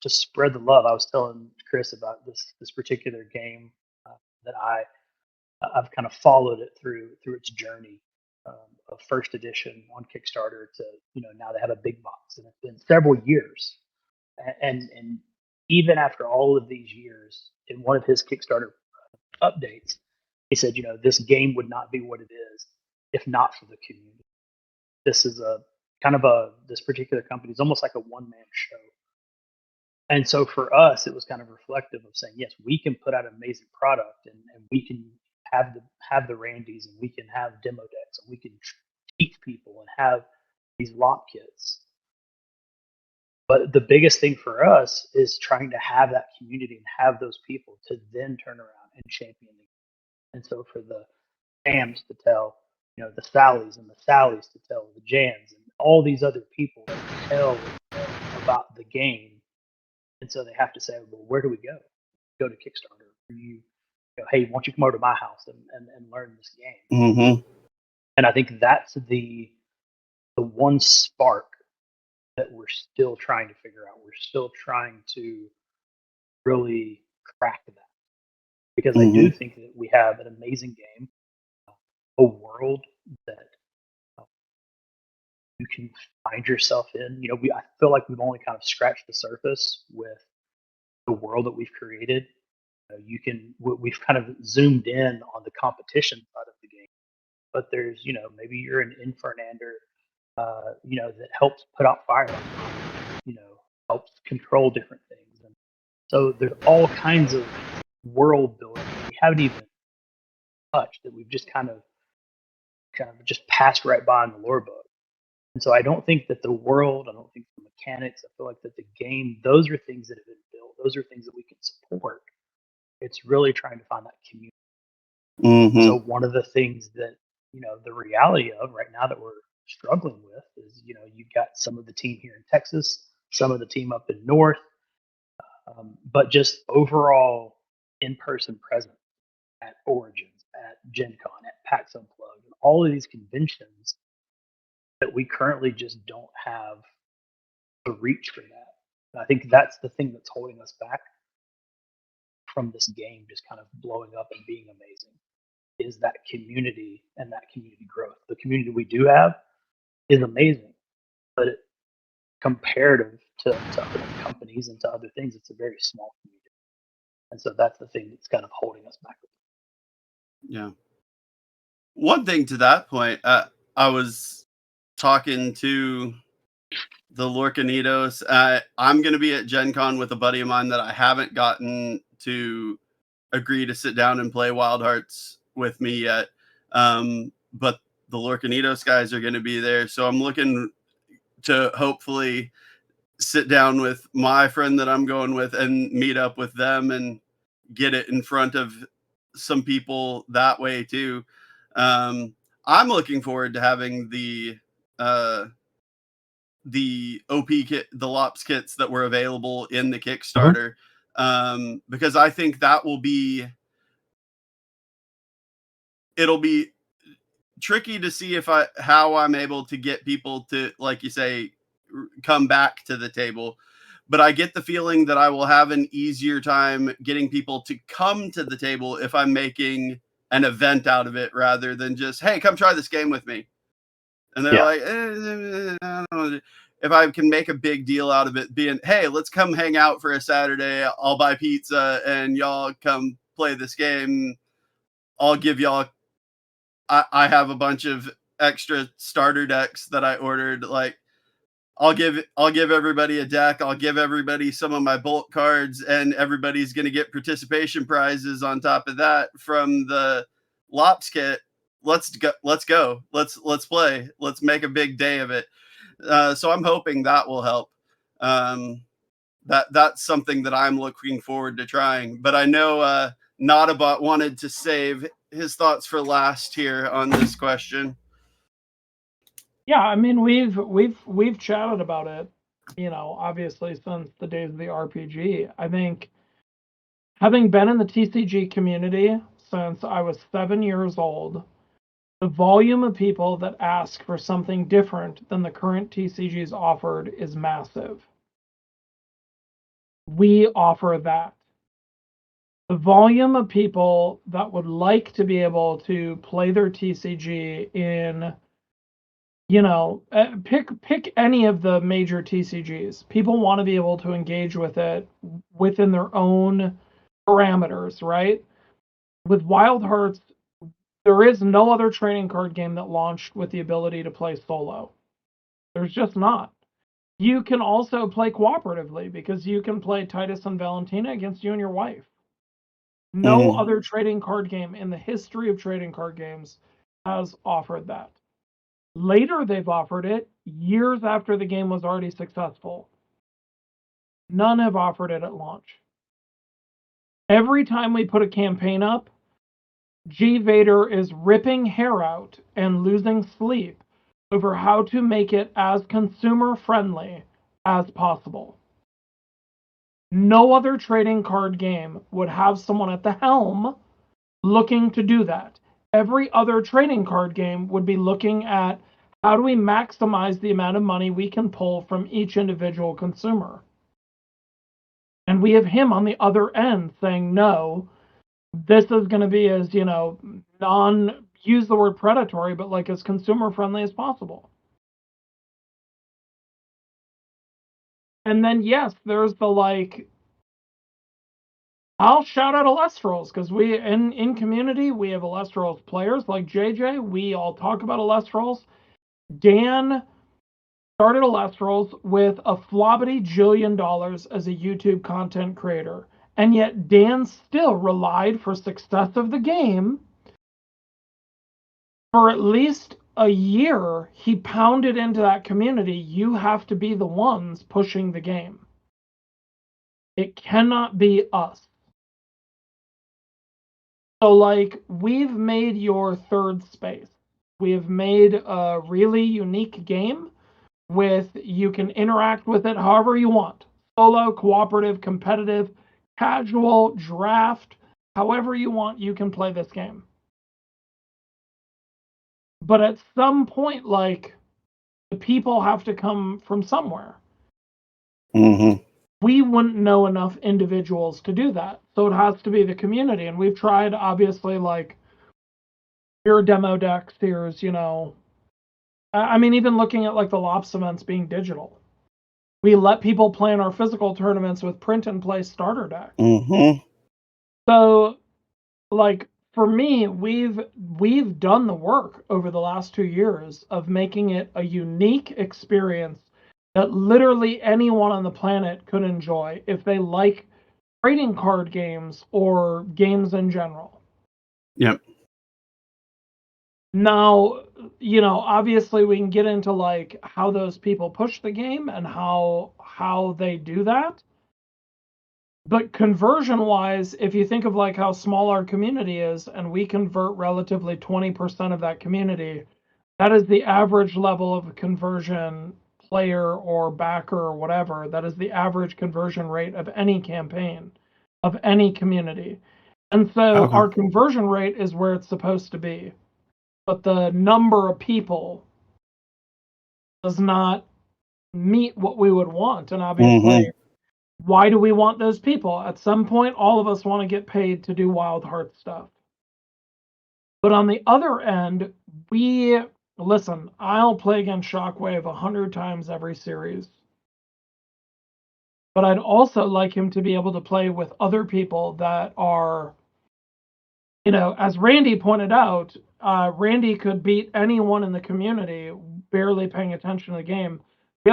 to spread the love. I was telling Chris about this particular game that I've kind of followed it through its journey of first edition on Kickstarter to now they have a big box, and it's been several years, and even after all of these years, in one of his Kickstarter updates, he said, this game would not be what it is if not for the community. This is a kind of this particular company is almost like a one-man show. And so for us, it was kind of reflective of saying, yes, we can put out an amazing product, and we can have the Randys, and we can have demo decks, and we can teach people and have these lock kits. But the biggest thing for us is trying to have that community and have those people to then turn around and champion the game. And so for the Sams to tell, the Sallys, and the Sallys to tell the Jans, and all these other people to tell about the game. And so they have to say, well, where do we go? Go to Kickstarter. Hey, why don't you come over to my house and learn this game? And I think that's the one spark that we're still trying to figure out. We're still trying to really crack that, because I do think that we have an amazing game, a world that you can find yourself in. I feel like we've only kind of scratched the surface with the world that we've created. We've kind of zoomed in on the competition side of the game, but there's, maybe you're an Infernander, that helps put out fire, helps control different things. And so there's all kinds of world building that we haven't even touched, that we've just kind of just passed right by in the lore book. And so I don't think that the world, I don't think the mechanics, I feel like that the game, those are things that have been built. Those are things that we can support. It's really trying to find that community. Mm-hmm. So one of the things that, the reality of right now that we're struggling with is, you've got some of the team here in Texas, some of the team up in North, but just overall in-person presence at Origins, at Gen Con, at PAX Unplugged, and all of these conventions that we currently just don't have the reach for that. And I think that's the thing that's holding us back from this game just kind of blowing up and being amazing, is that community and that community growth. The community we do have is amazing, but comparative to other companies and to other things, it's a very small community. And so that's the thing that's kind of holding us back. Yeah. One thing to that point, I was talking to the Lorcanitos. I'm going to be at Gen Con with a buddy of mine that I haven't gotten to agree to sit down and play Wild Hearts with me yet. But the Lorcanitos guys are going to be there. So I'm looking to hopefully sit down with my friend that I'm going with and meet up with them and get it in front of some people that way too. I'm looking forward to having the OP kit, the Lops kits that were available in the Kickstarter, because I think that it'll be tricky to see how I'm able to get people to, like you say, come back to the table. But I get the feeling that I will have an easier time getting people to come to the table if I'm making an event out of it rather than just, hey, come try this game with me. And they're like, I don't know. If I can make a big deal out of it being, hey, let's come hang out for a Saturday. I'll buy pizza and y'all come play this game. I'll give y'all, I have a bunch of extra starter decks that I ordered. Like, I'll give everybody a deck. I'll give everybody some of my bulk cards, and everybody's going to get participation prizes on top of that from the Lops kit. Let's go. Let's play. Let's make a big day of it. So I'm hoping that will help. That's something that I'm looking forward to trying. But I know Notabot wanted to save his thoughts for last here on this question. Yeah, I mean we've chatted about it, obviously since the days of the RPG. I think having been in the TCG community since I was 7 years old, the volume of people that ask for something different than the current TCGs offered is massive. We offer that. The volume of people that would like to be able to play their TCG in, pick any of the major TCGs. People want to be able to engage with it within their own parameters, right? With Wild Hearts, there is no other trading card game that launched with the ability to play solo. There's just not. You can also play cooperatively because you can play Titus and Valentina against you and your wife. No other trading card game in the history of trading card games has offered that. Later, they've offered it years after the game was already successful. None have offered it at launch. Every time we put a campaign up, G. Vader is ripping hair out and losing sleep over how to make it as consumer friendly as possible. No other trading card game would have someone at the helm looking to do that. Every other trading card game would be looking at how do we maximize the amount of money we can pull from each individual consumer. And we have him on the other end saying, no, this is going to be as, use the word predatory, but like as consumer friendly as possible. And then yes, there's the like. I'll shout out Alestrals because we in community we have Alestrals players like JJ. We all talk about Alestrals. Dan started Alestrals with a flobbity jillion dollars as a YouTube content creator, and yet Dan still relied for success of the game. For at least a year, he pounded into that community. You have to be the ones pushing the game. It cannot be us. So, like, we've made your third space. We have made a really unique game with you can interact with it however you want. Solo, cooperative, competitive, casual, draft, however you want, you can play this game. But at some point, like, the people have to come from somewhere. Mm-hmm. We wouldn't know enough individuals to do that. So it has to be the community. And we've tried, obviously, like, here are demo decks, here's, I mean, even looking at like the Lops events being digital. We let people play in our physical tournaments with print and play starter decks. Mm-hmm. So, like, for me, we've done the work over the last 2 years of making it a unique experience that literally anyone on the planet could enjoy if they like trading card games or games in general. Yep. Now, obviously we can get into like how those people push the game and how they do that. But conversion wise, if you think of like how small our community is and we convert relatively 20% of that community, that is the average level of conversion player or backer or whatever. That is the average conversion rate of any campaign, of any community. And so our conversion rate is where it's supposed to be. But the number of people does not meet what we would want. And obviously, why do we want those people? At some point, all of us want to get paid to do Wild Heart stuff. But on the other end, listen, I'll play against Shockwave 100 times every series. But I'd also like him to be able to play with other people that are, as Randy pointed out, Randy could beat anyone in the community barely paying attention to the game. The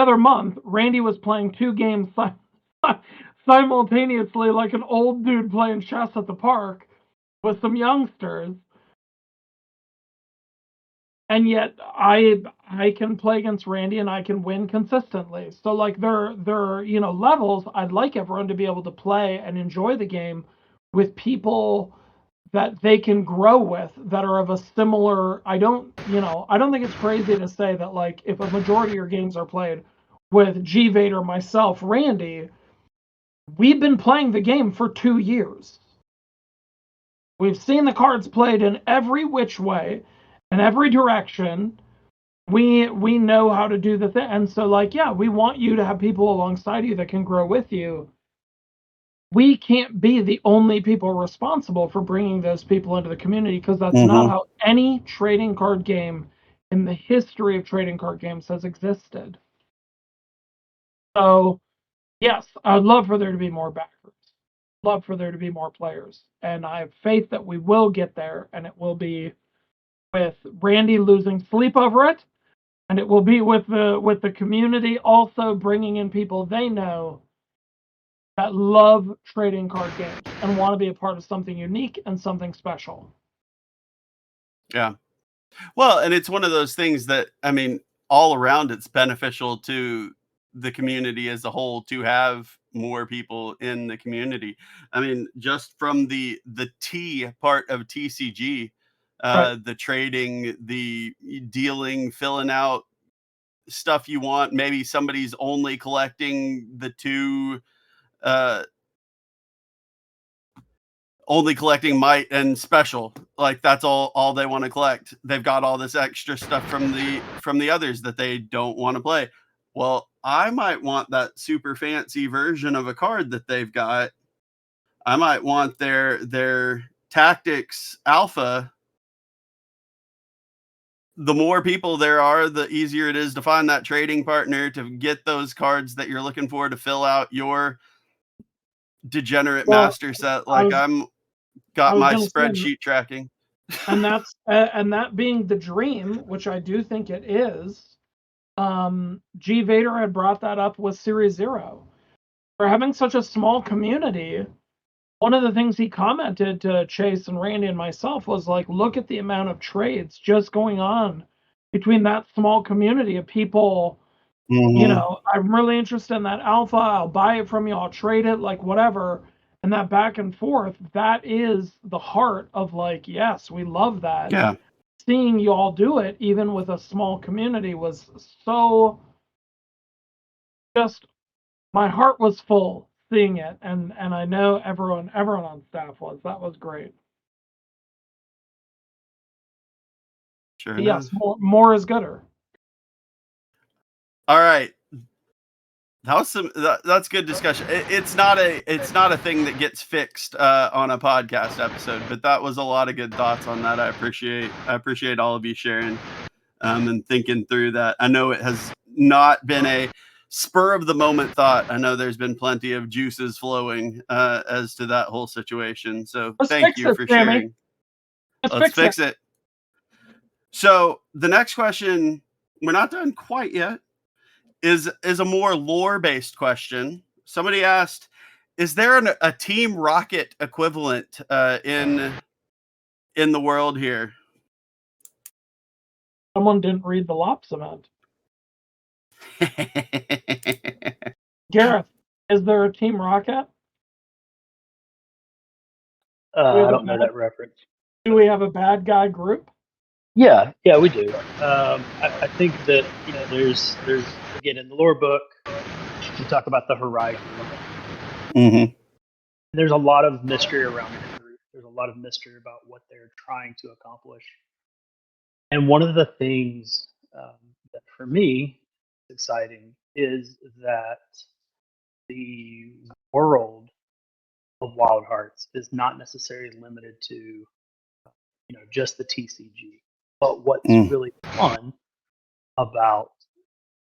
other month, Randy was playing 2 games simultaneously like an old dude playing chess at the park with some youngsters. And yet I can play against Randy and I can win consistently. So like there levels. I'd like everyone to be able to play and enjoy the game with people that they can grow with that are of a similar. I don't think it's crazy to say that like if a majority of your games are played with G Vader, myself, Randy, we've been playing the game for 2 years. We've seen the cards played in every which way, in every direction. We know how to do the thing. And so like, yeah, we want you to have people alongside you that can grow with you. We can't be the only people responsible for bringing those people into the community because that's not how any trading card game in the history of trading card games has existed. So, yes, I would love for there to be more backers. Love for there to be more players. And I have faith that we will get there, and it will be with Randy losing sleep over it, and it will be with the community also bringing in people they know that love trading card games and want to be a part of something unique and something special. Yeah. Well, and it's one of those things that, I mean, all around it's beneficial to the community as a whole to have more people in the community. I mean, just from the T part of TCG, Right. the trading, the dealing, filling out stuff you want. Maybe somebody's only collecting the 2 only collecting might and special, like that's all they want to collect. They've got all this extra stuff from the others that they don't want to play. Well, I might want that super fancy version of a card that they've got. I might want their tactics alpha the more people there are, the easier it is to find that trading partner to get those cards that you're looking for to fill out your degenerate Well, master set. I Like was I'm I got was my gonna say, spreadsheet tracking. and that being the dream, which I do think it is. G Vader had brought that up with Series Zero. For having such a small community, one of the things he commented to Chase and Randy and myself was like, look at the amount of trades just going on between that small community of people. I'm really interested in that alpha. I'll buy it from you. I'll trade it, like whatever. And that back and forth, that is the heart of like, yes, we love that. Yeah. Seeing you all do it, even with a small community, was so just my heart was full seeing it, and I know everyone on staff was. That was great. Sure But enough. yes, more is gooder. All right. That's good discussion. It's not a thing that gets fixed on a podcast episode, but that was a lot of good thoughts on that. I appreciate all of you sharing and thinking through that. I know it has not been a spur of the moment thought. I know there's been plenty of juices flowing as to that whole situation. So Let's thank fix you it, for Sammy. sharing. Let's Fix fix it. So the next question, we're not done quite yet, is a more lore-based question. Somebody asked, is there a Team Rocket equivalent in the world here? Someone didn't read the Lops event. Gareth, is there a Team Rocket? I don't know that reference. Do we have a bad guy group? Yeah, we do. I think that there's again in the lore book, you talk about the Horizon. Mm-hmm. There's a lot of mystery around that group. There's a lot of mystery about what they're trying to accomplish. And one of the things that for me is exciting is that the world of Wild Hearts is not necessarily limited to just the TCG. But what's really fun about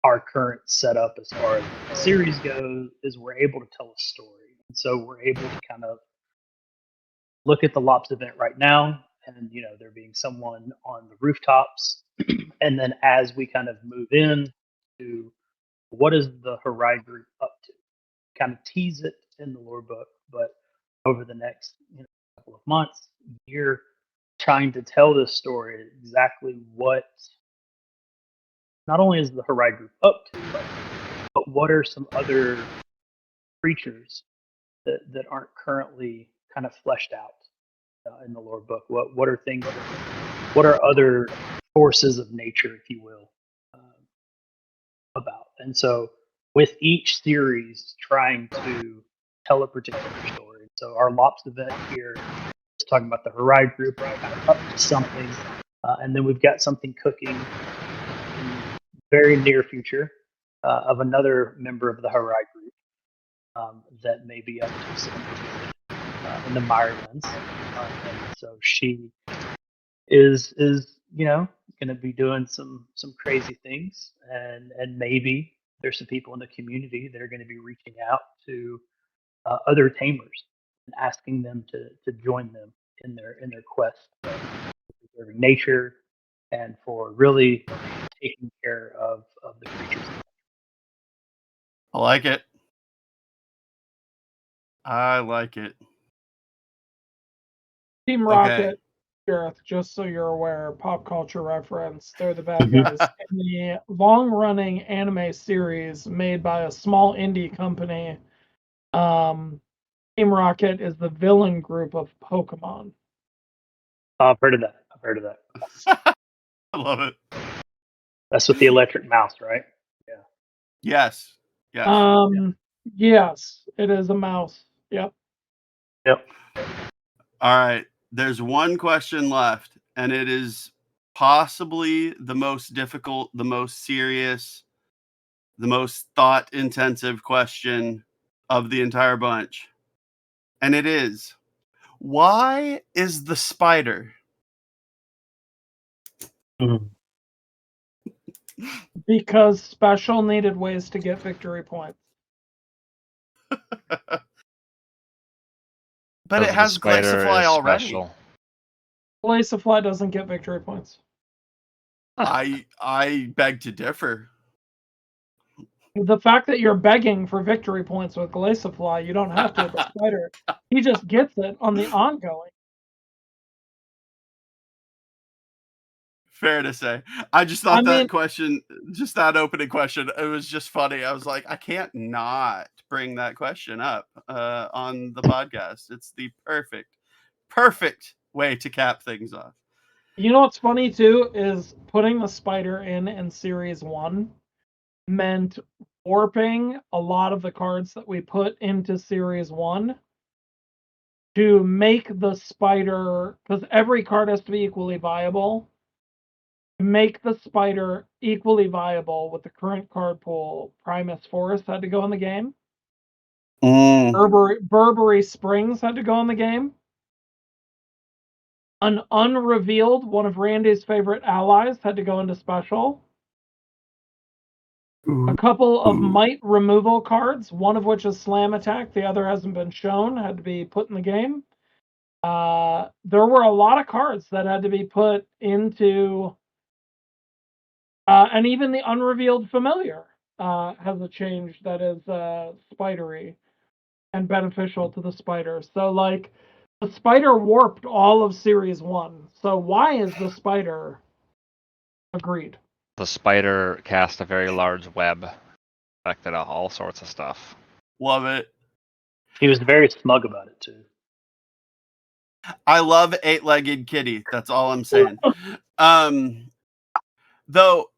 our current setup as far as the series goes is we're able to tell a story. And so we're able to kind of look at the Lops event right now, and there being someone on the rooftops, and then as we kind of move in to what is the Horizon group up to, kind of tease it in the lore book, but over the next couple of months, year, trying to tell this story exactly what not only is the Horizon group up to, but what are some other creatures that aren't currently kind of fleshed out in the lore book? What are things? What are other forces of nature, if you will, about? And so, with each series, trying to tell a particular story. So our Lops event here is talking about the Horizon group, kind of up to something, and then we've got something cooking in the very near future of another member of the Horizon group that may be up to something in the Mirelands. And so she is going to be doing some crazy things, and maybe there's some people in the community that are going to be reaching out to other tamers and asking them to join them in their quest for preserving nature and for really taking care of the creatures. I like it. I like it. Team Rocket, Gareth, just so you're aware, pop culture reference, they're the bad guys. In the long-running anime series made by a small indie company, Team Rocket is the villain group of Pokemon. I've heard of that. I love it. That's with the electric mouse, right? Yeah. Yes. Yes, it is a mouse. Yep. All right. There's one question left, and it is possibly the most difficult, the most serious, the most thought intensive question of the entire bunch. And it is, why is the spider Because special needed ways to get victory points. But it has Glaciifly already. Special. Glaciifly doesn't get victory points. I beg to differ. The fact that you're begging for victory points with Glaciifly, you don't have to with the spider. He just gets it on the ongoing. Fair to say. I just thought that opening question, it was just funny. I was like, I can't not bring that question up on the podcast. It's the perfect way to cap things off. You know what's funny too is putting the spider in Series 1 meant warping a lot of the cards that we put into Series 1 to make the spider, because every card has to be equally viable, to make the spider equally viable with the current card pool. Primus Forest had to go in the game. Burberry Springs had to go in the game. An unrevealed, one of Randy's favorite allies, had to go into special. A couple of might removal cards, one of which is Slam Attack, the other hasn't been shown, had to be put in the game. There were a lot of cards that had to be put into, and even the unrevealed familiar has a change that is spidery and beneficial to the spider. So, like, the spider warped all of Series 1. So why is the spider agreed? The spider cast a very large web, affected all sorts of stuff. Love it. He was very smug about it too. I love eight-legged kitty. That's all I'm saying. Though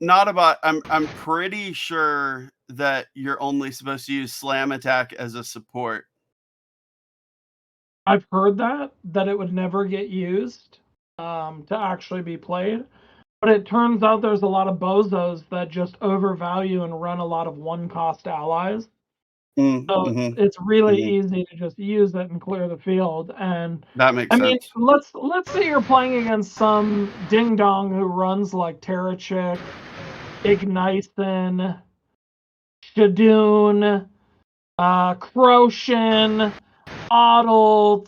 not about. I'm pretty sure that you're only supposed to use Slam Attack as a support. I've heard that it would never get used to actually be played. But it turns out there's a lot of bozos that just overvalue and run a lot of one-cost allies. So it's really easy to just use it and clear the field. And that makes sense. I mean, let's say you're playing against some ding dong who runs like Terrachik, Ignition, Shadoon, Croshen, Oddle,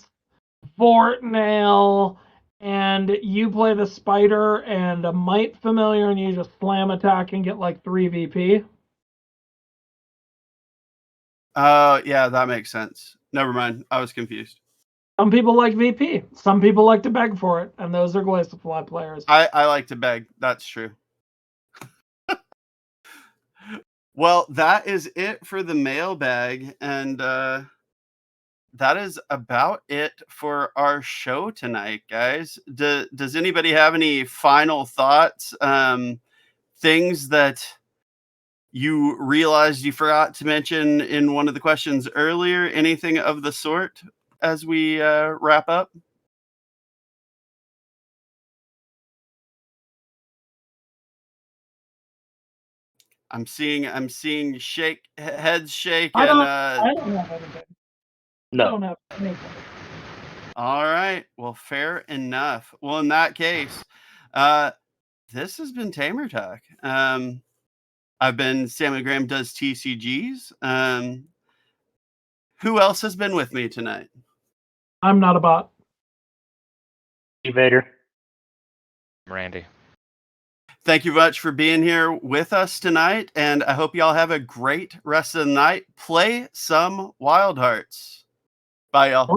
Vortnail, and you play the spider and a Might Familiar and you just Slam Attack and get like 3 VP. Yeah, that makes sense. Never mind. I was confused. Some people like VP. Some people like to beg for it, and those are Glaciifly players. I like to beg. That's true. Well, that is it for the mailbag, and that is about it for our show tonight, guys. Does anybody have any final thoughts? Things that you realized you forgot to mention in one of the questions earlier? Anything of the sort as we wrap up? I'm seeing heads shake. I And don't have anything. No. I don't have anything. All right. Well, fair enough. Well, in that case, this has been Tamer Talk. I've been Samuel Graham does TCGs. Who else has been with me tonight? I'm not a bot. Vader. Randy. Thank you much for being here with us tonight, and I hope y'all have a great rest of the night. Play some Wild Hearts. Bye, y'all.